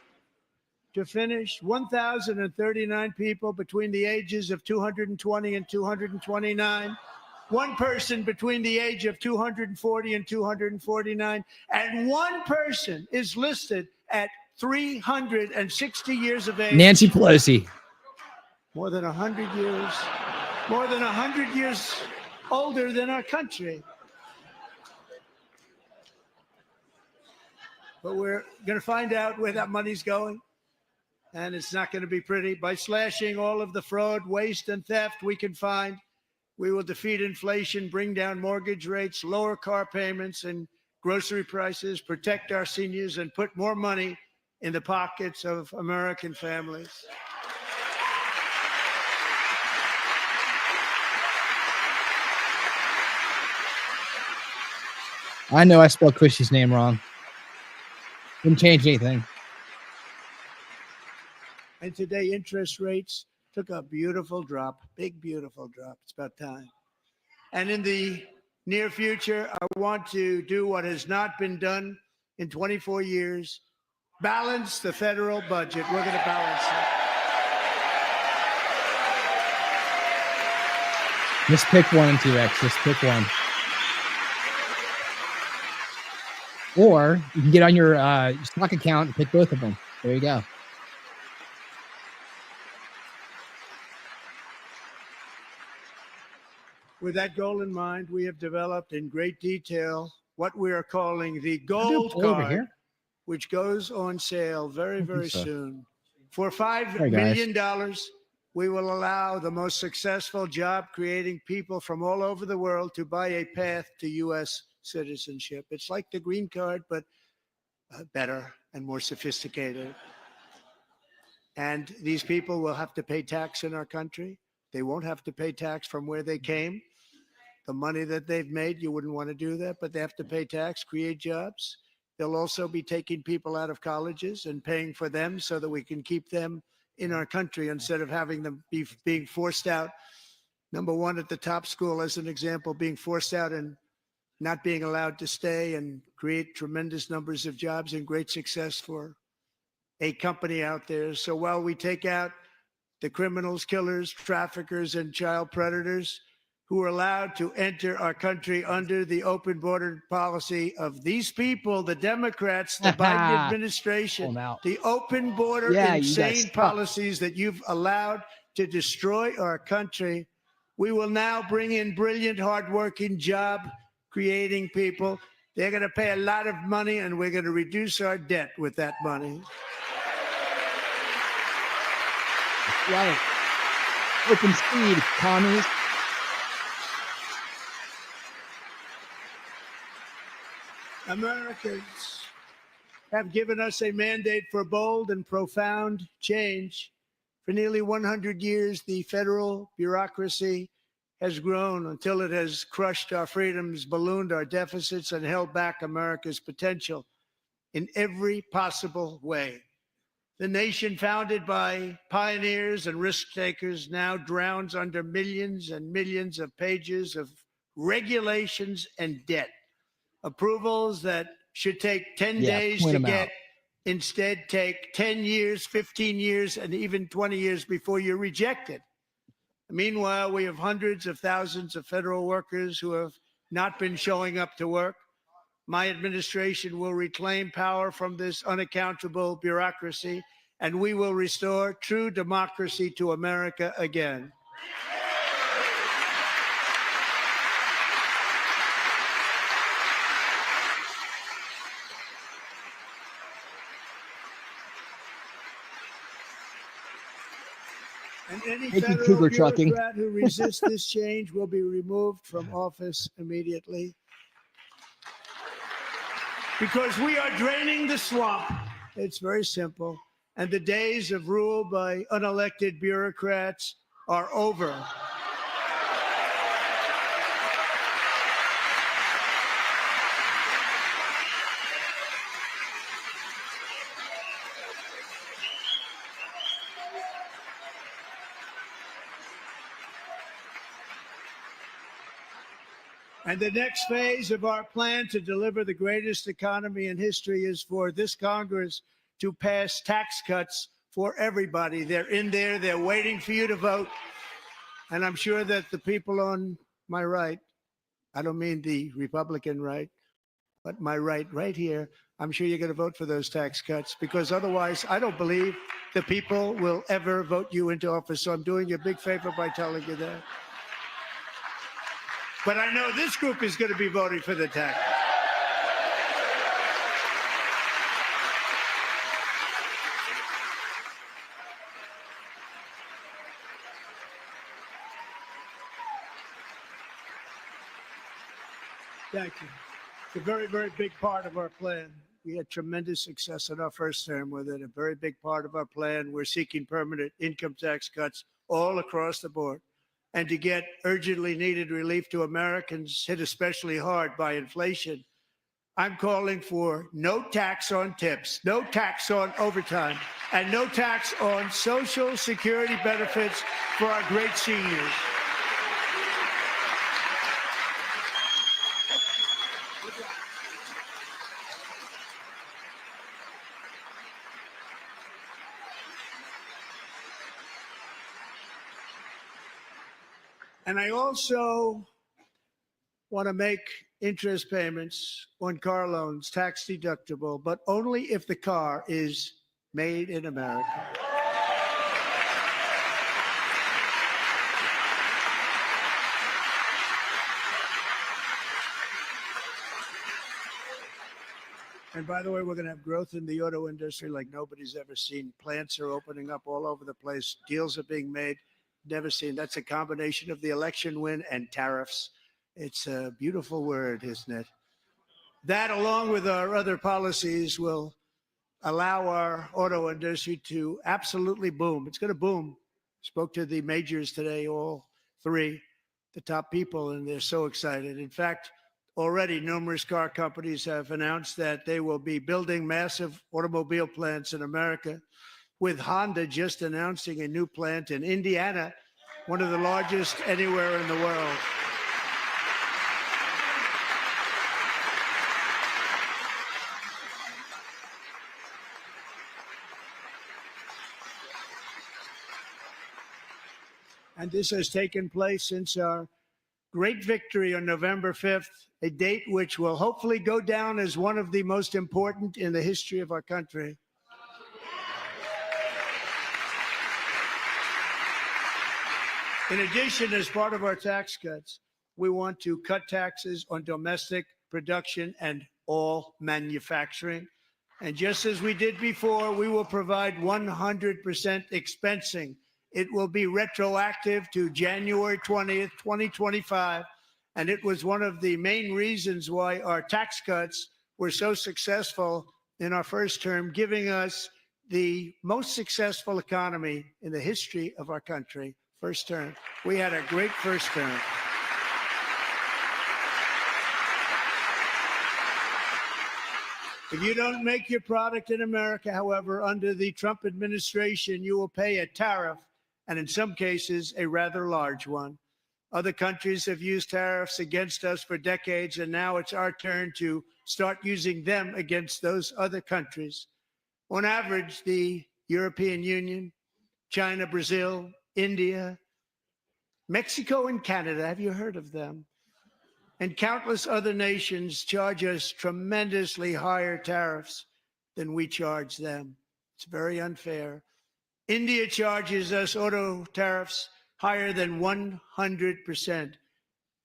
to finish, 1,039 people between the ages of 220 and 229, one person between the age of 240 and 249, and one person is listed at 360 years of age. Nancy Pelosi. More than 100 years, more than 100 years older than our country. But we're going to find out where that money's going. And it's not going to be pretty. By slashing all of the fraud, waste, and theft we can find, we will defeat inflation, bring down mortgage rates, lower car payments and grocery prices, protect our seniors, and put more money in the pockets of American families. I know I spelled Chrissy's name wrong. Didn't change anything. And today, interest rates took a beautiful drop, big, beautiful drop. It's about time. And in the near future, I want to do what has not been done in 24 years, balance the federal budget. We're going to balance it. Just pick one and T-Rex. Just pick one. Or you can get on your stock account and pick both of them. There you go. With that goal in mind, we have developed in great detail what we are calling the gold card, which goes on sale very, very soon. For $5 million, we will allow the most successful job-creating people from all over the world to buy a path to U.S. citizenship. It's like the green card, but better and more sophisticated. And these people will have to pay tax in our country. They won't have to pay tax from where they came. The money that they've made, you wouldn't want to do that, but they have to pay tax, create jobs. They'll also be taking people out of colleges and paying for them so that we can keep them in our country instead of having them being forced out. Number one, at the top school, as an example, being forced out and not being allowed to stay and create tremendous numbers of jobs and great success for a company out there. So while we take out the criminals, killers, traffickers, and child predators who are allowed to enter our country under the open border policy of these people, the Democrats, the Biden administration, the open border insane policies that you've allowed to destroy our country, we will now bring in brilliant, hardworking, job-creating people. They're going to pay a lot of money, and we're going to reduce our debt with that money. Right. Open speed, commies. Americans have given us a mandate for bold and profound change. For nearly 100 years, the federal bureaucracy has grown until it has crushed our freedoms, ballooned our deficits, and held back America's potential in every possible way. The nation founded by pioneers and risk takers now drowns under millions and millions of pages of regulations and debt. Approvals that should take 10 days to get instead take 10 years, 15 years, and even 20 years before you're rejected. Meanwhile, we have hundreds of thousands of federal workers who have not been showing up to work. My administration will reclaim power from this unaccountable bureaucracy, and we will restore true democracy to America again. And any federal bureaucrat who resists this change will be removed from office immediately. Because we are draining the swamp. It's very simple. And the days of rule by unelected bureaucrats are over. And the next phase of our plan to deliver the greatest economy in history is for this Congress to pass tax cuts for everybody. They're in there. They're waiting for you to vote. And I'm sure that the people on my right, I don't mean the Republican right, but my right here, I'm sure you're going to vote for those tax cuts, because otherwise I don't believe the people will ever vote you into office. So I'm doing you a big favor by telling you that. But I know this group is going to be voting for the tax. Thank you. It's a very, very big part of our plan. We had tremendous success in our first term with it. A very big part of our plan. We're seeking permanent income tax cuts all across the board. And to get urgently needed relief to Americans hit especially hard by inflation, I'm calling for no tax on tips, no tax on overtime, and no tax on Social Security benefits for our great seniors. And I also want to make interest payments on car loans tax deductible, but only if the car is made in America. And by the way, we're going to have growth in the auto industry like nobody's ever seen. Plants are opening up all over the place. Deals are being made. Never seen. That's a combination of the election win and tariffs. It's a beautiful word, isn't it? That, along with our other policies, will allow our auto industry to absolutely boom. It's going to boom. Spoke to the majors today, all three, the top people, and they're so excited. In fact, already numerous car companies have announced that they will be building massive automobile plants in America, with Honda just announcing a new plant in Indiana, one of the largest anywhere in the world. And this has taken place since our great victory on November 5th, a date which will hopefully go down as one of the most important in the history of our country. In addition, as part of our tax cuts, we want to cut taxes on domestic production and all manufacturing. And just as we did before, we will provide 100% expensing. It will be retroactive to January 20th, 2025. And it was one of the main reasons why our tax cuts were so successful in our first term, giving us the most successful economy in the history of our country. First term. We had a great first term. If you don't make your product in America, however, under the Trump administration, you will pay a tariff, and in some cases, a rather large one. Other countries have used tariffs against us for decades, and now it's our turn to start using them against those other countries. On average, the European Union, China, Brazil, India, Mexico, and Canada, have you heard of them? And countless other nations charge us tremendously higher tariffs than we charge them. It's very unfair. India charges us auto tariffs higher than 100%.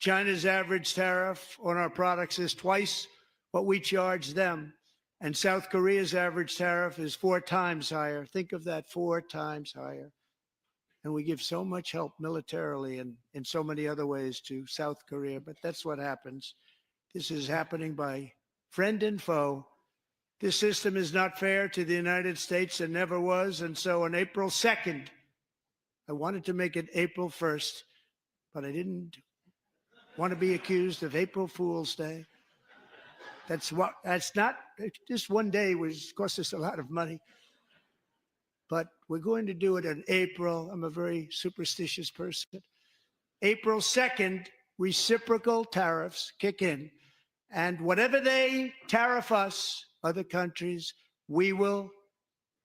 China's average tariff on our products is twice what we charge them. And South Korea's average tariff is 4 times higher. Think of that, 4 times higher. And we give so much help militarily and in so many other ways to South Korea, but that's what happens. This is happening by friend and foe. This system is not fair to the United States and never was. And so on April 2nd, I wanted to make it April 1st, but I didn't want to be accused of April Fool's Day. That's not, just one day cost us a lot of money. But we're going to do it in April. I'm a very superstitious person. April 2nd, reciprocal tariffs kick in. And whatever they tariff us, other countries, we will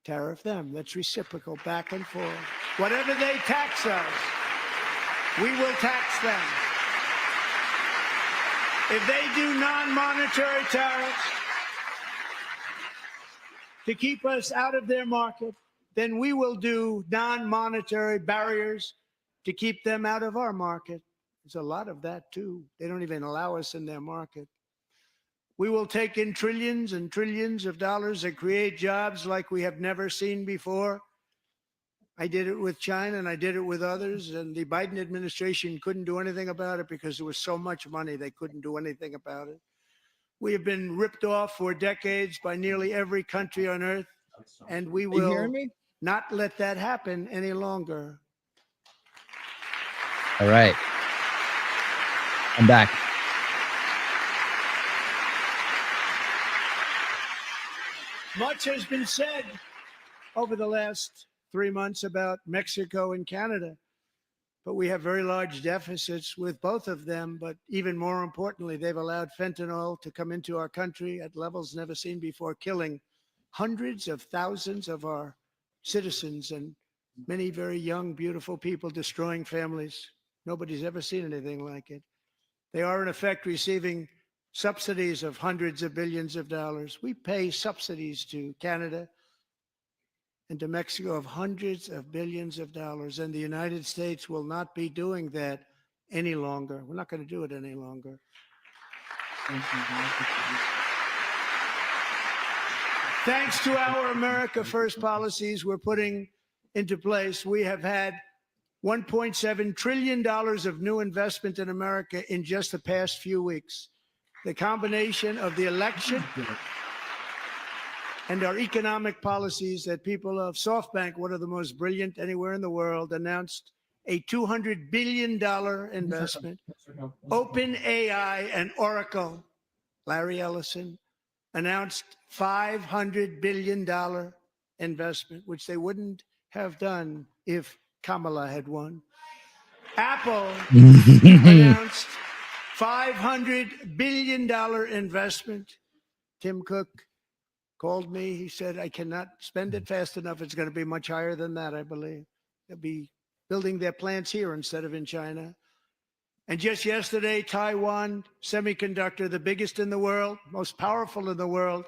tariff them. That's reciprocal, back and forth. Whatever they tax us, we will tax them. If they do non-monetary tariffs to keep us out of their market, then we will do non-monetary barriers to keep them out of our market. There's a lot of that, too. They don't even allow us in their market. We will take in trillions and trillions of dollars and create jobs like we have never seen before. I did it with China, and I did it with others, and the Biden administration couldn't do anything about it because there was so much money they couldn't do anything about it. We have been ripped off for decades by nearly every country on earth, and we will not let that happen any longer. All right. I'm back. Much has been said over the last 3 months about Mexico and Canada, but we have very large deficits with both of them. But even more importantly, they've allowed fentanyl to come into our country at levels never seen before, killing hundreds of thousands of our citizens and many very young, beautiful people, destroying families. Nobody's ever seen anything like it. They are, in effect, receiving subsidies of hundreds of billions of dollars. We pay subsidies to Canada and to Mexico of hundreds of billions of dollars, and the United States will not be doing that any longer. We're not going to do it any longer. Thanks to our America First policies we're putting into place, we have had $1.7 trillion of new investment in America in just the past few weeks. The combination of the election and our economic policies that people of SoftBank, one of the most brilliant anywhere in the world, announced a $200 billion investment. OpenAI and Oracle, Larry Ellison, announced $500 billion investment, which they wouldn't have done if Kamala had won. Apple announced $500 billion investment. Tim Cook called me. He said, I cannot spend it fast enough. It's going to be much higher than that, I believe. They'll be building their plants here instead of in China. And just yesterday, Taiwan Semiconductor, the biggest in the world, most powerful in the world,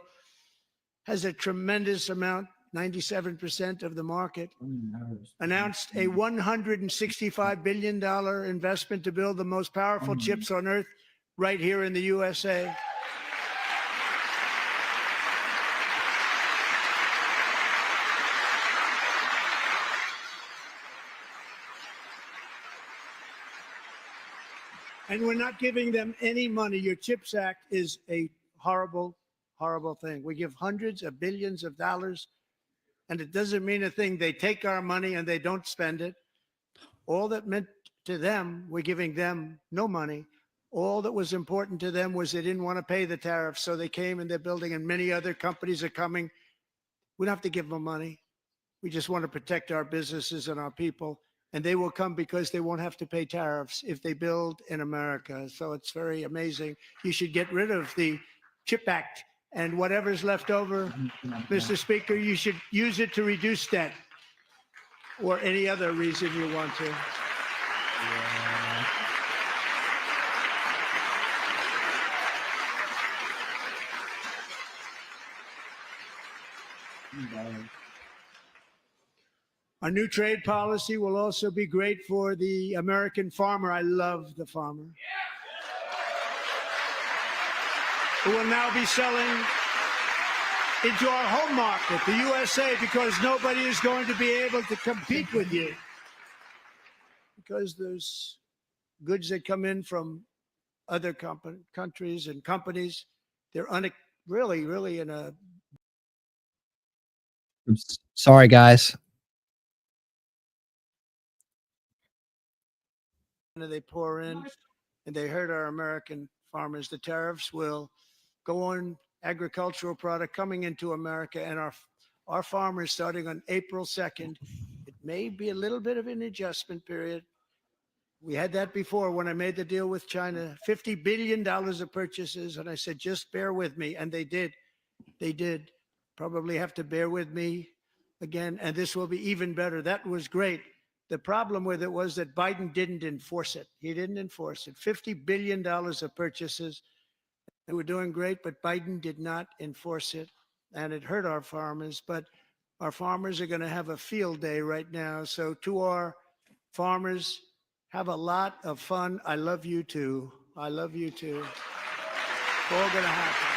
has a tremendous amount, 97% of the market, announced a $165 billion investment to build the most powerful chips on earth right here in the USA. And we're not giving them any money. Your CHIPS Act is a horrible, horrible thing. We give hundreds of billions of dollars, and it doesn't mean a thing. They take our money and they don't spend it. All that meant to them, we're giving them no money. All that was important to them was they didn't want to pay the tariffs, so they came and they're building, and many other companies are coming. We don't have to give them money. We just want to protect our businesses and our people. And they will come because they won't have to pay tariffs if they build in America. So it's very amazing. You should get rid of the CHIP Act, and whatever's left over, Mr. Speaker, you should use it to reduce debt or any other reason you want to. Our new trade policy will also be great for the American farmer. I love the farmer. Who will now be selling into our home market, the USA, because nobody is going to be able to compete with you. Because there's goods that come in from other countries and companies. They're really in a... Sorry, guys. They pour in, and they hurt our American farmers. The tariffs will go on agricultural product coming into America, and our farmers, starting on April 2nd, it may be a little bit of an adjustment period. We had that before when I made the deal with China, $50 billion of purchases, and I said, just bear with me, and they did. They did. Probably have to bear with me again, and this will be even better. That was great. The problem with it was that Biden didn't enforce it. He didn't enforce it. $50 billion of purchases. They were doing great, but Biden did not enforce it, and it hurt our farmers. But our farmers are going to have a field day right now. So to our farmers, have a lot of fun. I love you too. I love you too. It's all going to happen.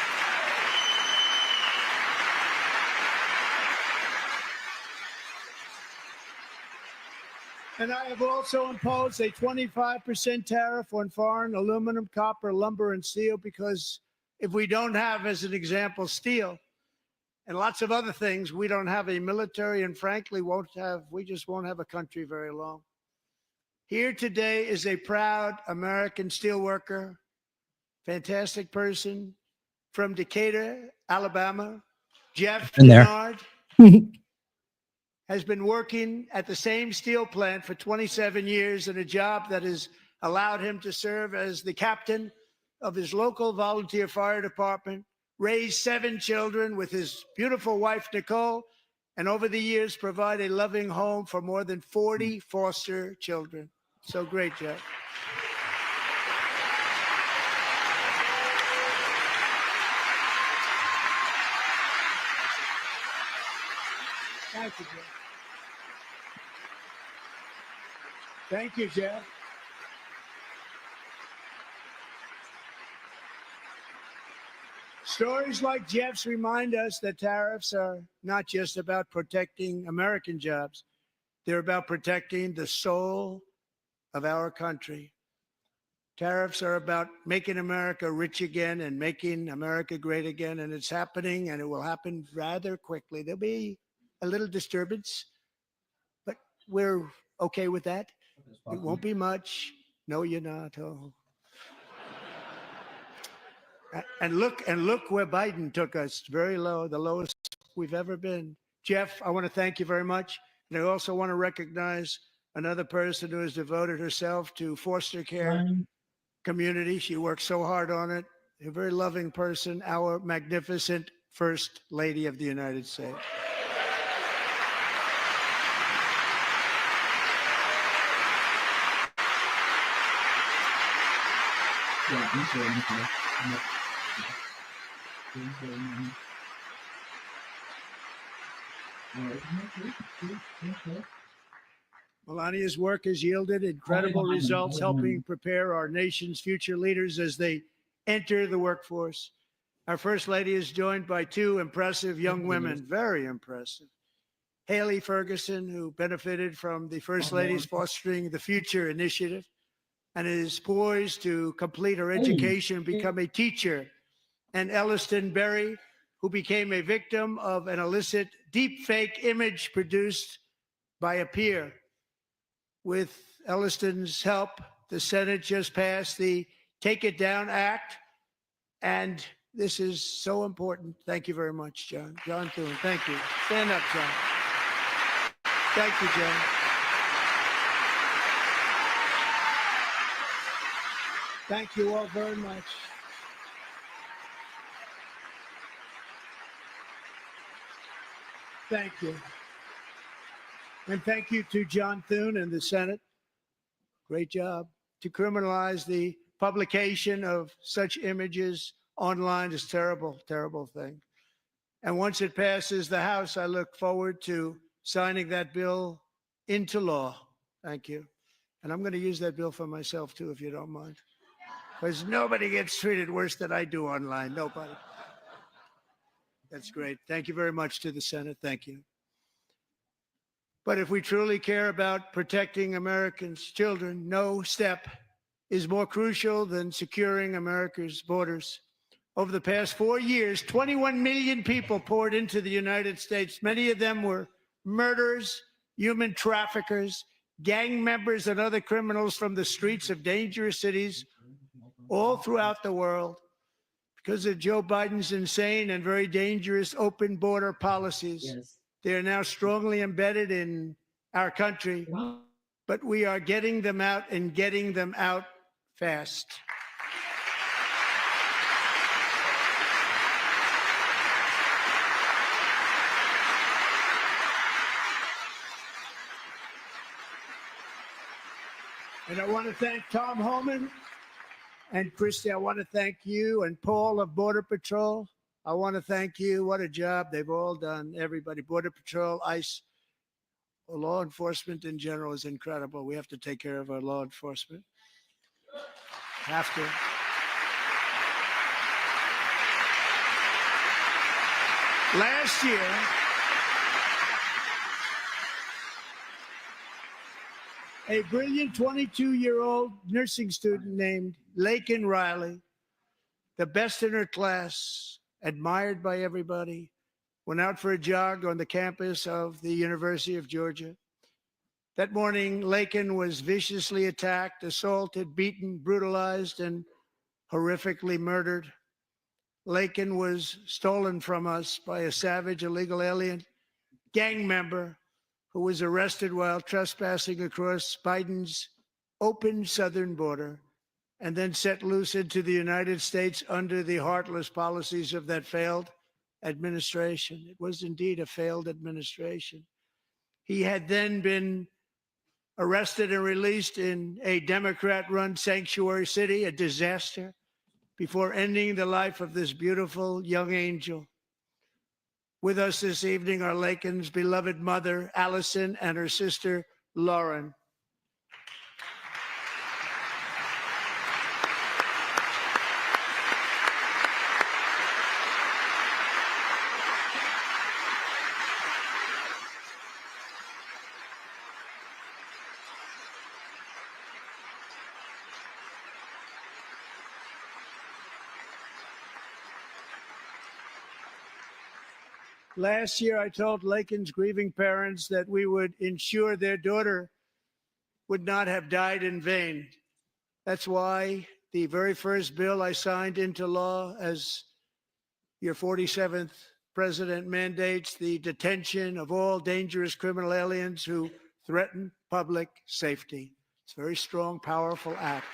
And I have also imposed a 25% tariff on foreign aluminum, copper, lumber, and steel, because if we don't have, as an example, steel and lots of other things, we don't have a military, and frankly, we just won't have a country very long. Here today is a proud American steelworker, fantastic person from Decatur, Alabama, Jeff Denard. Has been working at the same steel plant for 27 years in a job that has allowed him to serve as the captain of his local volunteer fire department, raise 7 children with his beautiful wife, Nicole, and over the years provide a loving home for more than 40 foster children. So great, Jeff. Thank you, Jeff. Thank you, Jeff. Stories like Jeff's remind us that tariffs are not just about protecting American jobs. They're about protecting the soul of our country. Tariffs are about making America rich again and making America great again, and it's happening, and it will happen rather quickly. There'll be a little disturbance, but we're okay with that. It won't be much. No, you're not. Oh. And look where Biden took us, very low, the lowest we've ever been. Jeff, I want to thank you very much. And I also want to recognize another person who has devoted herself to foster care community. She works so hard on it. A very loving person, our magnificent First Lady of the United States. Melania's work has yielded incredible results, helping prepare our nation's future leaders as they enter the workforce. Our First Lady is joined by two impressive young women, very impressive. Haley Ferguson, who benefited from the First Lady's Fostering the Future initiative and is poised to complete her education and become a teacher. And Elliston Berry, who became a victim of an illicit deepfake image produced by a peer. With Elliston's help, the Senate just passed the Take It Down Act, and this is so important. Thank you very much, John. John Thune, thank you. Stand up, John. Thank you, John. Thank you all very much. Thank you. And thank you to John Thune and the Senate. Great job. To criminalize the publication of such images online is terrible, terrible thing. And once it passes the House, I look forward to signing that bill into law. Thank you. And I'm going to use that bill for myself, too, if you don't mind. Because nobody gets treated worse than I do online. Nobody. That's great. Thank you very much to the Senate. Thank you. But if we truly care about protecting Americans' children, no step is more crucial than securing America's borders. Over the past 4 years, 21 million people poured into the United States. Many of them were murderers, human traffickers, gang members, and other criminals from the streets of dangerous cities all throughout the world. Because of Joe Biden's insane and very dangerous open border policies, they are now strongly embedded in our country, but we are getting them out and getting them out fast. And I want to thank Tom Homan and Christy. I want to thank you and Paul of Border Patrol. I want to thank you. What a job they've all done. Everybody, Border Patrol, ICE, law enforcement in general is incredible. We have to take care of our law enforcement. Have to. Last year, a brilliant 22-year-old nursing student named Laken Riley, the best in her class, admired by everybody, went out for a jog on the campus of the University of Georgia. That morning, Laken was viciously attacked, assaulted, beaten, brutalized, and horrifically murdered. Laken was stolen from us by a savage illegal alien gang member who was arrested while trespassing across Biden's open southern border and then set loose into the United States under the heartless policies of that failed administration. It was indeed a failed administration. He had then been arrested and released in a Democrat-run sanctuary city, a disaster, before ending the life of this beautiful young angel. With us this evening are Laken's beloved mother, Allison, and her sister, Lauren. Last year, I told Laken's grieving parents that we would ensure their daughter would not have died in vain. That's why the very first bill I signed into law as your 47th president mandates the detention of all dangerous criminal aliens who threaten public safety. It's a very strong, powerful act.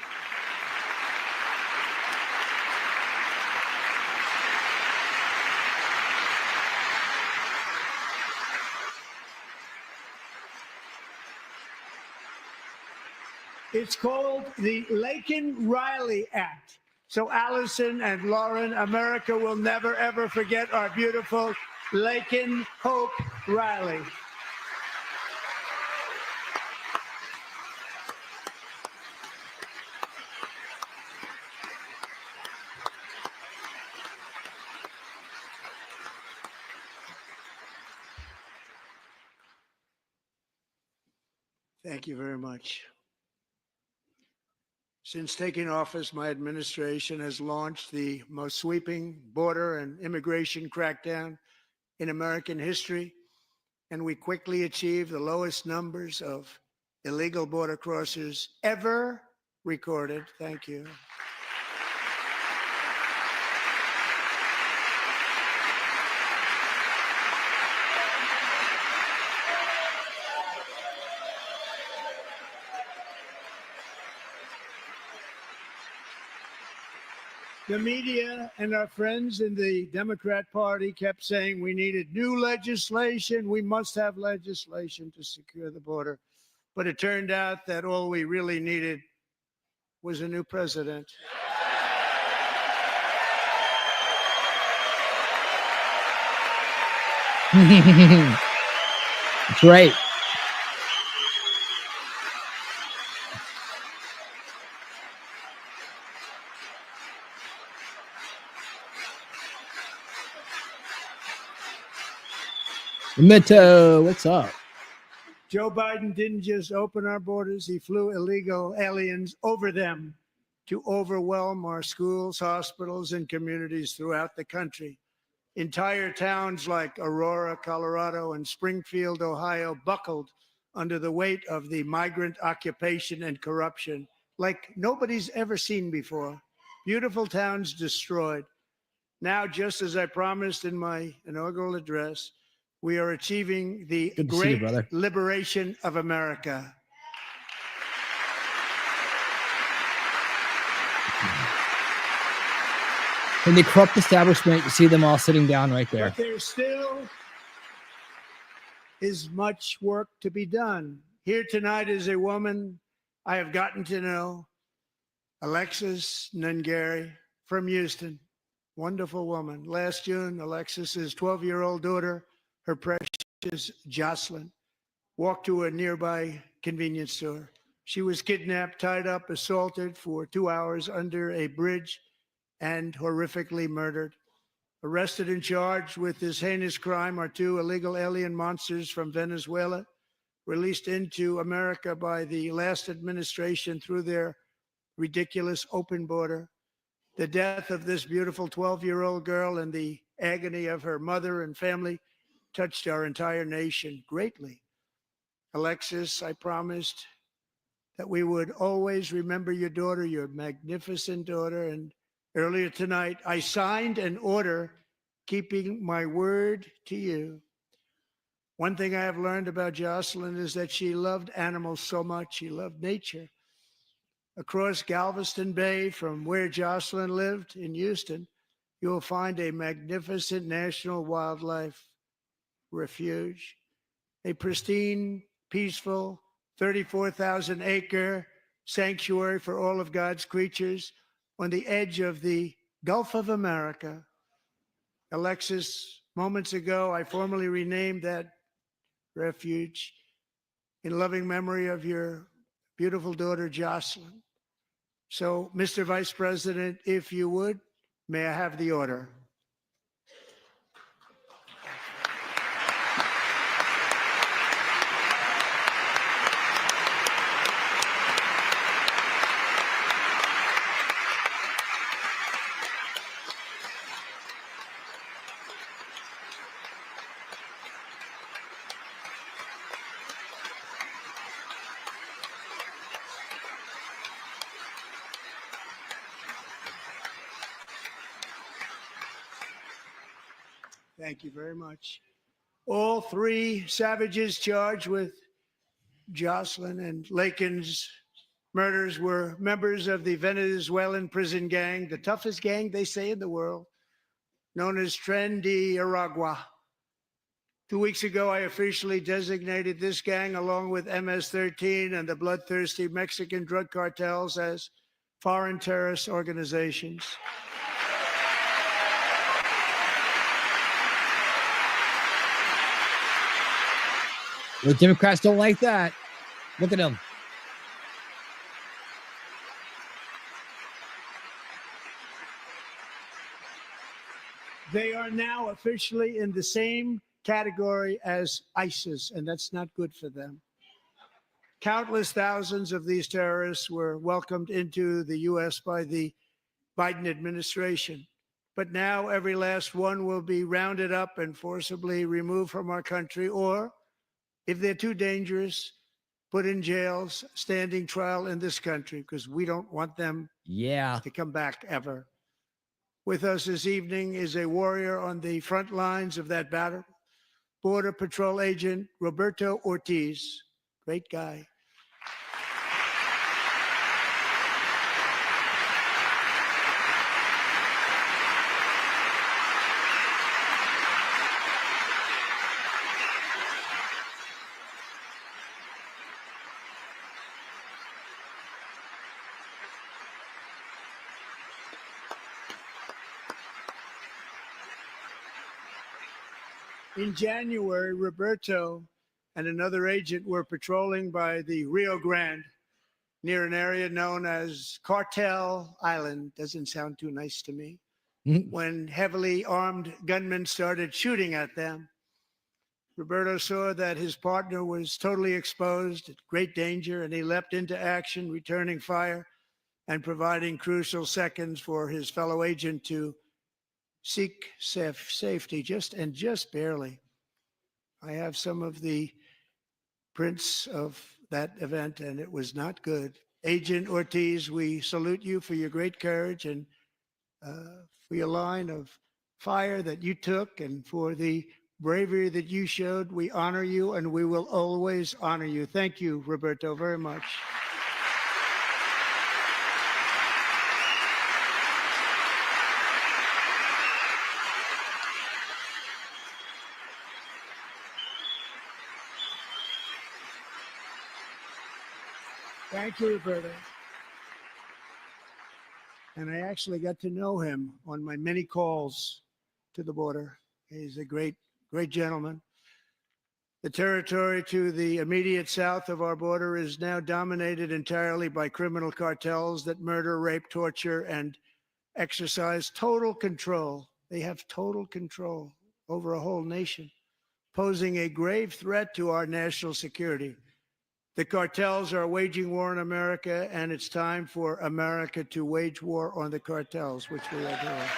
It's called the Laken-Riley Act. So Allison and Lauren, America will never, ever forget our beautiful Laken Hope Riley. Thank you very much. Since taking office, my administration has launched the most sweeping border and immigration crackdown in American history, and we quickly achieved the lowest numbers of illegal border crossers ever recorded. Thank you. The media and our friends in the Democrat Party kept saying we needed new legislation. We must have legislation to secure the border. But it turned out that all we really needed was a new president. That's right. Mito, what's up? Joe Biden didn't just open our borders, he flew illegal aliens over them to overwhelm our schools, hospitals, and communities throughout the country. Entire towns like Aurora, Colorado, and Springfield, Ohio, buckled under the weight of the migrant occupation and corruption like nobody's ever seen before. Beautiful towns destroyed. Now, just as I promised in my inaugural address, we are achieving the Good to see you, great brother. liberation of America. In the corrupt establishment, you see them all sitting down right there. But there still is much work to be done. Here tonight is a woman I have gotten to know, Alexis Nungari from Houston. Wonderful woman. Last June, Alexis's 12-year-old daughter, her precious Jocelyn, walked to a nearby convenience store. She was kidnapped, tied up, assaulted for 2 hours under a bridge, and horrifically murdered. Arrested and charged with this heinous crime are 2 illegal alien monsters from Venezuela, released into America by the last administration through their ridiculous open border. The death of this beautiful 12-year-old girl and the agony of her mother and family touched our entire nation greatly. Alexis, I promised that we would always remember your daughter, your magnificent daughter. And earlier tonight, I signed an order keeping my word to you. One thing I have learned about Jocelyn is that she loved animals so much. She loved nature. Across Galveston Bay, from where Jocelyn lived in Houston, you will find a magnificent national wildlife refuge, a pristine, peaceful, 34,000-acre sanctuary for all of God's creatures on the edge of the Gulf of America. Alexis, moments ago, I formally renamed that refuge in loving memory of your beautiful daughter, Jocelyn. So, Mr. Vice President, if you would, may I have the order? Thank you very much. All three savages charged with Jocelyn and Lakin's murders were members of the Venezuelan prison gang, the toughest gang, they say, in the world, known as Tren de Aragua. 2 weeks ago, I officially designated this gang, along with MS-13 and the bloodthirsty Mexican drug cartels, as foreign terrorist organizations. The Democrats don't like that. Look at them. They are now officially in the same category as ISIS, and that's not good for them. Countless thousands of these terrorists were welcomed into the U.S. by the Biden administration. But now every last one will be rounded up and forcibly removed from our country, or, if they're too dangerous, put in jails, standing trial in this country, because we don't want them to come back ever. With us this evening is a warrior on the front lines of that battle, Border Patrol Agent Roberto Ortiz. Great guy. In January, Roberto and another agent were patrolling by the Rio Grande near an area known as Cartel Island. Doesn't sound too nice to me. When heavily armed gunmen started shooting at them, Roberto saw that his partner was totally exposed, at great danger, and he leapt into action, returning fire and providing crucial seconds for his fellow agent to seek safety, just barely. I have some of the prints of that event, and it was not good. Agent Ortiz, we salute you for your great courage and for your line of fire that you took, and for the bravery that you showed. We honor you, and we will always honor you. Thank you, Roberto, very much. Thank you, Roberto. And I actually got to know him on my many calls to the border. He's a great gentleman. The territory to the immediate south of our border is now dominated entirely by criminal cartels that murder, rape, torture, and exercise total control. They have total control over a whole nation, posing a grave threat to our national security. The cartels are waging war in America, and it's time for America to wage war on the cartels, which we are doing.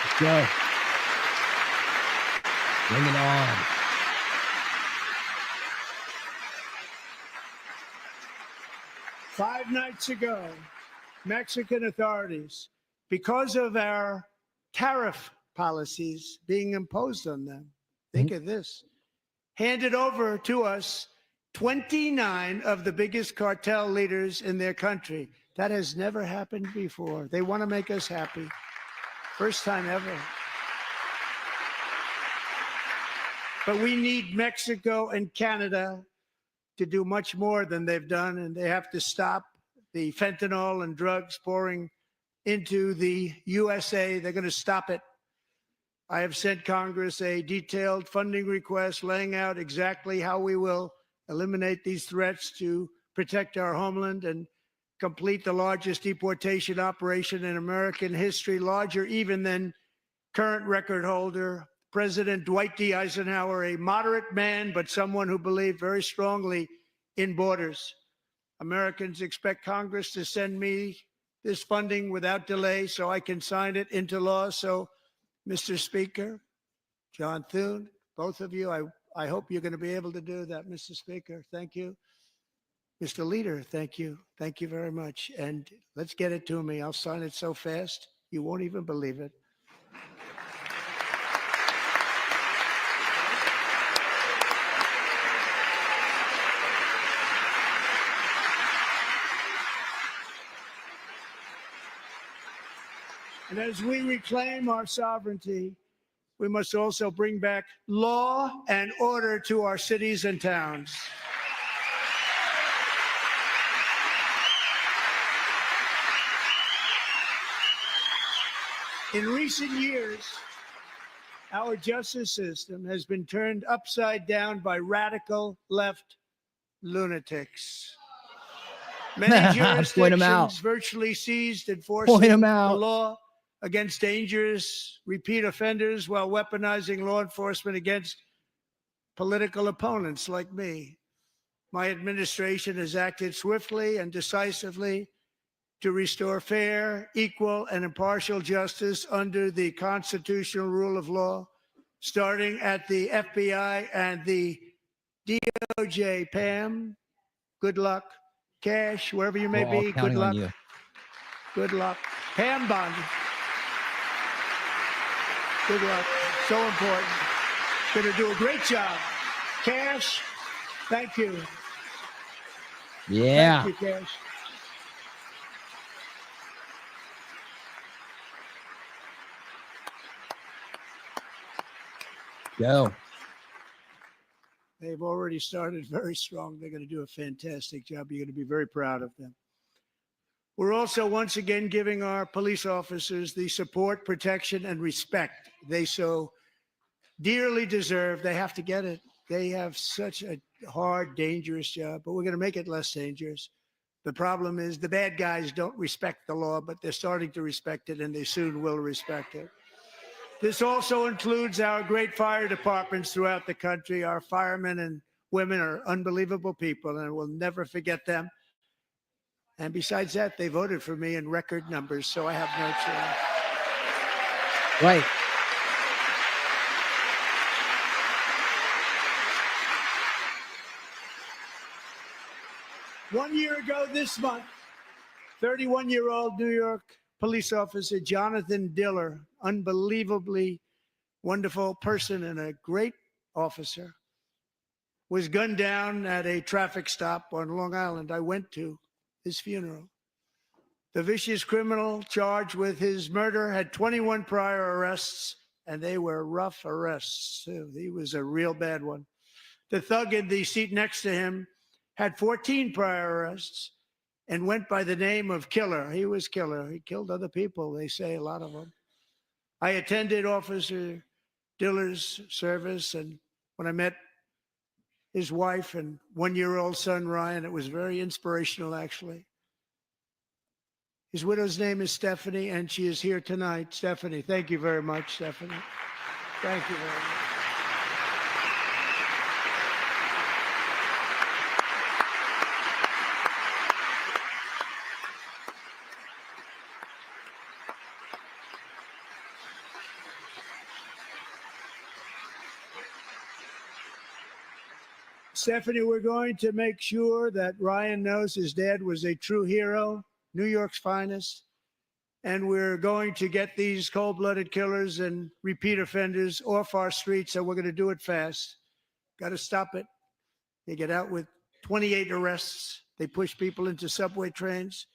Let's go. Bring it on. Five nights ago, Mexican authorities, because of our tariff policies being imposed on them, think of this, handed over to us 29 of the biggest cartel leaders in their country. That has never happened before. They want to make us happy. First time ever. But we need Mexico and Canada to do much more than they've done, and they have to stop the fentanyl and drugs pouring into the USA. They're going to stop it. I have sent Congress a detailed funding request laying out exactly how we will eliminate these threats to protect our homeland and complete the largest deportation operation in American history, larger even than current record holder President Dwight D. Eisenhower, a moderate man, but someone who believed very strongly in borders. Americans expect Congress to send me this funding without delay so I can sign it into law. So, Mr. Speaker, John Thune, both of you, I hope you're going to be able to do that, Mr. Speaker. Thank you. Mr. Leader, thank you. Thank you very much. And let's get it to me. I'll sign it so fast, you won't even believe it. And as we reclaim our sovereignty, we must also bring back law and order to our cities and towns. In recent years, our justice system has been turned upside down by radical left lunatics. Many Point 'em jurisdictions out. virtually ceased Point enforcing 'em the out. law against dangerous repeat offenders while weaponizing law enforcement against political opponents like me. My administration has acted swiftly and decisively to restore fair, equal, and impartial justice under the constitutional rule of law, starting at the FBI and the DOJ. Pam, good luck. Cash, wherever you may We're all be, good counting on luck. you. Good luck. Pam Bondi. Good luck. So important. Going to do a great job. Cash, thank you. Yeah. Thank you, Cash. Go. They've already started very strong. They're going to do a fantastic job. You're going to be very proud of them. We're also once again giving our police officers the support, protection, and respect they so dearly deserve. They have to get it. They have such a hard, dangerous job, but we're going to make it less dangerous. The problem is the bad guys don't respect the law, but they're starting to respect it, and they soon will respect it. This also includes our great fire departments throughout the country. Our firemen and women are unbelievable people, and we'll never forget them. And besides that, they voted for me in record numbers, so I have no choice. Right. One year ago this month, 31-year-old New York police officer Jonathan Diller, unbelievably wonderful person and a great officer, was gunned down at a traffic stop on Long Island. I went to his funeral. The vicious criminal charged with his murder had 21 prior arrests, and they were rough arrests, too. He was a real bad one. The thug in the seat next to him had 14 prior arrests and went by the name of Killer. He was Killer. He killed other people, they say, a lot of them. I attended Officer Diller's service, and when I met his wife and one-year-old son, Ryan, it was very inspirational, actually. His widow's name is Stephanie, and she is here tonight. Stephanie, thank you very much, Stephanie. Thank you very much. Stephanie, we're going to make sure that Ryan knows his dad was a true hero, New York's finest. And we're going to get these cold-blooded killers and repeat offenders off our streets, and we're going to do it fast. Got to stop it. They get out with 28 arrests. They push people into subway trains.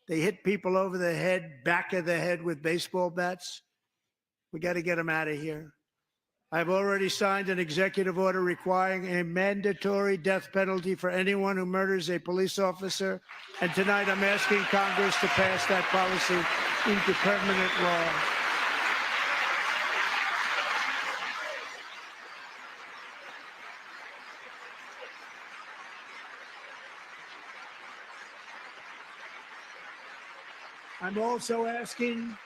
They hit people over the head, back of the head with baseball bats. We got to get them out of here. I've already signed an executive order requiring a mandatory death penalty for anyone who murders a police officer. And tonight I'm asking Congress to pass that policy into permanent law. I'm also asking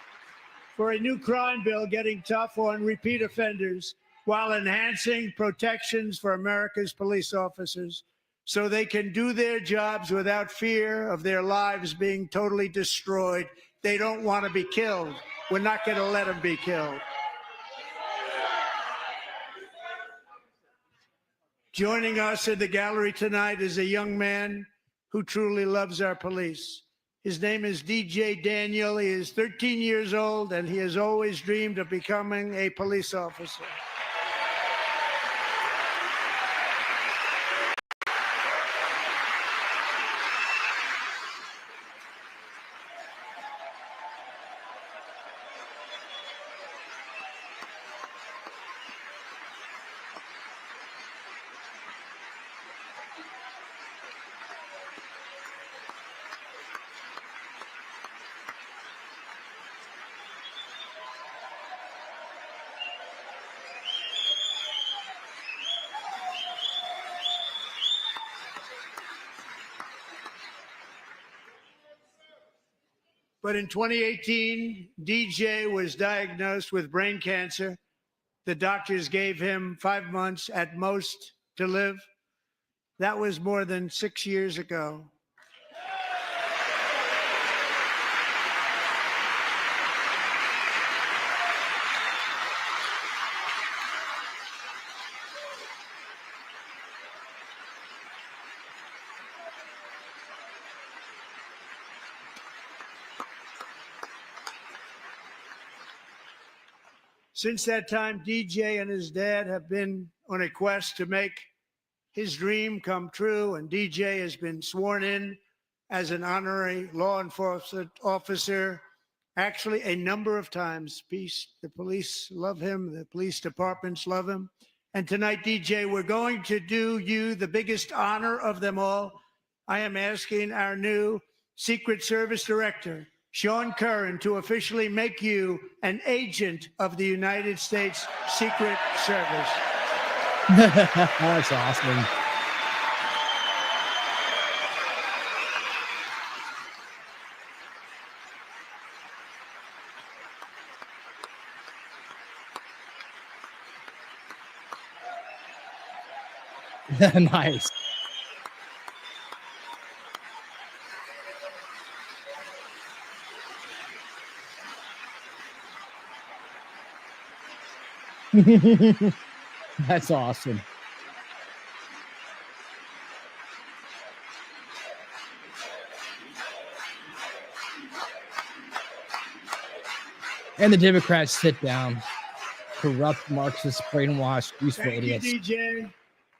for a new crime bill getting tough on repeat offenders while enhancing protections for America's police officers so they can do their jobs without fear of their lives being totally destroyed. They don't want to be killed. We're not going to let them be killed. Joining us in the gallery tonight is a young man who truly loves our police. His name is DJ Daniel. He is 13 years old, and he has always dreamed of becoming a police officer. But in 2018, DJ was diagnosed with brain cancer. The doctors gave him 5 months at most to live. That was more than 6 years ago. Since that time, DJ and his dad have been on a quest to make his dream come true, and DJ has been sworn in as an honorary law enforcement officer, actually a number of times. The police love him, the police departments love him. And tonight, DJ, we're going to do you the biggest honor of them all. I am asking our new Secret Service Director, Sean Curran, to officially make you an agent of the United States Secret Service. That's awesome. Nice. That's awesome. And the Democrats sit down. Corrupt, Marxist, brainwashed, useful Thank idiots. you, DJ.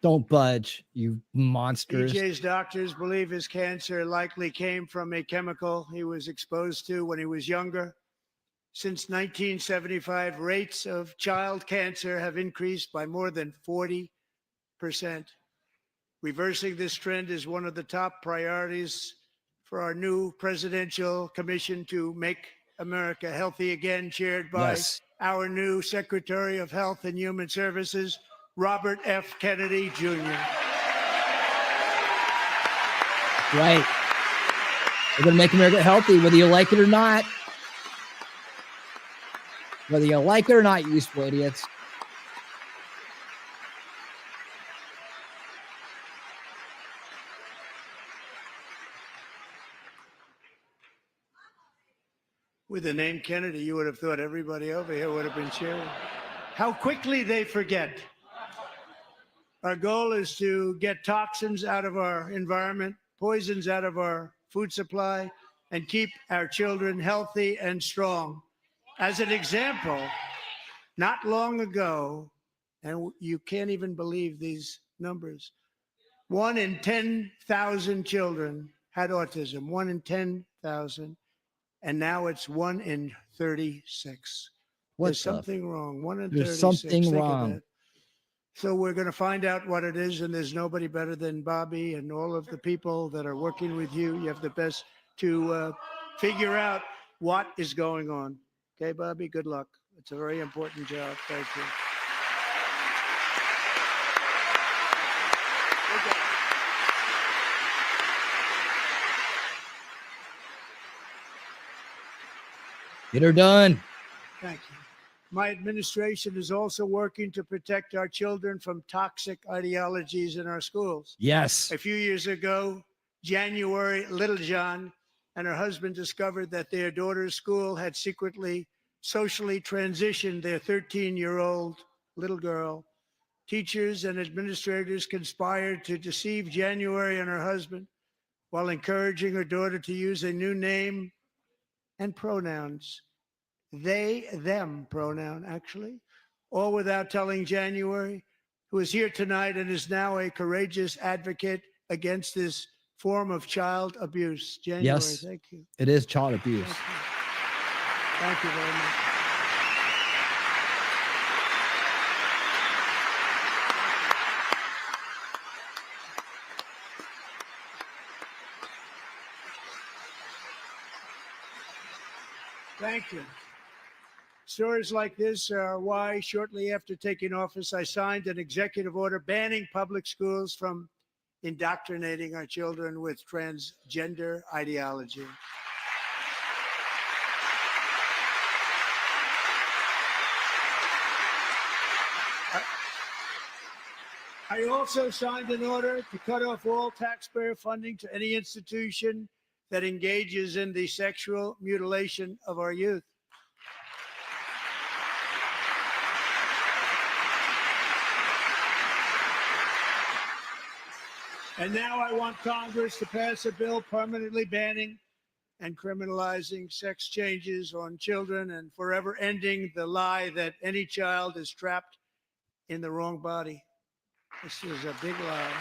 Don't budge, you monsters. DJ's doctors believe his cancer likely came from a chemical he was exposed to when he was younger. Since 1975, rates of child cancer have increased by more than 40%. Reversing this trend is one of the top priorities for our new presidential commission to make America healthy again, chaired by our new Secretary of Health and Human Services, Robert F. Kennedy Jr. Right. We're going to make America healthy, whether you like it or not. Whether you like it or not, you useful idiots. With the name Kennedy, you would have thought everybody over here would have been cheering. How quickly they forget. Our goal is to get toxins out of our environment, poisons out of our food supply, and keep our children healthy and strong. As an example, not long ago, and you can't even believe these numbers, 1 in 10,000 children had autism, 1 in 10,000. And now it's 1 in 36. There's something wrong. 1 in 36. There's something Think of wrong. that. So we're going to find out what it is, and there's nobody better than Bobby and all of the people that are working with you. You have the best to figure out what is going on. Okay, Bobby, good luck. It's a very important job. Thank you. Get her done. Thank you. My administration is also working to protect our children from toxic ideologies in our schools. Yes. A few years ago, January, Littlejohn and her husband discovered that their daughter's school had secretly socially transitioned their 13-year-old little girl. Teachers and administrators conspired to deceive January and her husband while encouraging her daughter to use a new name and pronouns. They, them pronoun, actually, all without telling January, who is here tonight and is now a courageous advocate against this form of child abuse. January, Yes. thank you. It is child abuse. Thank you very much. Thank you. Stories like this are why, shortly after taking office, I signed an executive order banning public schools from indoctrinating our children with transgender ideology. I also signed an order to cut off all taxpayer funding to any institution that engages in the sexual mutilation of our youth. And now I want Congress to pass a bill permanently banning and criminalizing sex changes on children and forever ending the lie that any child is trapped in the wrong body. This is a big lie.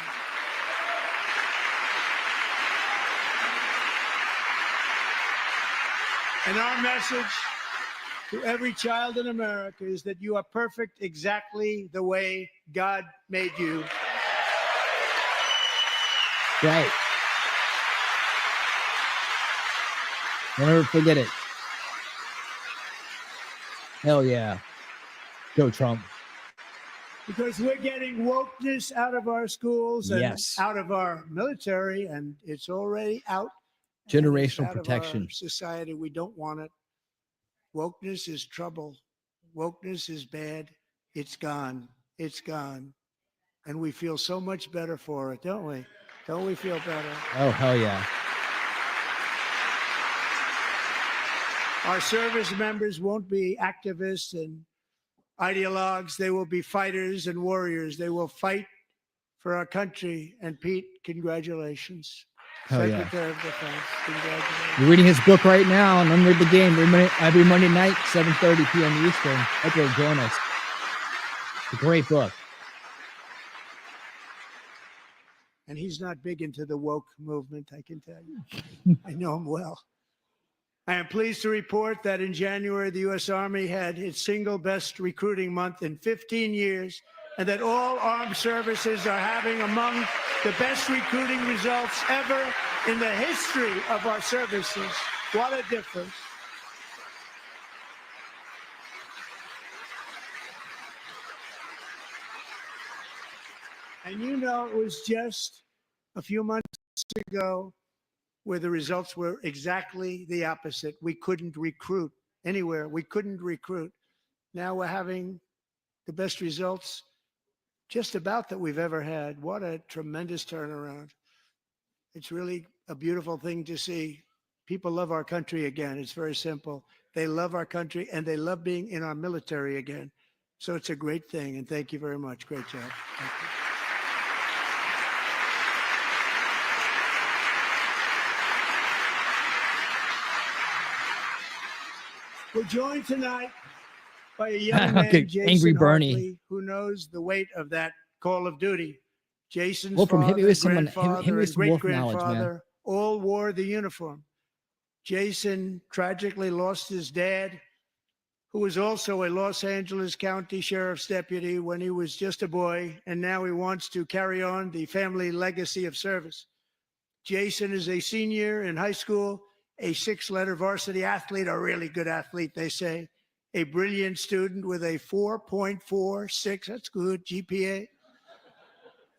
And our message to every child in America is that you are perfect exactly the way God made you. Right. Don't ever forget it. Hell yeah. Go Trump. Because we're getting wokeness out of our schools and Yes. out of our military, and it's already out. and it's Generational out of protection. our society. We don't want it. Wokeness is trouble. Wokeness is bad. It's gone. It's gone. And we feel so much better for it, don't we? Don't we feel better? Oh, hell yeah. Our service members won't be activists and ideologues. They will be fighters and warriors. They will fight for our country. And Pete, congratulations. Hell yeah. Secretary of Defense, congratulations. You're reading his book right now on Unread the Game every Monday night, 7:30 p.m. Eastern. Hope you'll join us. It's a great book. And he's not big into the woke movement, I can tell you. I know him well. I am pleased to report that in January, the U.S. Army had its single best recruiting month in 15 years, and that all armed services are having among the best recruiting results ever in the history of our services. What a difference. And you know, it was just a few months ago where the results were exactly the opposite. We couldn't recruit anywhere. We couldn't recruit. Now we're having the best results just about that we've ever had. What a tremendous turnaround. It's really a beautiful thing to see. People love our country again. It's very simple. They love our country and they love being in our military again. So it's a great thing. And thank you very much. Great job. Thank you. We're joined tonight by a young man, Okay, Jason Angry Bernie. Hartley, who knows the weight of that call of duty. Jason's Well, from him, father, he was someone- him- grandfather, him was and some wolf knowledge, man. great-grandfather all wore the uniform. Jason tragically lost his dad, who was also a Los Angeles County Sheriff's deputy when he was just a boy, and now he wants to carry on the family legacy of service. Jason is a senior in high school, a 6-letter varsity athlete, a really good athlete, they say, a brilliant student with a 4.46, that's good, GPA.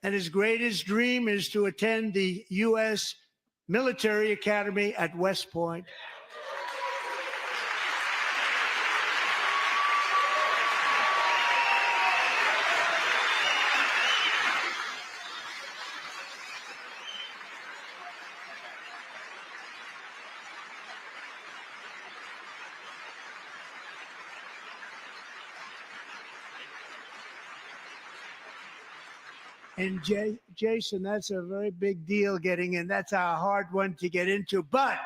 And his greatest dream is to attend the U.S. Military Academy at West Point. And Jason, that's a very big deal getting in. That's a hard one to get into. But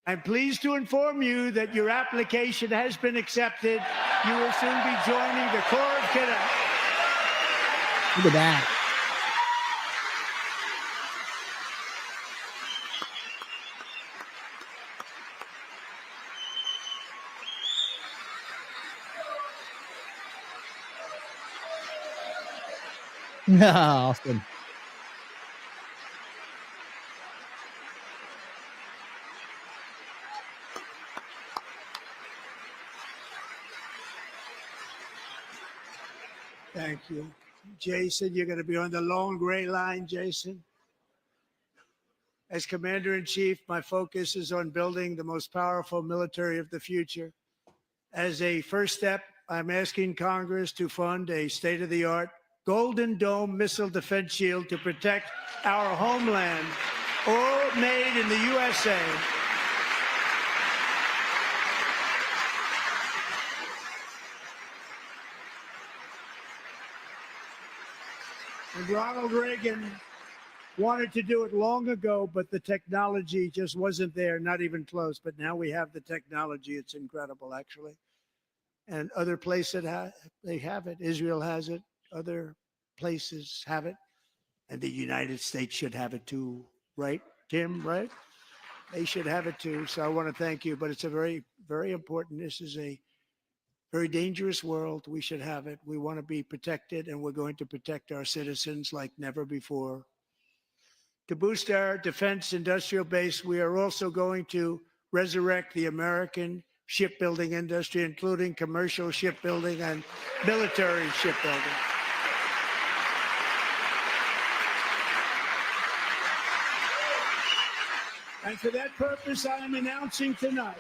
I'm pleased to inform you that your application has been accepted. You will soon be joining the Corps of Cadets. Look at that. Awesome. Thank you. Jason, you're going to be on the long gray line, Jason. As Commander-in-Chief, my focus is on building the most powerful military of the future. As a first step, I'm asking Congress to fund a state-of-the-art Golden Dome missile defense shield to protect our homeland, all made in the USA. And Ronald Reagan wanted to do it long ago, but the technology just wasn't there, not even close. But now we have the technology. It's incredible, actually. And other places they have it. Israel has it. Other places have it. And the United States should have it too, right, Tim? Right? They should have it too. So I want to thank you. But it's a very, very important. This is a very dangerous world. We should have it. We want to be protected, and we're going to protect our citizens like never before. To boost our defense industrial base, we are also going to resurrect the American shipbuilding industry, including commercial shipbuilding and military shipbuilding. And for that purpose, I am announcing tonight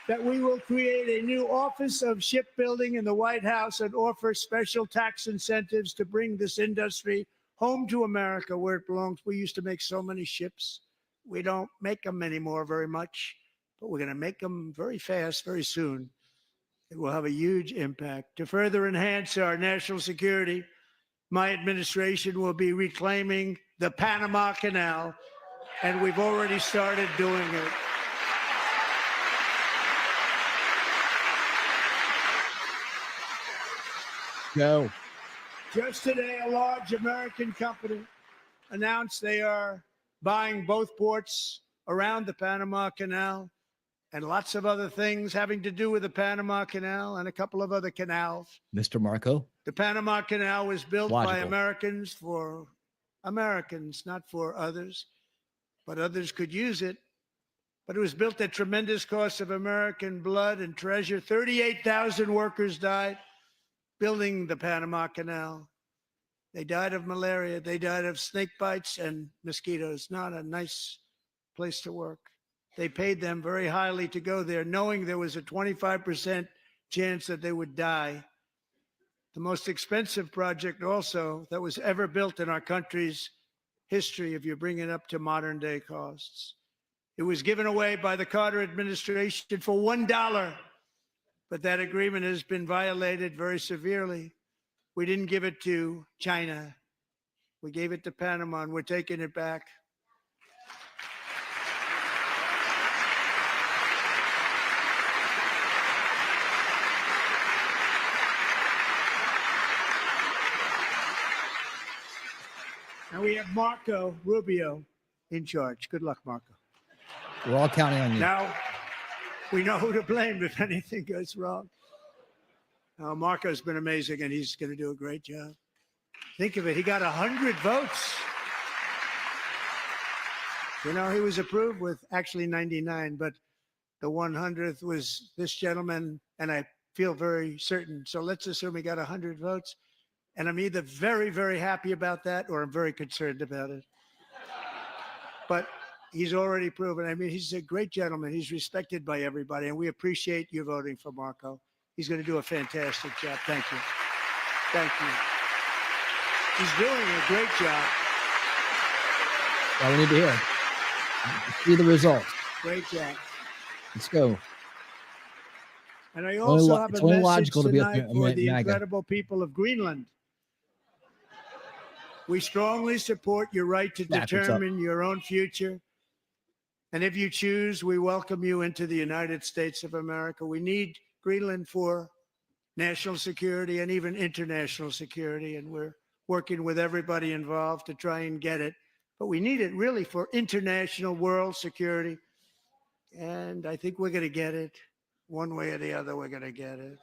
that we will create a new Office of Shipbuilding in the White House and offer special tax incentives to bring this industry home to America where it belongs. We used to make so many ships. We don't make them anymore very much, but we're going to make them very fast, very soon. It will have a huge impact. To further enhance our national security, my administration will be reclaiming the Panama Canal, and we've already started doing it. Go. Just today, a large American company announced they are buying both ports around the Panama Canal and lots of other things having to do with the Panama Canal and a couple of other canals. Mr. Marco. The Panama Canal was built by Logical. Americans for Americans, not for others, but others could use it. But it was built at tremendous cost of American blood and treasure. 38,000 workers died building the Panama Canal. They died of malaria. They died of snake bites and mosquitoes. Not a nice place to work. They paid them very highly to go there, knowing there was a 25% chance that they would die. The most expensive project also that was ever built in our country's history, if you bring it up to modern day costs. It was given away by the Carter administration for $1. But that agreement has been violated very severely. We didn't give it to China. We gave it to Panama, and we're taking it back. And we have Marco Rubio in charge. Good luck, Marco. We're all counting on you. Now, we know who to blame if anything goes wrong. Marco's been amazing, and he's going to do a great job. Think of it. He got 100 votes. You know, he was approved with actually 99, but the 100th was this gentleman, and I feel very certain. So let's assume he got 100 votes. And I'm either very, very happy about that, or I'm very concerned about it. But he's already proven. I mean, he's a great gentleman. He's respected by everybody, and we appreciate you voting for Marco. He's going to do a fantastic job. Thank you. Thank you. He's doing a great job. All we need to hear. See the results. Great job. Let's go. And I also have a message to be tonight for the MAGA. incredible people of Greenland. We strongly support your right to Zach, what's up? determine your own future. And if you choose, we welcome you into the United States of America. We need Greenland for national security and even international security. And we're working with everybody involved to try and get it. But we need it really for international world security. And I think we're going to get it. One way or the other, we're going to get it.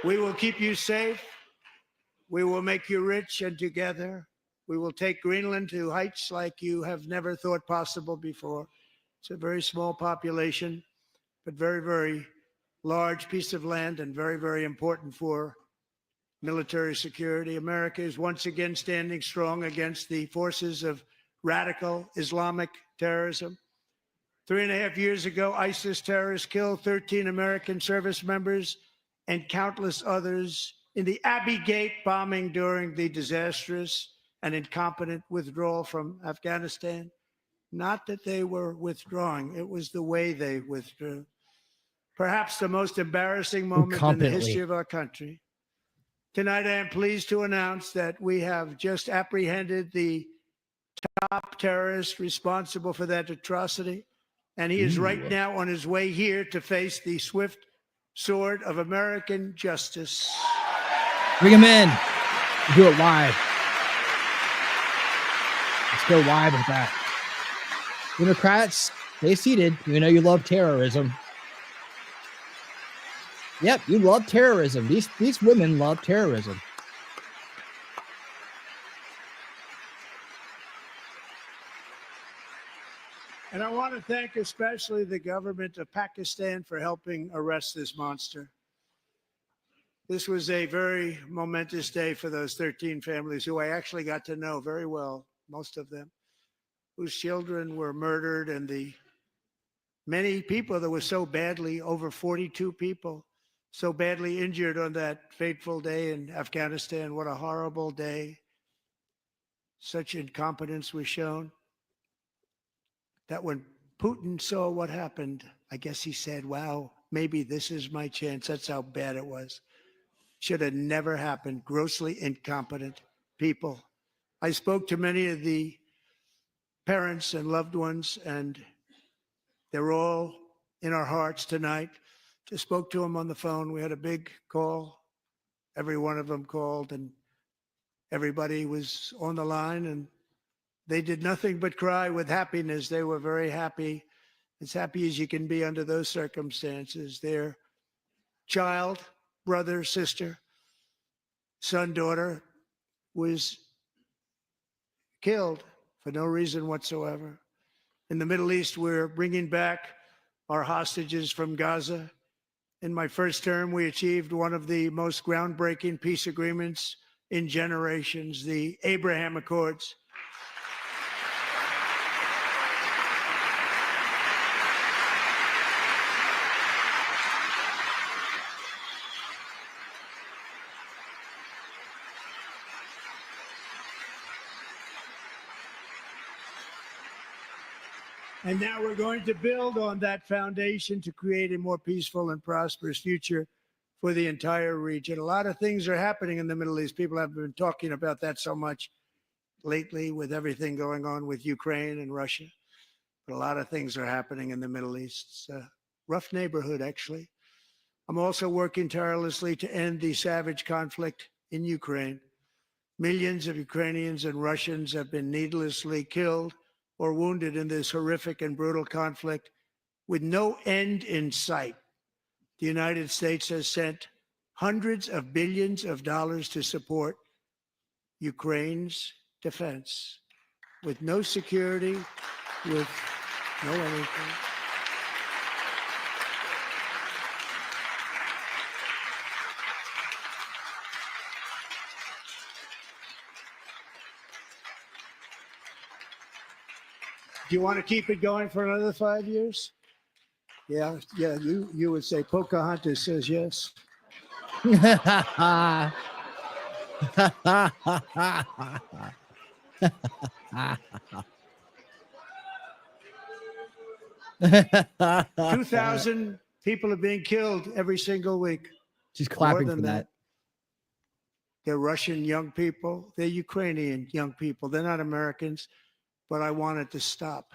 We will keep you safe. We will make you rich, and together we will take Greenland to heights like you have never thought possible before. It's a very small population, but very, very large piece of land and very, very important for military security. America is once again standing strong against the forces of radical Islamic terrorism. 3.5 years ago, ISIS terrorists killed 13 American service members and countless others in the Abbey Gate bombing during the disastrous and incompetent withdrawal from Afghanistan. Not that they were withdrawing, it was the way they withdrew. Perhaps the most embarrassing moment in the history of our country. Tonight, I am pleased to announce that we have just apprehended the top terrorist responsible for that atrocity, and he is right now on his way here to face the swift sword of American justice. Bring him in. Do it live. Let's go live with that. Democrats, stay seated. We know you love terrorism. Yep, you love terrorism. These women love terrorism. And I want to thank especially the government of Pakistan for helping arrest this monster. This was a very momentous day for those 13 families who I actually got to know very well, most of them, whose children were murdered, and the many people that were so badly, over 42 people, so badly injured on that fateful day in Afghanistan. What a horrible day. Such incompetence was shown that when Putin saw what happened, I guess he said, wow, maybe this is my chance. That's how bad it was. Should have never happened. Grossly incompetent people. I spoke to many of the parents and loved ones, and they're all in our hearts tonight. Just spoke to them on the phone. We had a big call. Every one of them called, and everybody was on the line, and they did nothing but cry with happiness. They were very happy, as happy as you can be under those circumstances. Their child, brother, sister, son, daughter was killed for no reason whatsoever. In the Middle East, we're bringing back our hostages from Gaza. In my first term, we achieved one of the most groundbreaking peace agreements in generations, the Abraham Accords. And now we're going to build on that foundation to create a more peaceful and prosperous future for the entire region. A lot of things are happening in the Middle East. People have been talking about that so much lately with everything going on with Ukraine and Russia. But a lot of things are happening in the Middle East. It's a rough neighborhood, actually. I'm also working tirelessly to end the savage conflict in Ukraine. Millions of Ukrainians and Russians have been needlessly killed or wounded in this horrific and brutal conflict with no end in sight. The United States has sent hundreds of billions of dollars to support Ukraine's defense with no security, with no anything. Do you want to keep it going for another 5 years? Yeah, you would say Pocahontas says yes. 2,000 people are being killed every single week. She's clapping More than for that. They're Russian young people. They're Ukrainian young people. They're not Americans, but I want it to stop.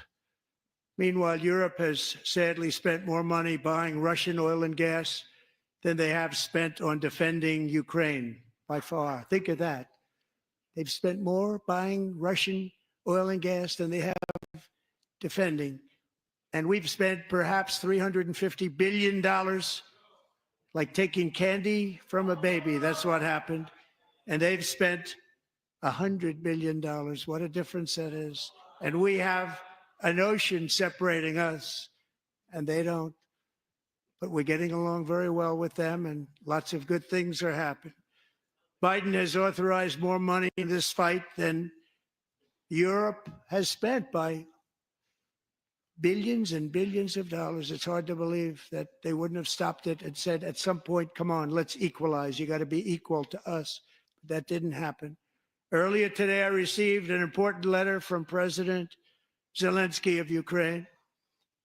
Meanwhile, Europe has sadly spent more money buying Russian oil and gas than they have spent on defending Ukraine by far. Think of that. They've spent more buying Russian oil and gas than they have defending. And we've spent perhaps $350 billion, like taking candy from a baby. That's what happened. And they've spent $100 billion. What a difference that is. And we have an ocean separating us, and they don't. But we're getting along very well with them, and lots of good things are happening. Biden has authorized more money in this fight than Europe has spent by billions and billions of dollars. It's hard to believe that they wouldn't have stopped it and said at some point, come on, let's equalize. You got to be equal to us. But that didn't happen. Earlier today, I received an important letter from President Zelensky of Ukraine.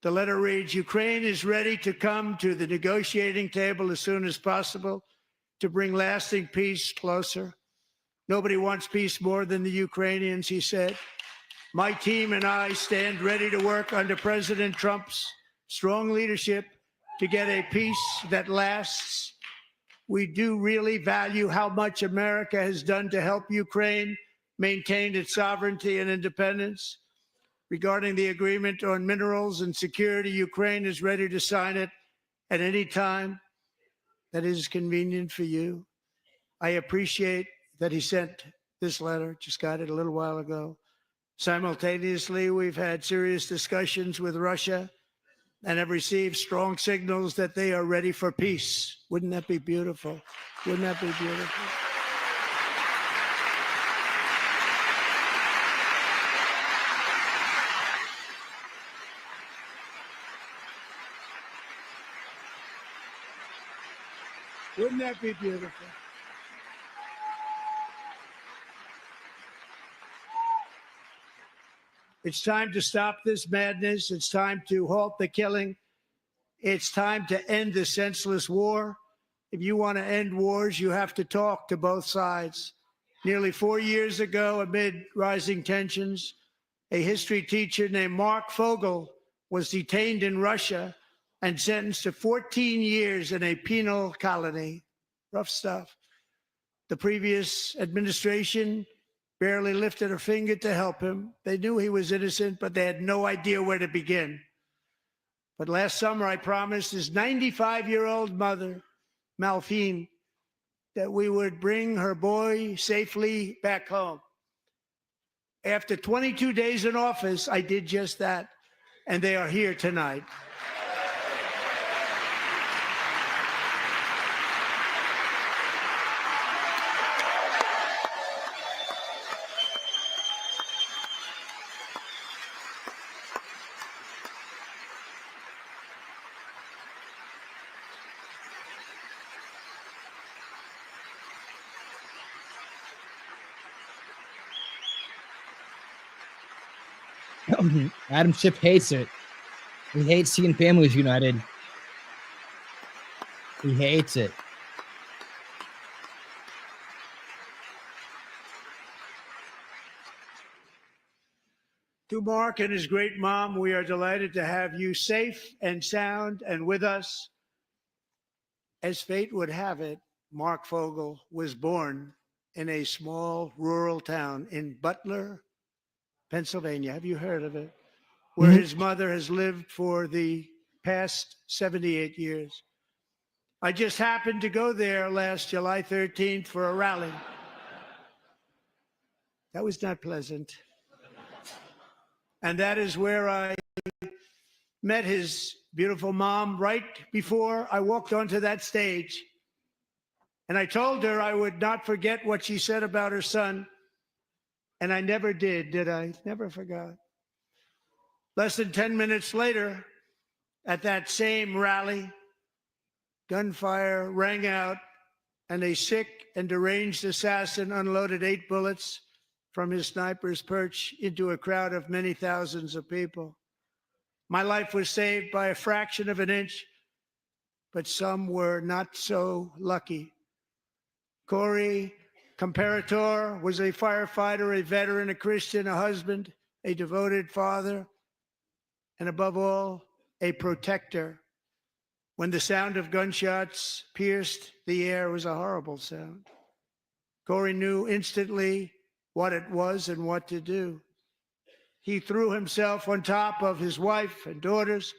The letter reads, Ukraine is ready to come to the negotiating table as soon as possible to bring lasting peace closer. Nobody wants peace more than the Ukrainians, he said. My team and I stand ready to work under President Trump's strong leadership to get a peace that lasts. We do really value how much America has done to help Ukraine maintain its sovereignty and independence. Regarding the agreement on minerals and security, Ukraine is ready to sign it at any time that is convenient for you. I appreciate that he sent this letter, just got it a little while ago. Simultaneously, we've had serious discussions with Russia and have received strong signals that they are ready for peace. Wouldn't that be beautiful? Wouldn't that be beautiful? Wouldn't that be beautiful? It's time to stop this madness. It's time to halt the killing. It's time to end the senseless war. If you want to end wars, you have to talk to both sides. Nearly 4 years ago, amid rising tensions, a history teacher named Mark Fogel was detained in Russia and sentenced to 14 years in a penal colony. Rough stuff. The previous administration barely lifted a finger to help him. They knew he was innocent, but they had no idea where to begin. But last summer, I promised his 95-year-old mother, Malphine, that we would bring her boy safely back home. After 22 days in office, I did just that, and they are here tonight. Adam Schiff hates it. He hates seeing families united. He hates it. To Mark and his great mom, we are delighted to have you safe and sound and with us. As fate would have it, Mark Fogel was born in a small rural town in Butler, Pennsylvania. Have you heard of it? Where his mother has lived for the past 78 years. I just happened to go there last July 13th for a rally. That was not pleasant. And that is where I met his beautiful mom right before I walked onto that stage. And I told her I would not forget what she said about her son. And I never did I? Never forgot. Less than 10 minutes later, at that same rally, gunfire rang out and a sick and deranged assassin unloaded 8 bullets from his sniper's perch into a crowd of many thousands of people. My life was saved by a fraction of an inch, but some were not so lucky. Corey Comparator was a firefighter, a veteran, a Christian, a husband, a devoted father, and above all, a protector. When the sound of gunshots pierced the air, it was a horrible sound. Corey knew instantly what it was and what to do. He threw himself on top of his wife and daughters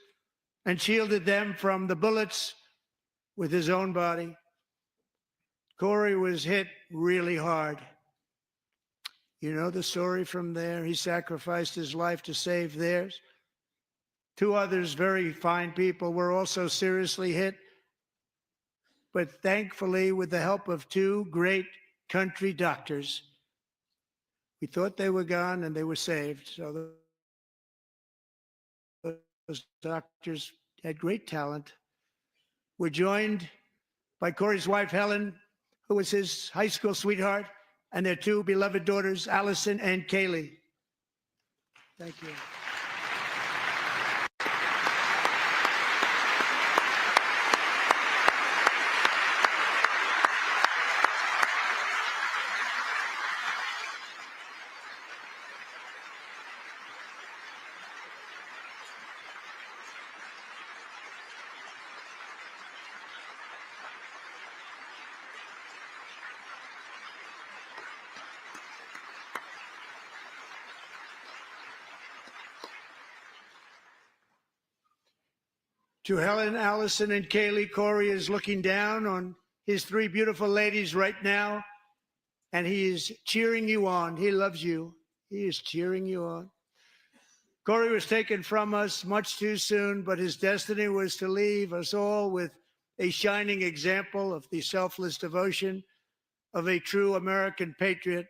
and shielded them from the bullets with his own body. Corey was hit really hard. You know the story from there. He sacrificed his life to save theirs. 2 others, very fine people, were also seriously hit. But thankfully, with the help of 2 great country doctors, we thought they were gone and they were saved. So Those doctors had great talent. We're joined by Corey's wife, Helen, who was his high school sweetheart, and their two beloved daughters, Allison and Kaylee. Thank you. To Helen, Allison, and Kaylee, Corey is looking down on his three beautiful ladies right now, and he is cheering you on. He loves you. He is cheering you on. Corey was taken from us much too soon, but his destiny was to leave us all with a shining example of the selfless devotion of a true American patriot.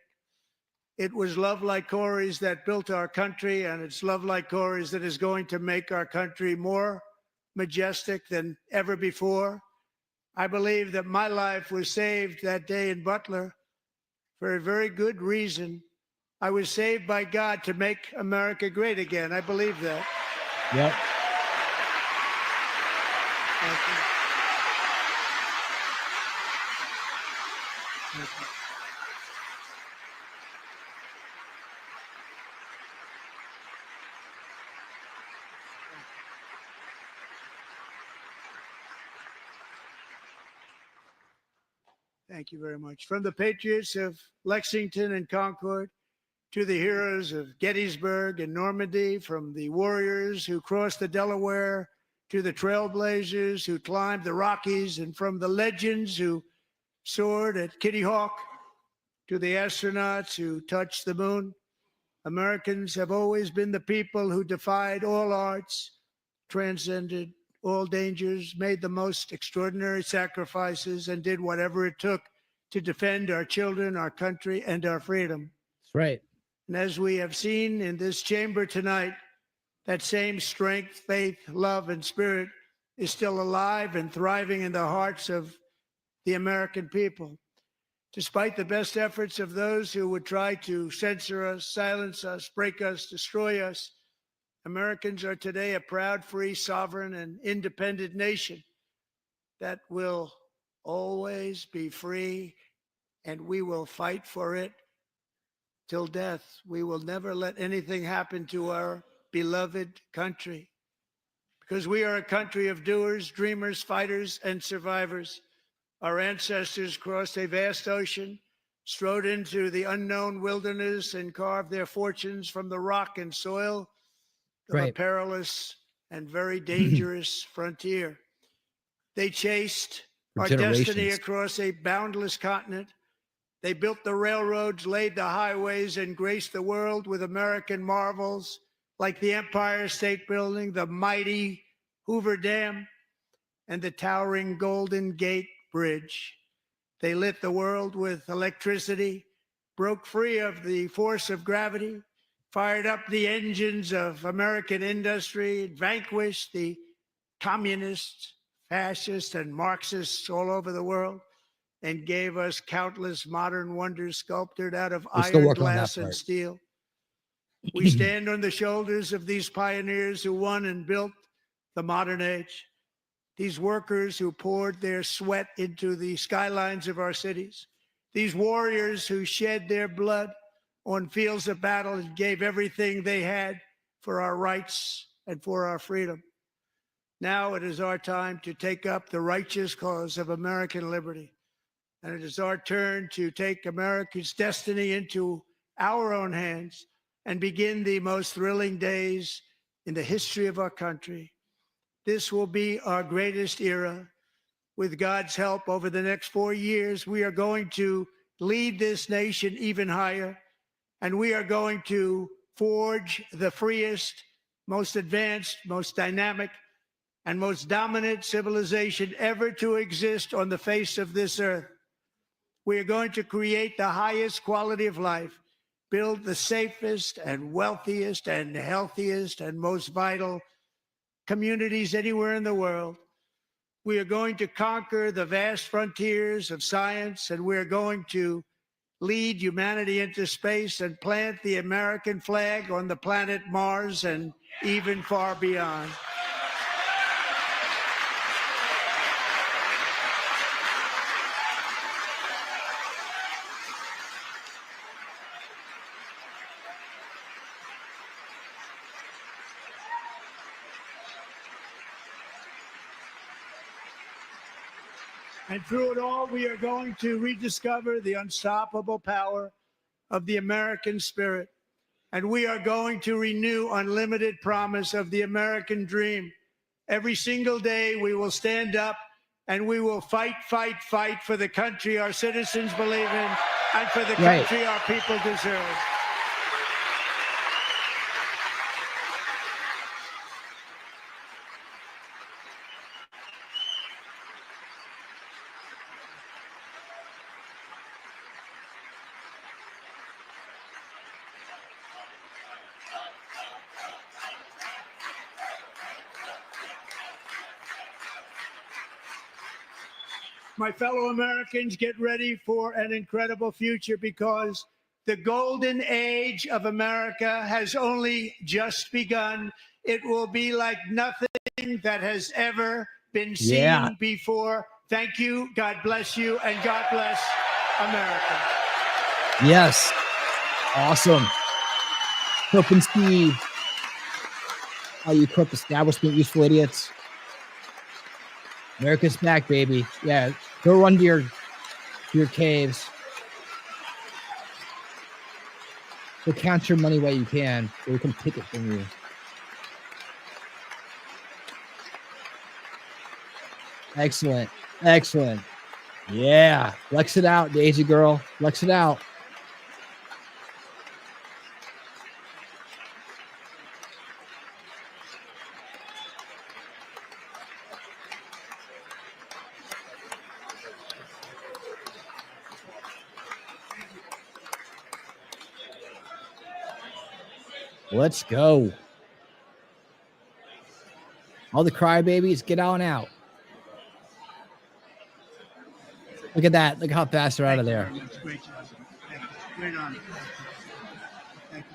It was love like Corey's that built our country, and it's love like Corey's that is going to make our country more majestic than ever before. I believe that my life was saved that day in Butler for a very good reason. I was saved by God to make America great again. I believe that. Yep. Thank you. Thank you. Thank you very much. From the patriots of Lexington and Concord to the heroes of Gettysburg and Normandy, from the warriors who crossed the Delaware to the trailblazers who climbed the Rockies, and from the legends who soared at Kitty Hawk to the astronauts who touched the moon, Americans have always been the people who defied all odds, transcended all dangers, made the most extraordinary sacrifices, and did whatever it took to defend our children, our country, and our freedom. That's right. And as we have seen in this chamber tonight, that same strength, faith, love, and spirit is still alive and thriving in the hearts of the American people. Despite the best efforts of those who would try to censor us, silence us, break us, destroy us, Americans are today a proud, free, sovereign, and independent nation that will always be free, and we will fight for it till death. We will never let anything happen to our beloved country, because we are a country of doers, dreamers, fighters, and survivors. Our ancestors crossed a vast ocean, strode into the unknown wilderness, and carved their fortunes from the rock and soil of a perilous and very dangerous frontier. They chased our destiny across a boundless continent. They built the railroads, laid the highways, and graced the world with American marvels like the Empire State Building, the mighty Hoover Dam, and the towering Golden Gate Bridge. They lit the world with electricity, broke free of the force of gravity, fired up the engines of American industry, vanquished the communists, fascists, and Marxists all over the world, and gave us countless modern wonders sculptured out of iron, glass, and steel. We stand on the shoulders of these pioneers who won and built the modern age. These workers who poured their sweat into the skylines of our cities. These warriors who shed their blood on fields of battle and gave everything they had for our rights and for our freedom. Now it is our time to take up the righteous cause of American liberty. And it is our turn to take America's destiny into our own hands and begin the most thrilling days in the history of our country. This will be our greatest era. With God's help, over the next 4 years, we are going to lead this nation even higher, and we are going to forge the freest, most advanced, most dynamic, and most dominant civilization ever to exist on the face of this earth. We are going to create the highest quality of life, build the safest and wealthiest and healthiest and most vital communities anywhere in the world. We are going to conquer the vast frontiers of science, and we are going to lead humanity into space and plant the American flag on the planet Mars and even far beyond. And through it all, we are going to rediscover the unstoppable power of the American spirit. And we are going to renew unlimited promise of the American dream. Every single day, we will stand up and we will fight, fight, fight for the country our citizens believe in and for the country our people deserve. My fellow Americans, get ready for an incredible future because the golden age of America has only just begun. It will be like nothing that has ever been seen before. Thank you. God bless you. And God bless America. Yes. Awesome. Open speed. All you corrupt establishment, useful idiots. America's back, baby. Yeah, go run to your caves. Go count your money while you can, or we can take it from you. Excellent. Excellent. Yeah. Flex it out, Daisy girl. Flex it out. Let's go. All the crybabies, get on out. Look at that. Look how fast they're out of there. Great job. Great on. Thank you.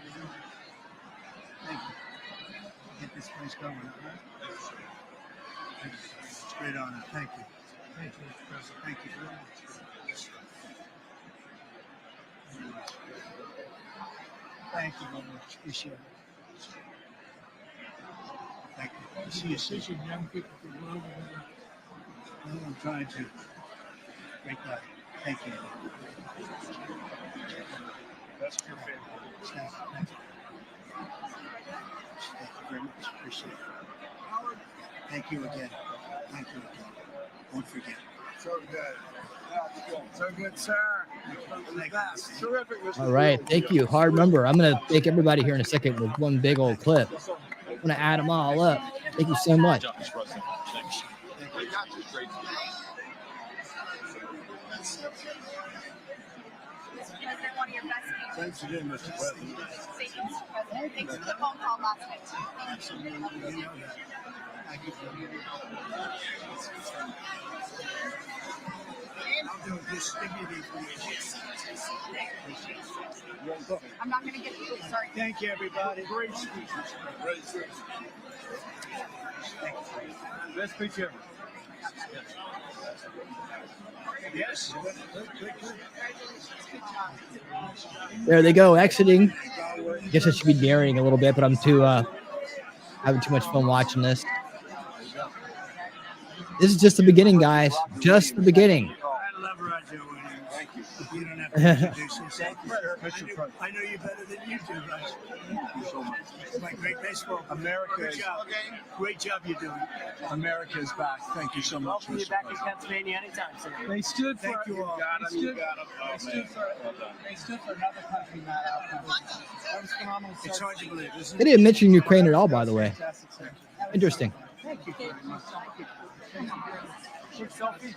Thank you. Get this place going. Thank you. It's great honor. Thank you. Thank you, President. Thank you very much. Thank you very much. Appreciate it. Thank you. I see you teaching young people to love and I'm trying to. Great guy. Thank you. That's your favorite. Thank you. Thank you very much. Appreciate it. Thank you again. Thank you again. Won't forget. So good. So good, sir. Terrific. All right. Thank you. Hard number. I'm going to thank everybody here in a second with one big old clip. I'm going to add them all up. Thank you so much. Thanks again, Mr. President. Thanks for the phone call last night. Thank you for I'll do this. Give me the information. I'm not going to get it. Sorry. Thank you, everybody. Great speeches. Great speeches. Best speech ever. Yes. There they go, exiting. I guess I should be narrating a little bit, but I'm having too much fun watching this. This is just the beginning, guys. Just the beginning. I love Roger winning. Thank you. You don't have to introduce yourself. I know you better than you do, Roger. Thank you so much. It's my great baseball. America is great job you're doing. America is back. Thank you so much. Welcome you back in Pennsylvania anytime soon. They stood for They stood for another country, Matt. That was phenomenal. It's hard to believe, isn't it? They didn't mention Ukraine at all, by the way. Interesting. Thank you very much. Quick selfie.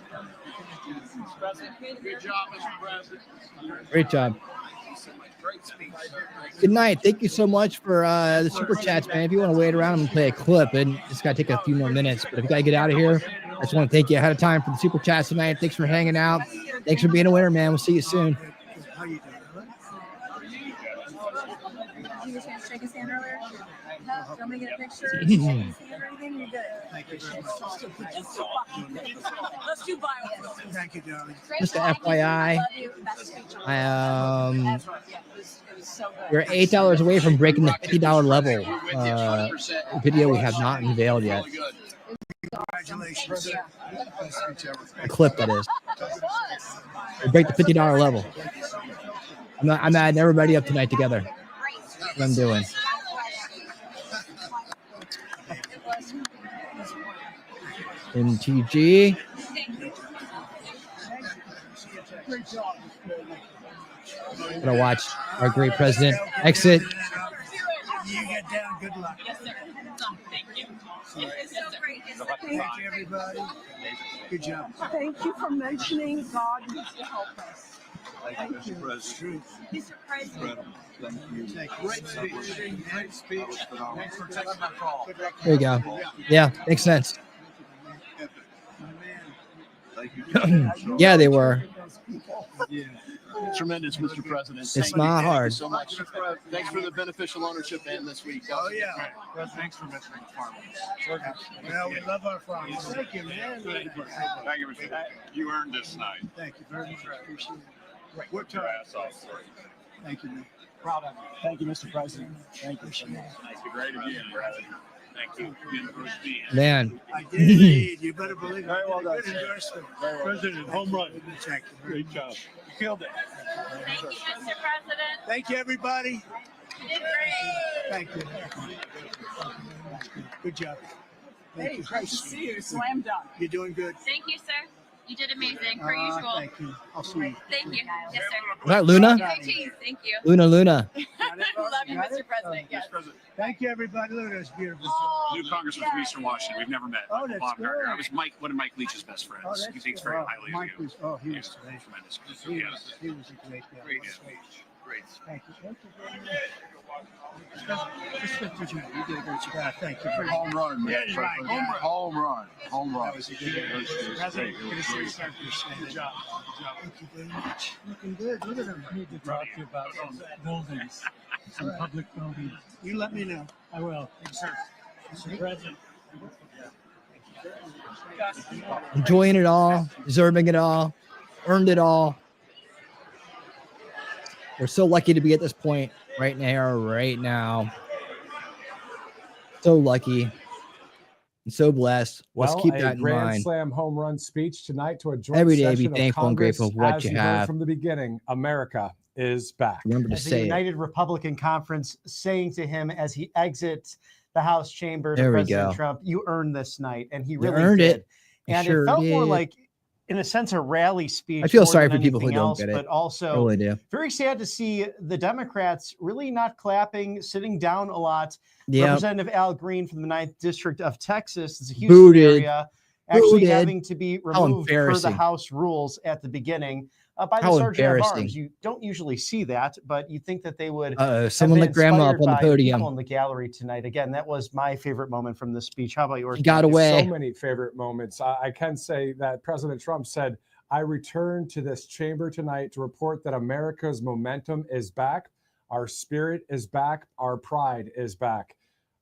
Good job, Mr. President. Great job. Great speech. Good night. Thank you so much for the super chats, man. If you want to wait around, I'm gonna play a clip, and it's gotta take a few more minutes. But if you gotta get out of here, I just want to thank you ahead of time for the super chats tonight. Thanks for hanging out. Thanks for being a winner, man. We'll see you soon. How you doing? Did you get a chance to shake his hand earlier? Do you want me to get a picture? Shake his hand or anything? You're good. Thank you very much. Let's do bio. Thank you, darling. Just a FYI, Love you. Best speech. we're $8 away from breaking the $50 level. Video we have not unveiled yet. Congratulations. A clip, that is. We break the $50 level. I'm adding everybody up tonight together. That's what I'm doing. MTG. Gonna watch our great president exit. You get down. Good luck. Yes, sir. Thank you. It's so great. Thank you, everybody. Good job. Thank you for mentioning God needs to help us. Thank you, Mr. President. Mr. President. Thank you. Great speech. Great speech. Thanks for taking my call. There you go. Yeah, makes sense. Thank you. Yeah, they were. Yeah. Tremendous, Mr. President. It's not hard. So much. Thanks for the beneficial ownership and this week. Oh, yeah. Thanks for mentioning the farmers. Well, we love our farmers. Thank you, man. Thank you, Mr. You earned this night. Thank you very much. Appreciate it. Work Your hard. ass off. Thank you, man. Proud of you. Thank you, Mr. President. Thank you. Thank you. Great again, brother. Thank you. University. Man. I did indeed. You better believe it. Very well done, Good sir. endorsement. President, home run. Thank you. Great job. You killed it. Thank you, Mr. President. Thank you, everybody. You did great. Thank you. Good job. Thank you. Great to see you. Slam dunk. You're doing good. Thank you, sir. You did amazing, per usual. Thank you. I'll see you. Thank you. Yes, sir. Is that Luna? Great cheese. Thank you. Luna. Love you, Mr. President. Yes. Thank you, everybody. Look at this beautiful. New congressman from Eastern Washington. We've never met. Oh, that's Bob Gardner. good. I was one of Mike Leach's best friends. Oh, that's He thinks good. very Oh, highly Mike of you. was, oh, he was great. Tremendous. He was a great guy. Great speech. Great. Thank you. Thank you very much. Just you did a great job. Thank you. Home run, man. Yeah, right. Home run. Home run. That was a good President, good to see you, sir. Good job. Thank you very much. Looking good. Look at him. I need to talk to you about some buildings, some public buildings. You let me know. I will. Thanks, sir. Mr. President. Enjoying it all, deserving it all, earned it all. We're so lucky to be at this point right now. So lucky and so blessed. Let's keep that in Grand mind. Slam home run speech tonight to a joint Every day be session of thankful and Congress. grateful for what As you heard have. from the beginning, America is back. Remember to As the say it. United Republican Conference saying to him as he exits the House chamber to There we President go. Trump, you earned this night. And he You really earned did. it. You And sure it felt more did. like, in a sense, a rally speech. I feel more sorry than for people who anything don't else, get it. But also I really do. very sad to see the Democrats really not clapping, sitting down a lot. Yep. Representative Al Green from the 9th District of Texas, it's a Houston Booted. area, actually Booted. having to be How removed per the embarrassing. House rules at the beginning by the How Sergeant of embarrassing. Arms. You don't usually see that, but you think that they would. Uh-oh, have someone been let Grandma up inspired on the by podium. People in the gallery tonight. Again, that was my favorite moment from the speech. How about yours? He got Mike? away. So many favorite moments. I can say that President Trump said, I return to this chamber tonight to report that America's momentum is back. Our spirit is back. Our pride is back.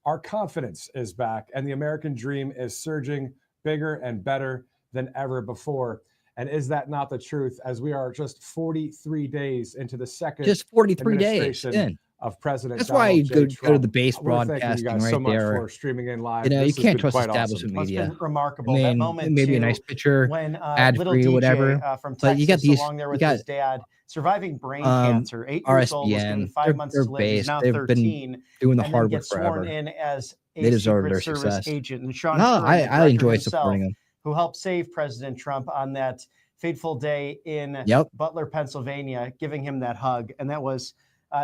Our confidence is back. And the American dream is surging bigger and better than ever before. And is that not the truth as we are just 43 days into the second Just 43 days administration in. of President That's Donald why you J. go to Trump? the base I wanna thank you broadcasting guys so right much there. for streaming in live. You know, you This has can't been trust quite establishment awesome. It's media. been remarkable. I That mean, moment maybe a too, nice picture, when ad little free or DJ whatever. from But Texas, you got these, along there you with got his dad, surviving brain cancer. 8 years old, was given RSBN. 5 months They're to live. He's based. now They've 13. been doing the and hard then work gets sworn forever. in as a They deserve Secret their Service success. agent. And Sean No, Curran, the I director enjoy himself, supporting them. who helped save President Trump on that fateful day in Yep. Butler, Pennsylvania, giving him that hug. And that was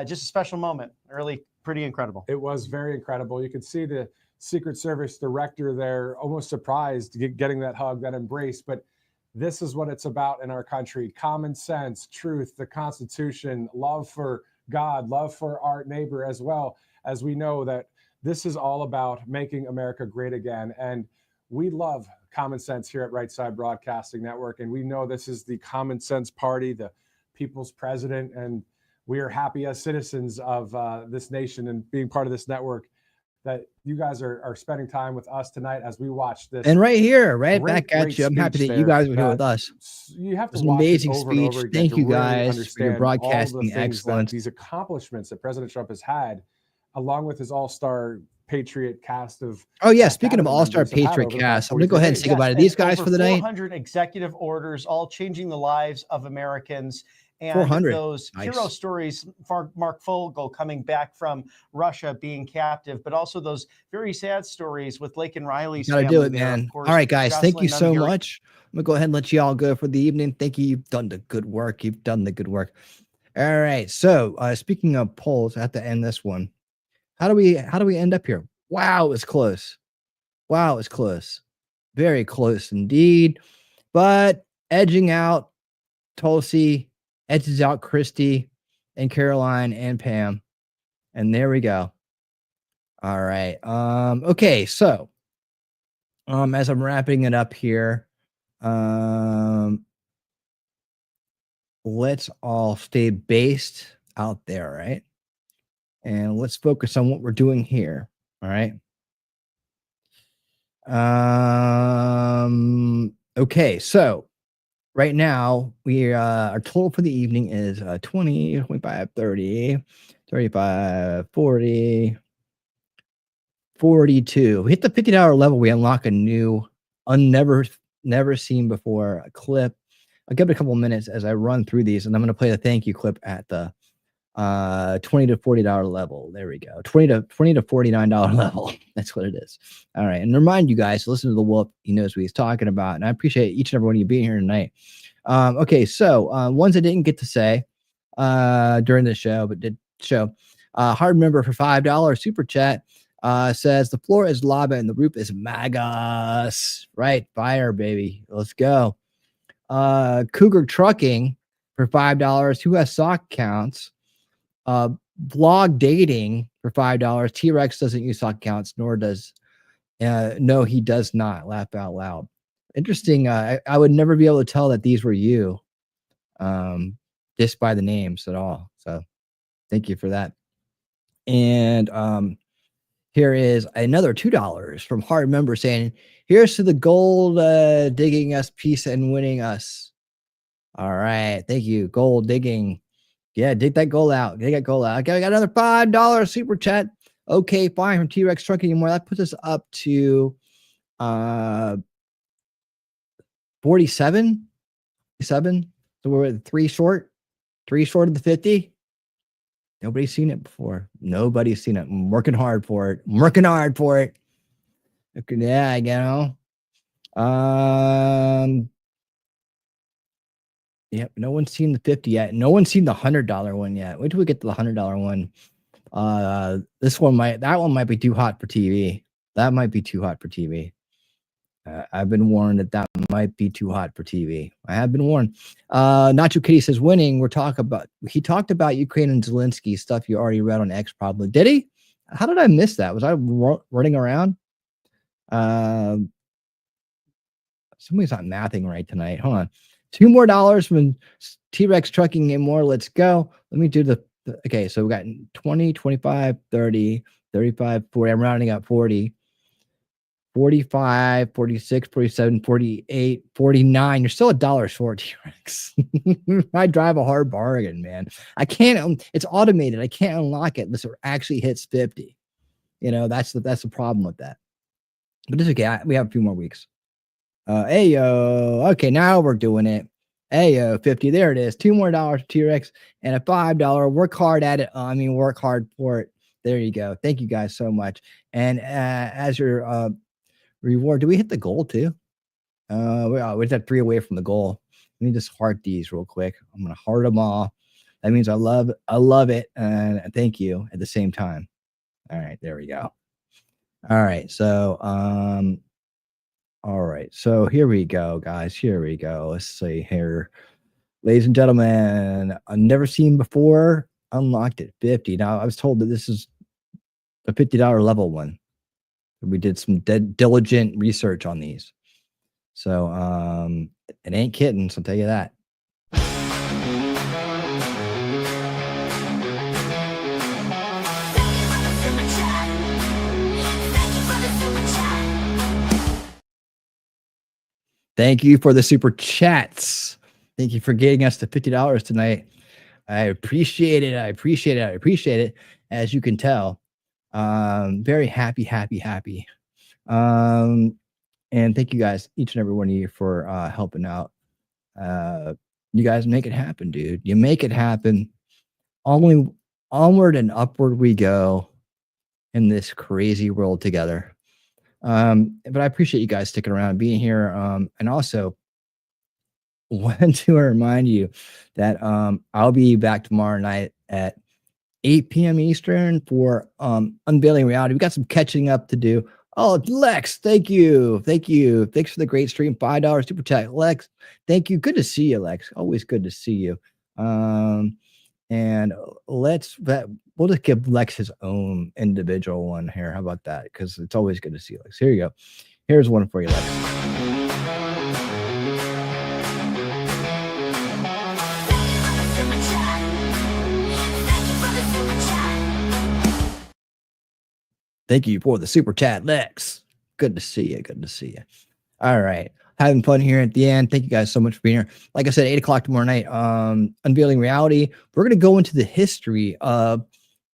just a special moment. Really pretty incredible. It was very incredible. You could see the Secret Service director there, almost surprised getting that hug, that embrace. But this is what it's about in our country: common sense, truth, the Constitution, love for God, love for our neighbor, as well as we know that this is all about making America great again. And we love common sense here at Right Side Broadcasting Network. And we know this is the common sense party, the people's president. And we are happy as citizens of this nation and being part of this network that you guys are spending time with us tonight as we watch this. And right here, right great, back at great you. I'm happy speech that you there guys were here with that us. You have to It was an watch it amazing over and over speech. again Thank to you really guys for your understand all the broadcasting things excellence. that these accomplishments that President Trump has had, along with his all-star Patriot cast of. Oh yeah, speaking of cabinet all-star members have had Patriot over the past cast, I'm gonna go 43 ahead and say days. goodbye to and these guys over for the night. 400 executive orders, all changing the lives of Americans. And 400. those Nice. hero stories, Mark Fogel coming back from Russia, being captive, but also those very sad stories with Lake and Riley's Gotta family do it, there, of man. course, All right, guys. Thank you Jocelyn so Nunn-Gary. much. I'm gonna go ahead and let you all go for the evening. Thank you. You've done the good work. You've done the good work. All right. So speaking of polls, I have to end this one. How do we end up here? Wow, it was close. Wow, it was close. Very close indeed. But edging out Tulsi, edges out Christy and Caroline and Pam. And there we go. All right. Okay, so as I'm wrapping it up here, let's all stay based out there, right? And let's focus on what we're doing here. All right. Okay, so right now we our total for the evening is 20, 25, 30, 35, 40, 42. We hit the $50 level, we unlock a new never seen before clip. I'll give it a couple minutes as I run through these, and I'm going to play the thank you clip at the $20 to $40 level. There we go. $20 to $49 level. That's what it is. All right. And remind you guys to listen to the Wolf. He knows what he's talking about. And I appreciate each and every one of you being here tonight. Okay. So ones I didn't get to say during the show, but did show. Hard member for $5 super chat says the floor is lava and the roof is magas. Right. Fire, baby. Let's go. Cougar Trucking for $5. Who has sock counts? Blog Dating for $5. T-Rex doesn't use sock counts, nor does no, he does not. Laugh out loud. Interesting. I would never be able to tell that these were you just by the names at all. So thank you for that. And here is another $2 from Hard Member saying, here's to the gold digging us piece and winning us. All right. Thank you. Gold digging. Yeah, dig that goal out. Dig that goal out. Okay, we got another $5 super chat. Okay, fine, from T-Rex Trucking anymore. That puts us up to 47. So we're at three short of the 50. Nobody's seen it before. Nobody's seen it. I'm working hard for it. Okay, yeah, you know. Yep, no one's seen the 50 yet. No one's seen the $100 one yet. Wait till we get to the $100 one. That one might be too hot for TV. That might be too hot for TV. I've been warned that might be too hot for TV. I have been warned. Nacho Kitty says winning. He talked about Ukraine and Zelensky stuff you already read on X probably. Did he? How did I miss that? Was I running around? Somebody's not mathing right tonight. Hold on. $2 more from T-Rex Trucking and more. Let's go. Let me do the okay. So we got 20, 25, 30, 35, 40. I'm rounding up 40, 45, 46, 47, 48, 49. You're still $1 short, T-Rex. I drive a hard bargain, man. I can't. It's automated. I can't unlock it unless it actually hits 50. You know, that's the problem with that. But it's okay. We have a few more weeks. Ayo. Okay, now we're doing it. Ayo, 50. There it is. $2 more T-Rex and a $5. Work hard at it. Work hard for it. There you go. Thank you guys so much. And as your reward, do we hit the goal too? We have 3 away from the goal. Let me just heart these real quick. I'm gonna heart them all. That means I love it, and thank you at the same time. All right, there we go. All right. So, all right. So here we go, guys. Here we go. Let's see here. Ladies and gentlemen, I've never seen before. Unlocked at 50. Now, I was told that this is a $50 level one. We did some diligent research on these. So, it ain't kittens, I'll tell you that. Thank you for the super chats. Thank you for getting us to $50 tonight. I appreciate it. I appreciate it. I appreciate it. As you can tell, very happy. And thank you guys, each and every one of you, for helping out. You guys make it happen, dude. You make it happen. Only onward and upward we go in this crazy world together. But I appreciate you guys sticking around, being here. And also want to remind you that I'll be back tomorrow night at 8 p.m. Eastern for Unveiling Reality. We got some catching up to do. Oh, Lex, thank you. Thanks for the great stream. $5 super chat. Lex, thank you. Good to see you, Lex. Always good to see you. And we'll just give Lex his own individual one here. How about that? Because it's always good to see Lex. Here you go. Here's one for you, Lex. Thank you for the super chat, Lex. Good to see you. Good to see you. All right. Having fun here at the end. Thank you guys so much for being here. Like I said, 8 o'clock tomorrow night, Unveiling Reality. We're going to go into the history of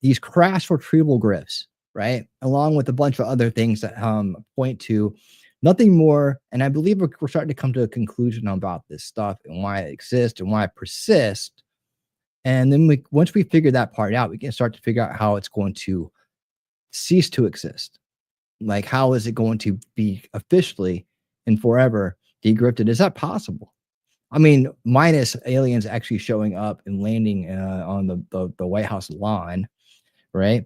these crash retrieval grifts, right? Along with a bunch of other things that point to nothing more. And I believe we're starting to come to a conclusion about this stuff and why it exists and why it persists. And then once we figure that part out, we can start to figure out how it's going to cease to exist. Like, how is it going to be officially and forever degrifted? Is that possible? I mean, minus aliens actually showing up and landing on the White House lawn, right?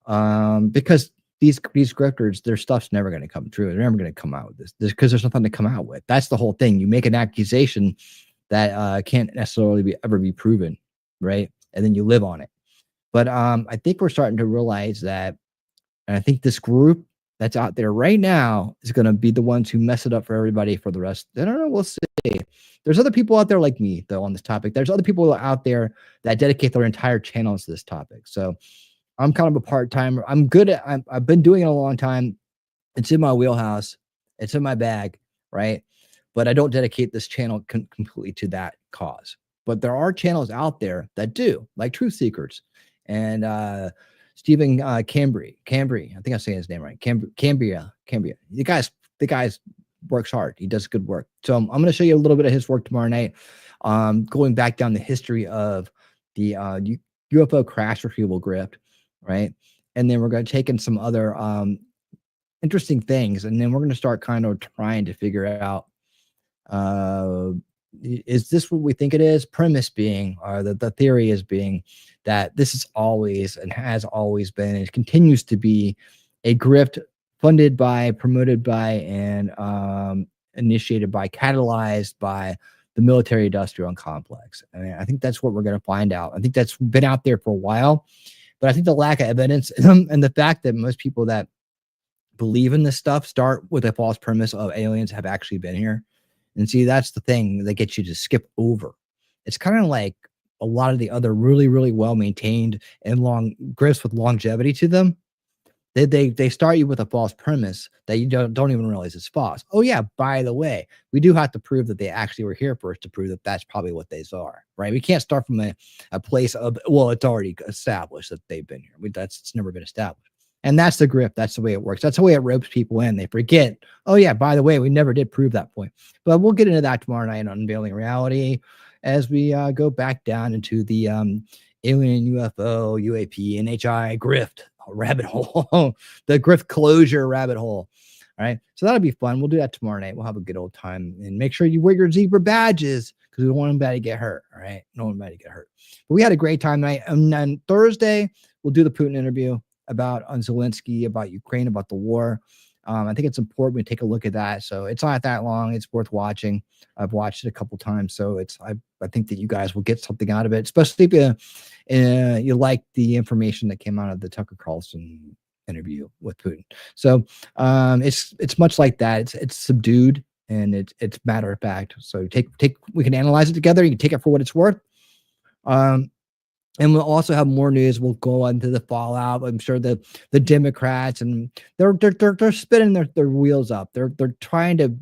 Because these grifters, their stuff's never going to come true. They're never going to come out with this because there's nothing to come out with. That's the whole thing. You make an accusation that can't necessarily ever be proven, right? And then you live on it. But I think we're starting to realize that, and I think this group that's out there right now is going to be the ones who mess it up for everybody for the rest. I don't know. We'll see. There's other people out there like me, though, on this topic. There's other people out there that dedicate their entire channels to this topic. So I'm kind of a part-timer. I've been doing it a long time. It's in my wheelhouse. It's in my bag, right? But I don't dedicate this channel completely to that cause. But there are channels out there that do, like Truth Seekers and Stephen Cambry. I think I'm saying his name right. Cambria. The guy's works hard. He does good work. So I'm going to show you a little bit of his work tomorrow night, going back down the history of the UFO crash retrieval grift, right? And then we're going to take in some other interesting things, and then we're going to start kind of trying to figure out, is this what we think it is? Premise being, or the theory is being, that this is always and has always been and continues to be a grift funded by, promoted by, and initiated by, catalyzed by the military industrial complex. And I think that's what we're going to find out. I think that's been out there for a while, but I think the lack of evidence and the fact that most people that believe in this stuff start with a false premise of aliens have actually been here. And see, that's the thing that gets you to skip over. It's kind of like a lot of the other really, really well-maintained and long grifts with longevity to them. They start you with a false premise that you don't even realize it's false. Oh yeah, by the way, we do have to prove that they actually were here first to prove that that's probably what they are, right? We can't start from a place of, well, it's already established that they've been here. It's never been established. And that's the grift. That's the way it works. That's the way it ropes people in. They forget, oh yeah, by the way, we never did prove that point. But we'll get into that tomorrow night on Unveiling Reality as we go back down into the alien, UFO, UAP, NHI grift rabbit hole, the grift closure rabbit hole. All right. So that'll be fun. We'll do that tomorrow night. We'll have a good old time, and make sure you wear your zebra badges because we don't want anybody to get hurt. All right. No one to get hurt. But we had a great time tonight. And then Thursday, we'll do the Putin interview. about on Zelensky, about Ukraine, about the war. I think it's important we take a look at that. So it's not that long. It's worth watching. I've watched it a couple times, so I think that you guys will get something out of it, especially if you like the information that came out of the Tucker Carlson interview with Putin. So it's much like that. It's subdued and it's matter of fact. So we can analyze it together. You can take it for what it's worth. And we'll also have more news. We'll go into the fallout. I'm sure the Democrats and they're spinning their wheels up. They're trying to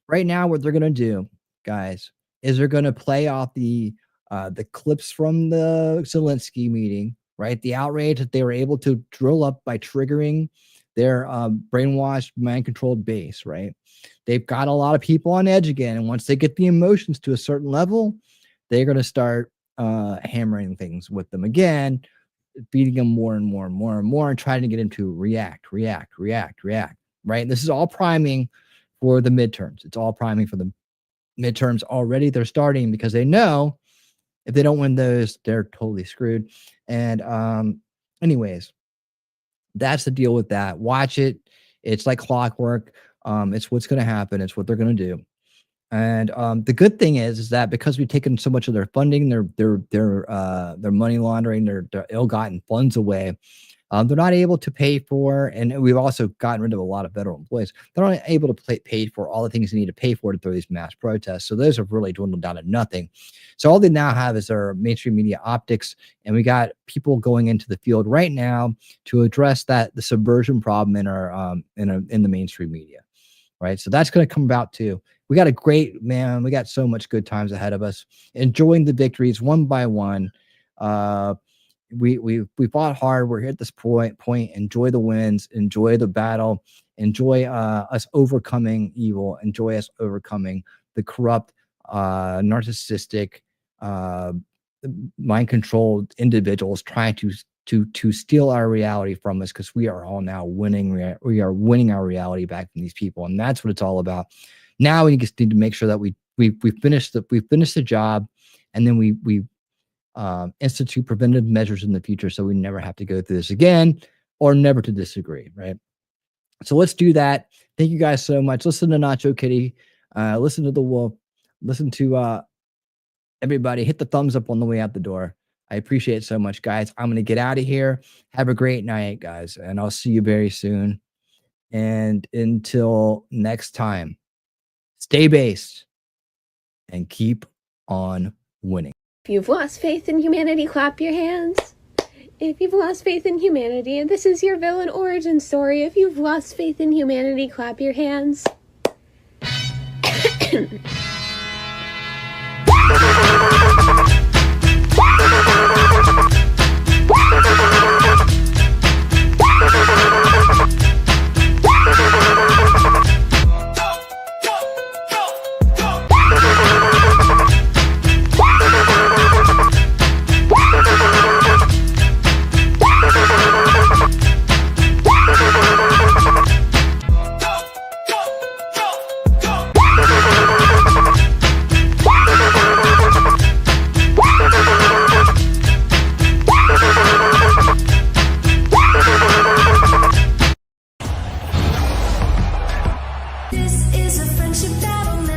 right now. What they're going to do, guys, is they're going to play off the clips from the Zelensky meeting, right? The outrage that they were able to drill up by triggering their brainwashed, mind-controlled base, right? They've got a lot of people on edge again, and once they get the emotions to a certain level, they're going to start hammering things with them again, beating them more and more and more and more, and trying to get them to react, right? This is all priming for the midterms. It's all priming for the midterms already. They're starting because they know if they don't win those, they're totally screwed. And anyways, that's the deal with that. Watch it. It's like clockwork. It's what's going to happen. It's what they're going to do. And the good thing is that because we've taken so much of their funding, their money laundering, their ill-gotten funds away, they're not able to pay for, and we've also gotten rid of a lot of federal employees. They're not able to pay for all the things they need to pay for to throw these mass protests. So those have really dwindled down to nothing. So all they now have is their mainstream media optics, and we got people going into the field right now to address the subversion problem in our in the mainstream media, right? So that's going to come about too. We got we got so much good times ahead of us, enjoying the victories one by one. We fought hard. We're here at this point. Enjoy the wins, enjoy the battle, enjoy us overcoming evil, enjoy us overcoming the corrupt, narcissistic, mind-controlled individuals trying to steal our reality from us, because we are all now winning. We are winning our reality back from these people, and that's what it's all about. Now we just need to make sure that we finish the job, and then we institute preventative measures in the future, so we never have to go through this again, or never to disagree, right? So let's do that. Thank you guys so much. Listen to Nacho Kitty, listen to the Wolf, listen to everybody. Hit the thumbs up on the way out the door. I appreciate it so much, guys. I'm gonna get out of here. Have a great night, guys, and I'll see you very soon. And until next time, stay based and keep on winning. If you've lost faith in humanity, clap your hands. If you've lost faith in humanity, and this is your villain origin story, if you've lost faith in humanity, clap your hands. This is a friendship battle.